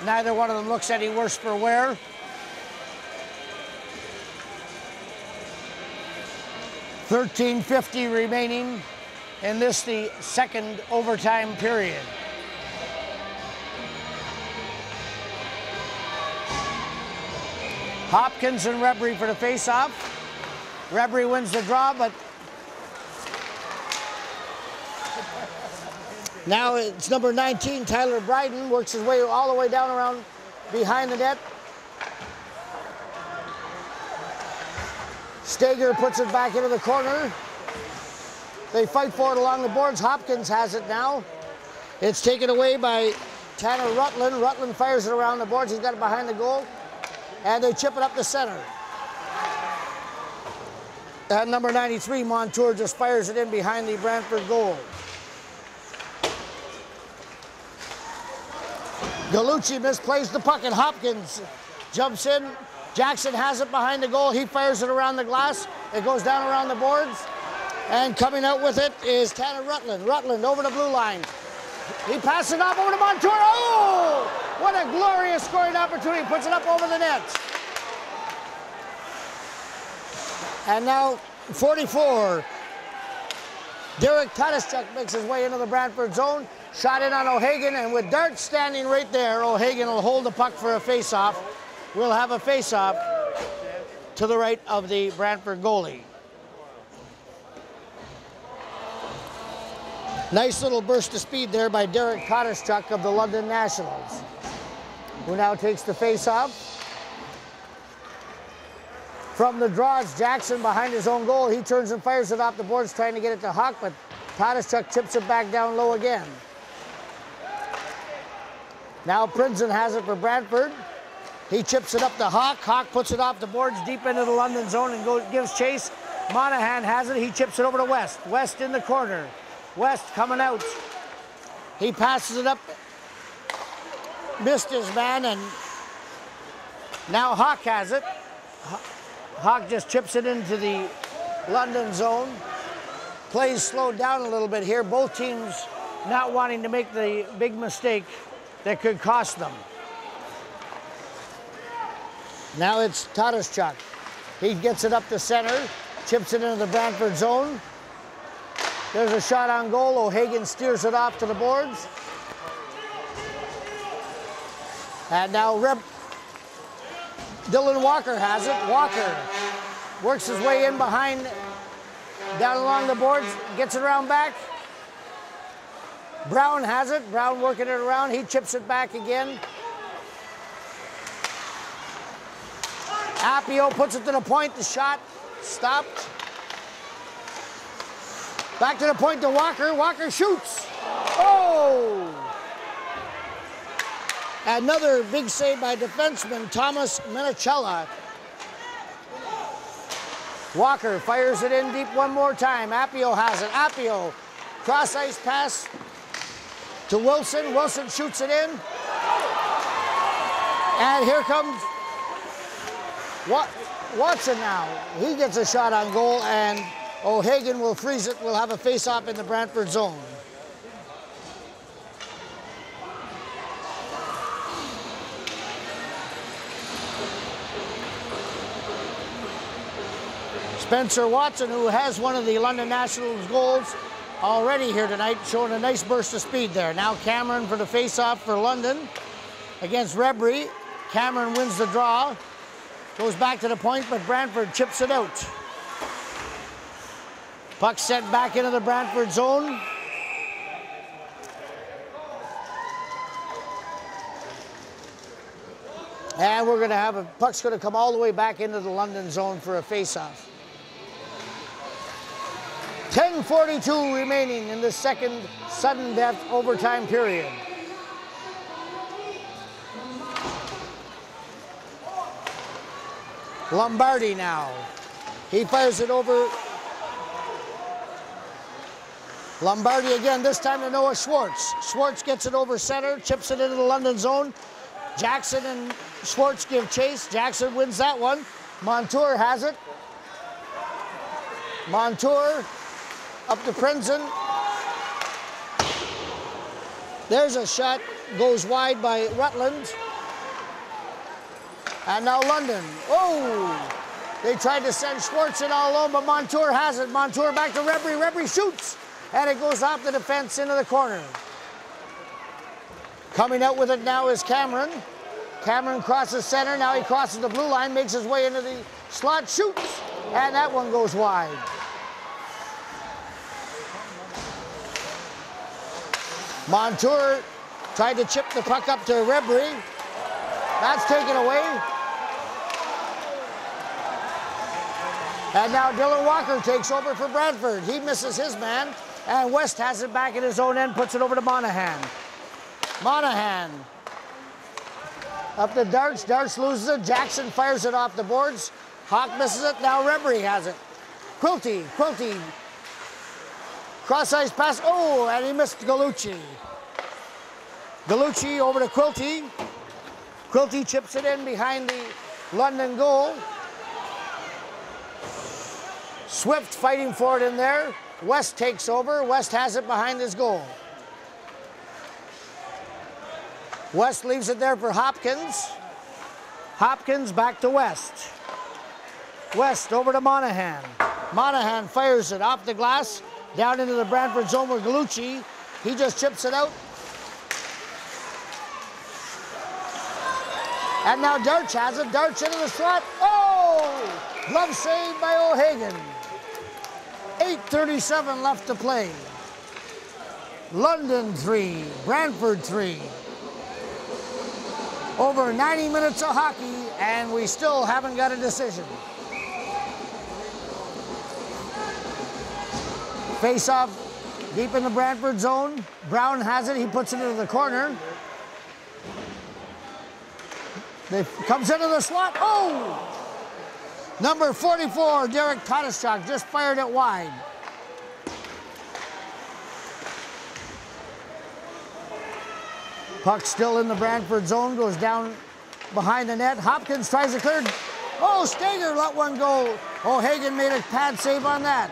Neither one of them looks any worse for wear. $13.50 remaining in this, the second overtime period. Hopkins and Rebry for the face-off. Rebry wins the draw, but now it's number 19, Tyler Bryden, works his way all the way down around behind the net. Stager puts it back into the corner. They fight for it along the boards. Hopkins has it now. It's taken away by Tanner Rutland. Rutland fires it around the boards. He's got it behind the goal. And they chip it up the center. And number 93, Montour, just fires it in behind the Brantford goal. Gallucci misplays the puck, and Hopkins jumps in. Jackson has it behind the goal. He fires it around the glass. It goes down around the boards. And coming out with it is Tanner Rutland. Rutland over the blue line. He passes it off over to Montour. Oh! What a glorious scoring opportunity. Puts it up over the net. And now 44. Derek Tataschuk makes his way into the Brantford zone. Shot in on O'Hagan, and with Dart standing right there, O'Hagan will hold the puck for a face-off. We'll have a face-off to the right of the Brantford goalie. Nice little burst of speed there by Derek Tataschuk of the London Nationals, who now takes the face-off. From the draws, Jackson behind his own goal. He turns and fires it off the boards, trying to get it to Huck, but Tataschuk chips it back down low again. Now Princeton has it for Brantford. He chips it up to Hawk. Hawk puts it off the boards deep into the London zone and gives chase. Monahan has it. He chips it over to West. West in the corner. West coming out. He passes it up. Missed his man, and now Hawk has it. Hawk just chips it into the London zone. Plays slowed down a little bit here. Both teams not wanting to make the big mistake that could cost them. Now it's Taraschuk. He gets it up the center, chips it into the Brantford zone. There's a shot on goal. O'Hagan steers it off to the boards. And now Dylan Walker has it. Walker works his way in behind, down along the boards, gets it around back. Brown has it. Brown working it around. He chips it back again. Appio puts it to the point. The shot stopped. Back to the point to Walker. Walker shoots. Oh! Another big save by defenseman Thomas Minicella. Walker fires it in deep one more time. Appio has it. Appio, cross ice pass to Wilson. Wilson shoots it in. And here comes Watson now. He gets a shot on goal, and O'Hagan will freeze it. We'll have a face-off in the Brantford zone. Spencer Watson, who has one of the London Nationals goals already here tonight, showing a nice burst of speed there. Now Cameron for the face-off for London against Rebry. Cameron wins the draw. Goes back to the point, but Brantford chips it out. Puck sent back into the Brantford zone. And we're going to have puck's going to come all the way back into the London zone for a face-off. 10:42 remaining in the second sudden death overtime period. Lombardi now. He fires it over. Lombardi again, this time to Noah Schwartz. Schwartz gets it over center, chips it into the London zone. Jackson and Schwartz give chase. Jackson wins that one. Montour has it. Montour up to Prinzen. There's a shot, goes wide by Rutland. And now London. Oh! They tried to send Schwartz in all alone, but Montour has it. Montour back to Rebry. Rebry shoots. And it goes off the defense into the corner. Coming out with it now is Cameron. Cameron crosses center. Now he crosses the blue line, makes his way into the slot, shoots. And that one goes wide. Montour tried to chip the puck up to Rebry. That's taken away. And now Dylan Walker takes over for Brantford. He misses his man, and West has it back in his own end, puts it over to Monahan. Monahan up to Darts. Darts loses it. Jackson fires it off the boards. Hawk misses it. Now Rebry has it. Quilty. Cross ice pass. Oh, and he missed Gallucci. Gallucci over to Quilty. Quilty chips it in behind the London goal. Swift fighting for it in there. West takes over. West has it behind his goal. West leaves it there for Hopkins. Hopkins back to West. West over to Monahan. Monahan fires it off the glass, down into the Brantford zone with Gallucci. He just chips it out. And now Darch has it. Darch into the slot. Oh! Glove save by O'Hagan. 8:37 left to play. London 3, Brantford 3. Over 90 minutes of hockey, and we still haven't got a decision. Face-off deep in the Brantford zone. Brown has it. He puts it into the corner. Comes into the slot. Oh! Number 44, Derek Taraschuk, just fired it wide. Puck still in the Brantford zone, goes down behind the net. Hopkins tries to clear. Oh, Stager let one go. O'Hagan made a pad save on that.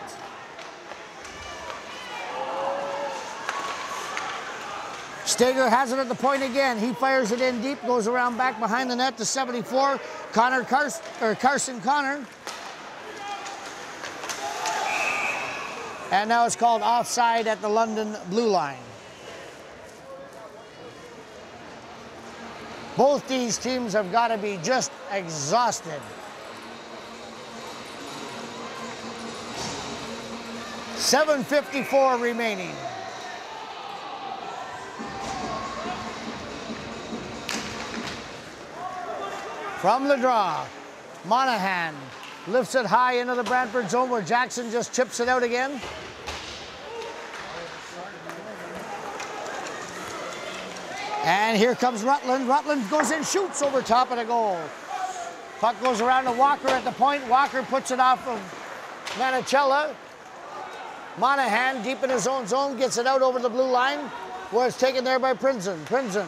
Stager has it at the point again. He fires it in deep, goes around back behind the net to 74. Carson Connor. And now it's called offside at the London blue line. Both these teams have got to be just exhausted. .754 remaining. From the draw, Monahan lifts it high into the Brantford zone where Jackson just chips it out again. And here comes Rutland. Rutland goes in, shoots over top of the goal. Puck goes around to Walker at the point. Walker puts it off of Manicella. Monahan, deep in his own zone, gets it out over the blue line where it's taken there by Prinzen.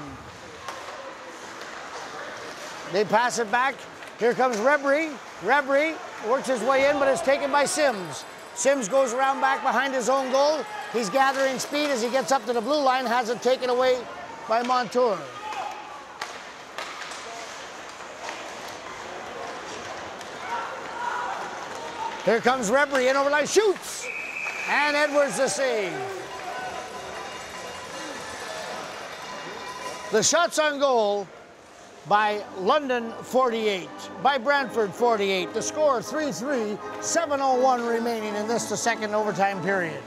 They pass it back. Here comes Rebry. Rebry works his way in, but it's taken by Sims. Sims goes around back behind his own goal. He's gathering speed as he gets up to the blue line, has it taken away by Montour. Here comes Rebry in over line, shoots! And Edwards the save. The shots on goal by London 48, by Brantford 48. The score 3-3, 7:01 remaining in this, the second overtime period.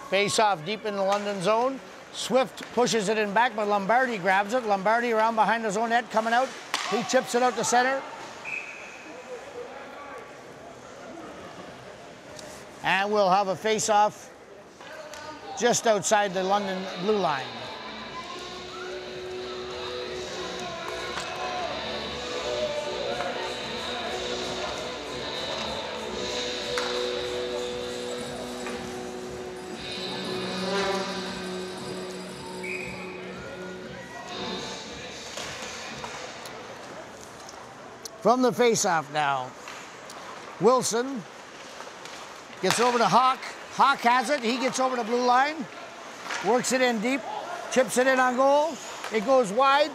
Face off deep in the London zone. Swift pushes it in back, but Lombardi grabs it. Lombardi around behind his own net, coming out. He chips it out to center. And we'll have a face-off just outside the London blue line. From the face-off now, Wilson gets over to Hawk. Hawk has it. He gets over the blue line. Works it in deep. Chips it in on goal. It goes wide.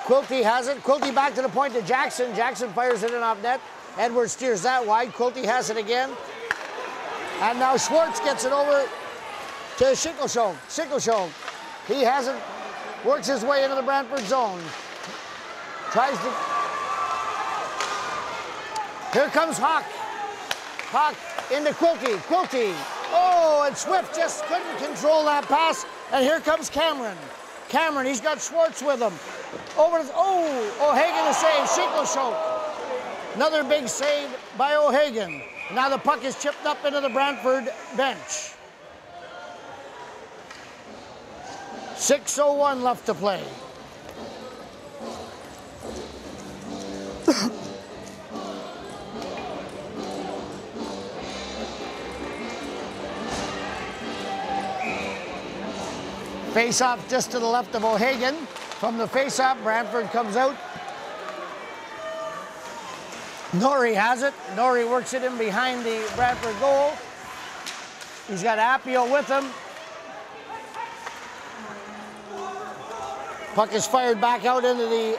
Quilty has it. Quilty back to the point to Jackson. Jackson fires it in off net. Edwards steers that wide. Quilty has it again. And now Schwartz gets it over to Schickelschog. Schickelschog. He has it. Works his way into the Brantford zone. Tries to... Here comes Hawk. Hawk into Quilty. Quilty. Oh, and Swift just couldn't control that pass. And here comes Cameron. Cameron, he's got Schwartz with him. Over to... Oh, O'Hagan to save. Schickelschog. Another big save by O'Hagan. Now the puck is chipped up into the Brantford bench. 6:01 left to play. Face-off just to the left of O'Hagan. From the face-off, Brantford comes out. Norrie has it. Norrie works it in behind the Brantford goal. He's got Appio with him. Puck is fired back out into the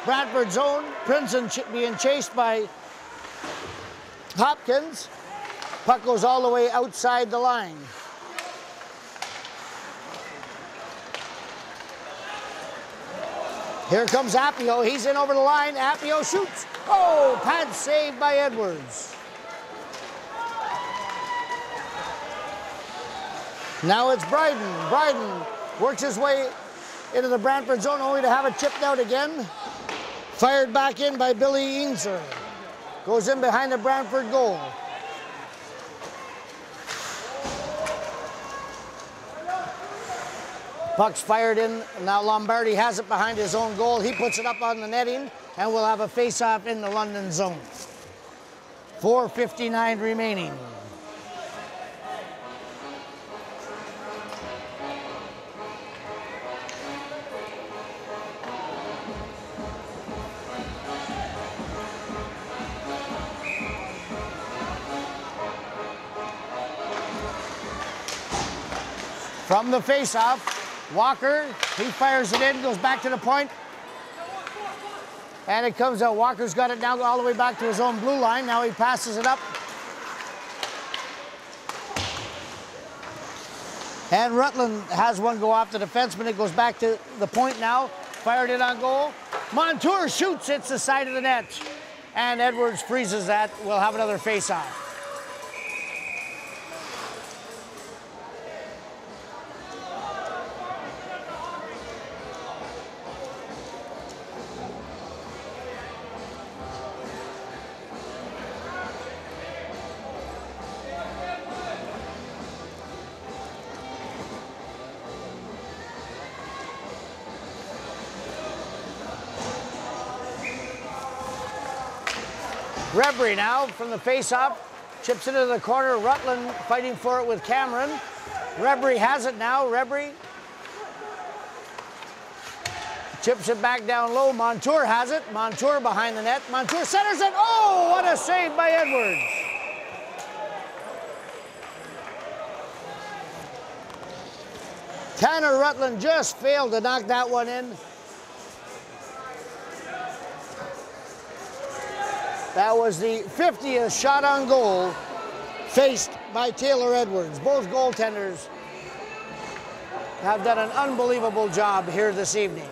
Brantford zone. Princeton being chased by Hopkins. Puck goes all the way outside the line. Here comes Appio. He's in over the line. Appio shoots. Oh, pad saved by Edwards. Now it's Bryden. Bryden works his way into the Brantford zone only to have it chipped out again. Fired back in by Billy Ingser. Goes in behind the Brantford goal. Puck's fired in. Now Lombardi has it behind his own goal. He puts it up on the netting, and we'll have a face-off in the London zone. 4:59 remaining. From the face-off, Walker, he fires it in, goes back to the point. And it comes out. Walker's got it now all the way back to his own blue line. Now he passes it up. And Rutland has one go off the defenseman. It goes back to the point now. Fired it on goal. Montour shoots, hits the side of the net. And Edwards freezes that. We'll have another face-off. Rebry now from the face-off, chips it into the corner. Rutland fighting for it with Cameron. Rebry has it now. Rebry chips it back down low. Montour has it. Montour behind the net. Montour centers it. Oh, what a save by Edwards. Tanner Rutland just failed to knock that one in. That was the 50th shot on goal faced by Taylor Edwards. Both goaltenders have done an unbelievable job here this evening.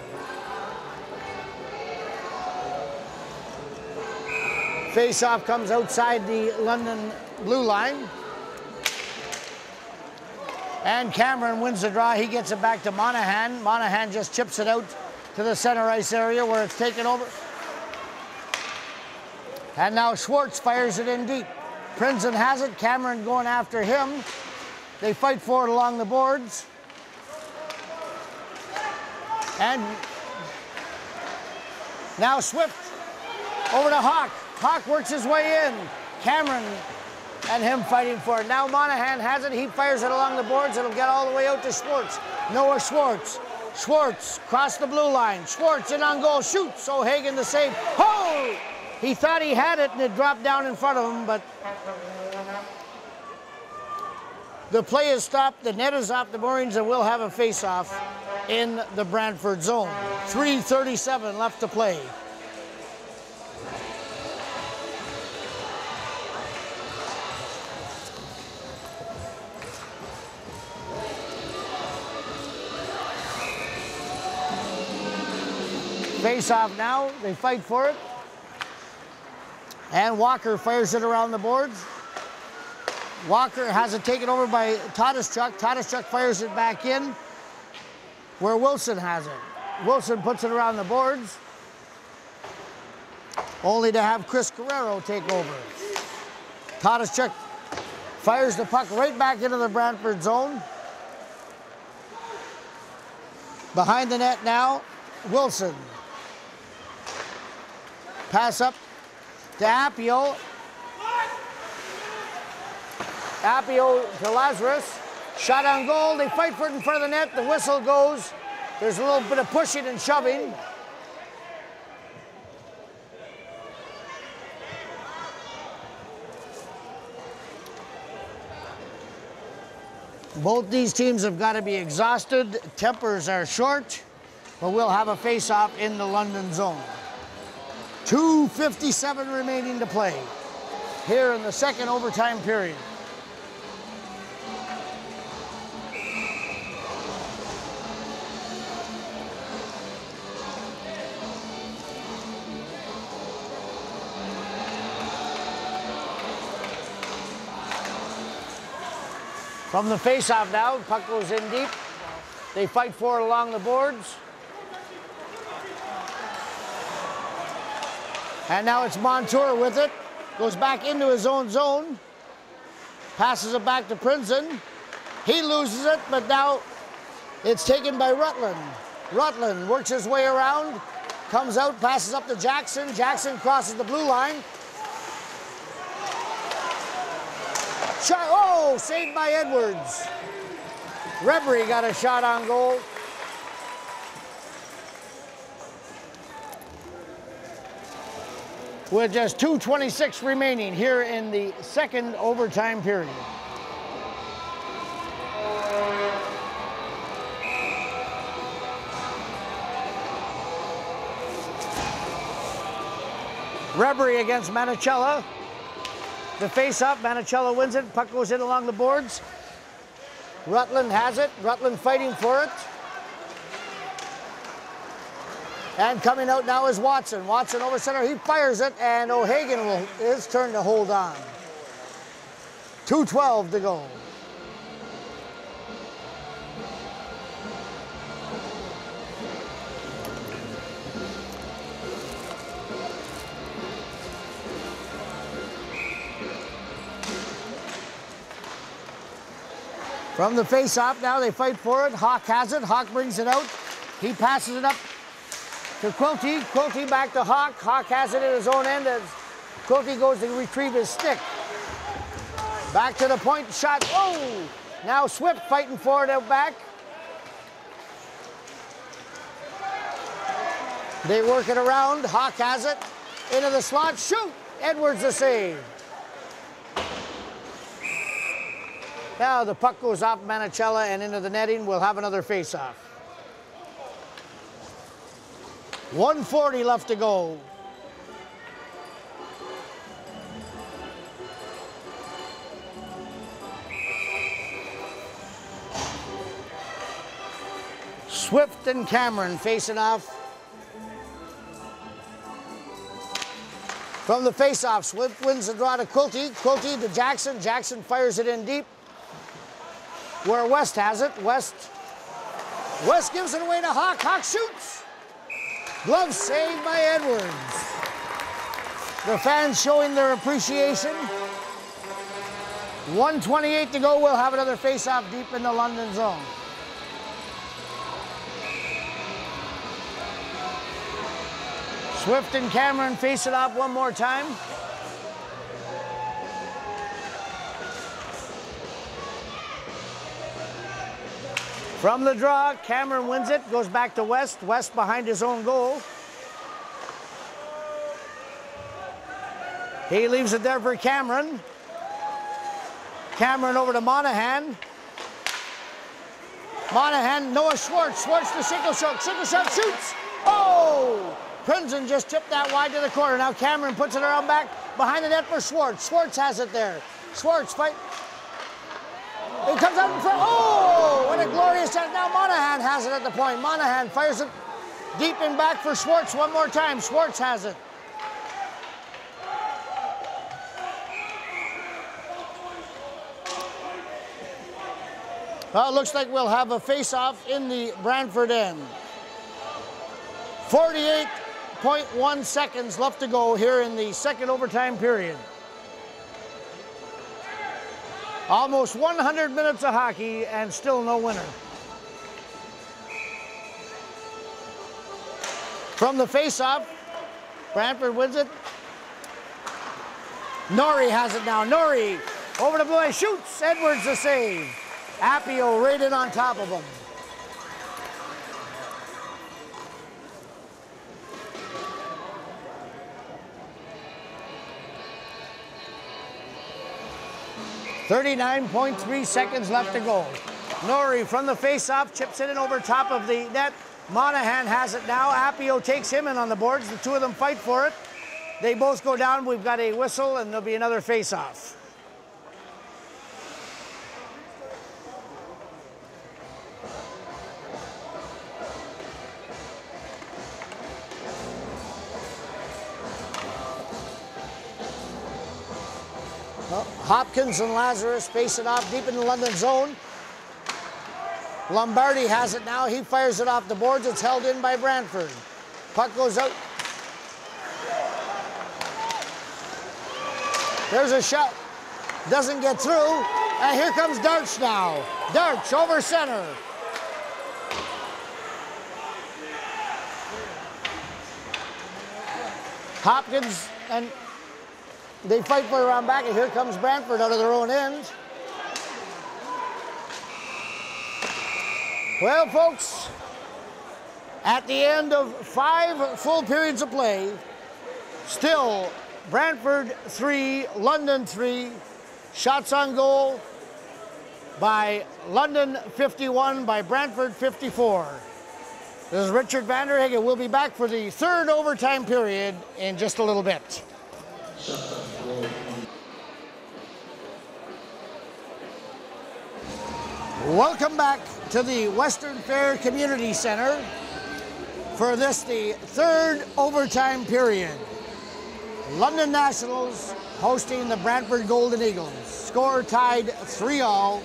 Face-off comes outside the London blue line. And Cameron wins the draw. He gets it back to Monahan. Monahan just chips it out to the center ice area where it's taken over. And now Schwartz fires it in deep. Prinzen has it. Cameron going after him. They fight for it along the boards. And now Swift over to Hawk. Hawk works his way in. Cameron and him fighting for it. Now Monahan has it. He fires it along the boards. It'll get all the way out to Schwartz. Noah Schwartz. Schwartz across the blue line. Schwartz in on goal. Shoots. O'Hagan the save. Oh! He thought he had it and it dropped down in front of him, but the play is stopped. The net is off the moorings and we'll have a face-off in the Brantford zone. 3:37 left to play. Face-off now. They fight for it. And Walker fires it around the boards. Walker has it taken over by Tadashchuk. Tadashchuk fires it back in where Wilson has it. Wilson puts it around the boards, only to have Chris Guerrero take over. Tadashchuk fires the puck right back into the Brantford zone. Behind the net now, Wilson. Pass up to Appio. Appio to Lazarus. Shot on goal. They fight for it in front of the net. The whistle goes. There's a little bit of pushing and shoving. Both these teams have got to be exhausted. Tempers are short, but we'll have a face-off in the London zone. 2:57 remaining to play here in the second overtime period. From the face-off now, puck goes in deep. They fight for it along the boards. And now it's Montour with it. Goes back into his own zone. Passes it back to Prinzen. He loses it, but now it's taken by Rutland. Rutland works his way around. Comes out, passes up to Jackson. Jackson crosses the blue line. Shot, oh, saved by Edwards. Rebry got a shot on goal. With just 2:26 remaining here in the second overtime period. Rebery against Manicella. The face-off, Manicella wins it. Puck goes in along the boards. Rutland has it. Rutland fighting for it. And coming out now is Watson. Watson over center. He fires it, and O'Hagan will his turn to hold on. 2:12 to go. From the face-off, now they fight for it. Hawk has it. Hawk brings it out. He passes it up to Quilty. Quilty back to Hawk. Hawk has it at his own end as Quilty goes to retrieve his stick. Back to the point. Shot. Oh! Now Swift fighting for it out back. They work it around. Hawk has it. Into the slot. Shoot! Edwards the save. Now the puck goes off Manicella and into the netting. We'll have another face-off. 1:40 left to go. Swift and Cameron facing off. From the face-off, Swift wins the draw to Quilty. Quilty to Jackson. Jackson fires it in deep. Where West has it. West gives it away to Hawk. Hawk shoots. Glove saved by Edwards. The fans showing their appreciation. 1:28 to go. We'll have another face-off deep in the London zone. Swift and Cameron face it off one more time. From the draw, Cameron wins it, goes back to West. West behind his own goal. He leaves it there for Cameron. Cameron over to Monahan. Monahan, Noah Schwartz. Schwartz to Singleshot. Singleshot shoots. Oh! Prinzen just tipped that wide to the corner. Now Cameron puts it around back behind the net for Schwartz. Schwartz has it there. Schwartz fight. It comes out in front. Oh, what a glorious shot. Now Monahan has it at the point. Monahan fires it deep in back for Schwartz one more time. Schwartz has it. Well, it looks like we'll have a face-off in the Brantford end. 48.1 seconds left to go here in the second overtime period. Almost 100 minutes of hockey and still no winner. From the face-off, Brantford wins it. Norrie has it now. Norrie over the blue line, shoots. Edwards the save. Appio right in on top of him. .3 seconds left to go. Norrie from the face-off chips it in over top of the net. Monahan has it now. Appio takes him in on the boards. The two of them fight for it. They both go down. We've got a whistle, and there'll be another face-off. Well, Hopkins and Lazarus face it off deep in the London zone. Lombardi has it now. He fires it off the boards. It's held in by Brantford. Puck goes out. There's a shot. Doesn't get through. And here comes Darch now. Darch over center. Hopkins and they fight for it around back, and here comes Brantford out of their own end. Well, folks, at the end of 5 full periods of play, still Brantford 3, London 3, shots on goal by London 51, by Brantford 54. This is Richard Vanderhaeghe. We'll be back for the third overtime period in just a little bit. Welcome back to the Western Fair Community Center for this, the third overtime period. London Nationals hosting the Brantford Golden Eagles. Score tied 3-all.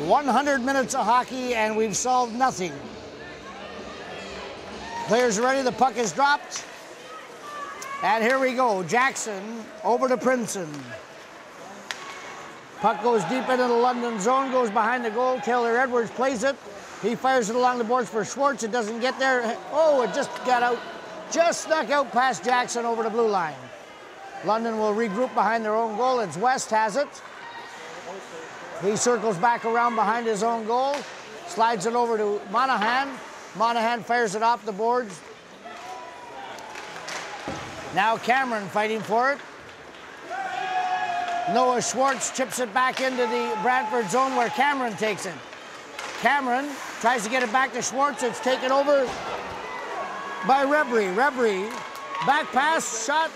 100 minutes of hockey and we've solved nothing. Players are ready, the puck is dropped. And here we go, Jackson over to Princeton. Puck goes deep into the London zone, goes behind the goal. Taylor Edwards plays it. He fires it along the boards for Schwartz. It doesn't get there. Oh, it just got out. Just snuck out past Jackson over the blue line. London will regroup behind their own goal. It's West has it. He circles back around behind his own goal, slides it over to Monahan. Monahan fires it off the boards. Now Cameron fighting for it. Noah Schwartz chips it back into the Brantford zone where Cameron takes it. Cameron tries to get it back to Schwartz. It's taken over by Rebry. Rebry, back pass, shot.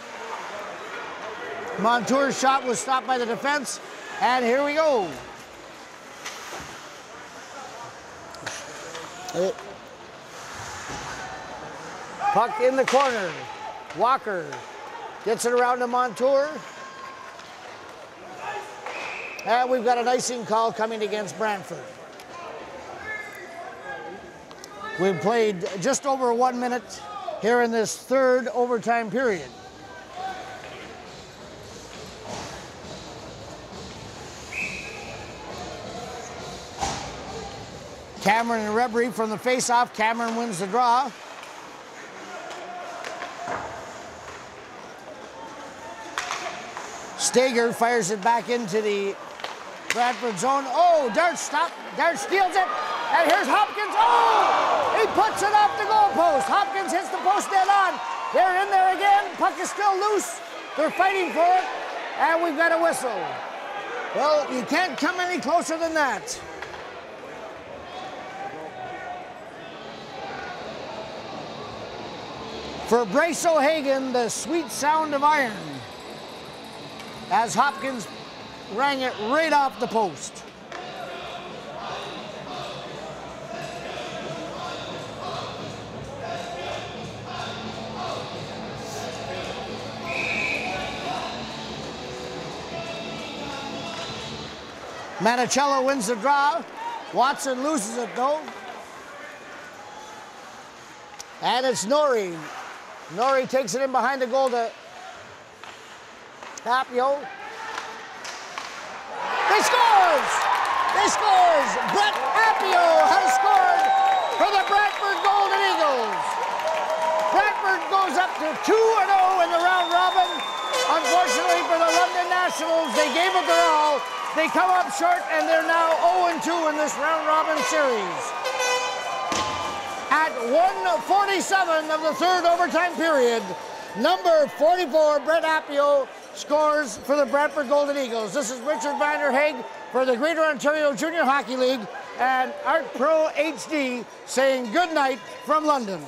Montour's shot was stopped by the defense. And here we go. Puck in the corner. Walker gets it around to Montour. And we've got an icing call coming against Brantford. We've played just over 1 minute here in this third overtime period. Cameron and Rebry from the face-off. Cameron wins the draw. Stager fires it back into the Brantford zone. Oh, Dart stop. Dart steals it. And here's Hopkins. Oh! He puts it off the goalpost. Hopkins hits the post dead on. They're in there again. Puck is still loose. They're fighting for it. And we've got a whistle. Well, you can't come any closer than that. For Bryce O'Hagan, the sweet sound of iron, as Hopkins rang it right off the post. Manicello wins the draw. Watson loses it though. And it's Norrie. Norrie takes it in behind the goal to Tapio. He scores! He scores! Brett Tapio has scored for the Brantford Golden Eagles. Brantford goes up to 2-0 in the round robin. Unfortunately for the London Nationals, they gave it their all. They come up short and they're now 0-2 in this round robin series. At 1:47 of the third overtime period, number 44, Brett Tapio, scores for the Brantford Golden Eagles. This is Richard Vanderhaeghe for the Greater Ontario Junior Hockey League and Art Pro HD saying good night from London.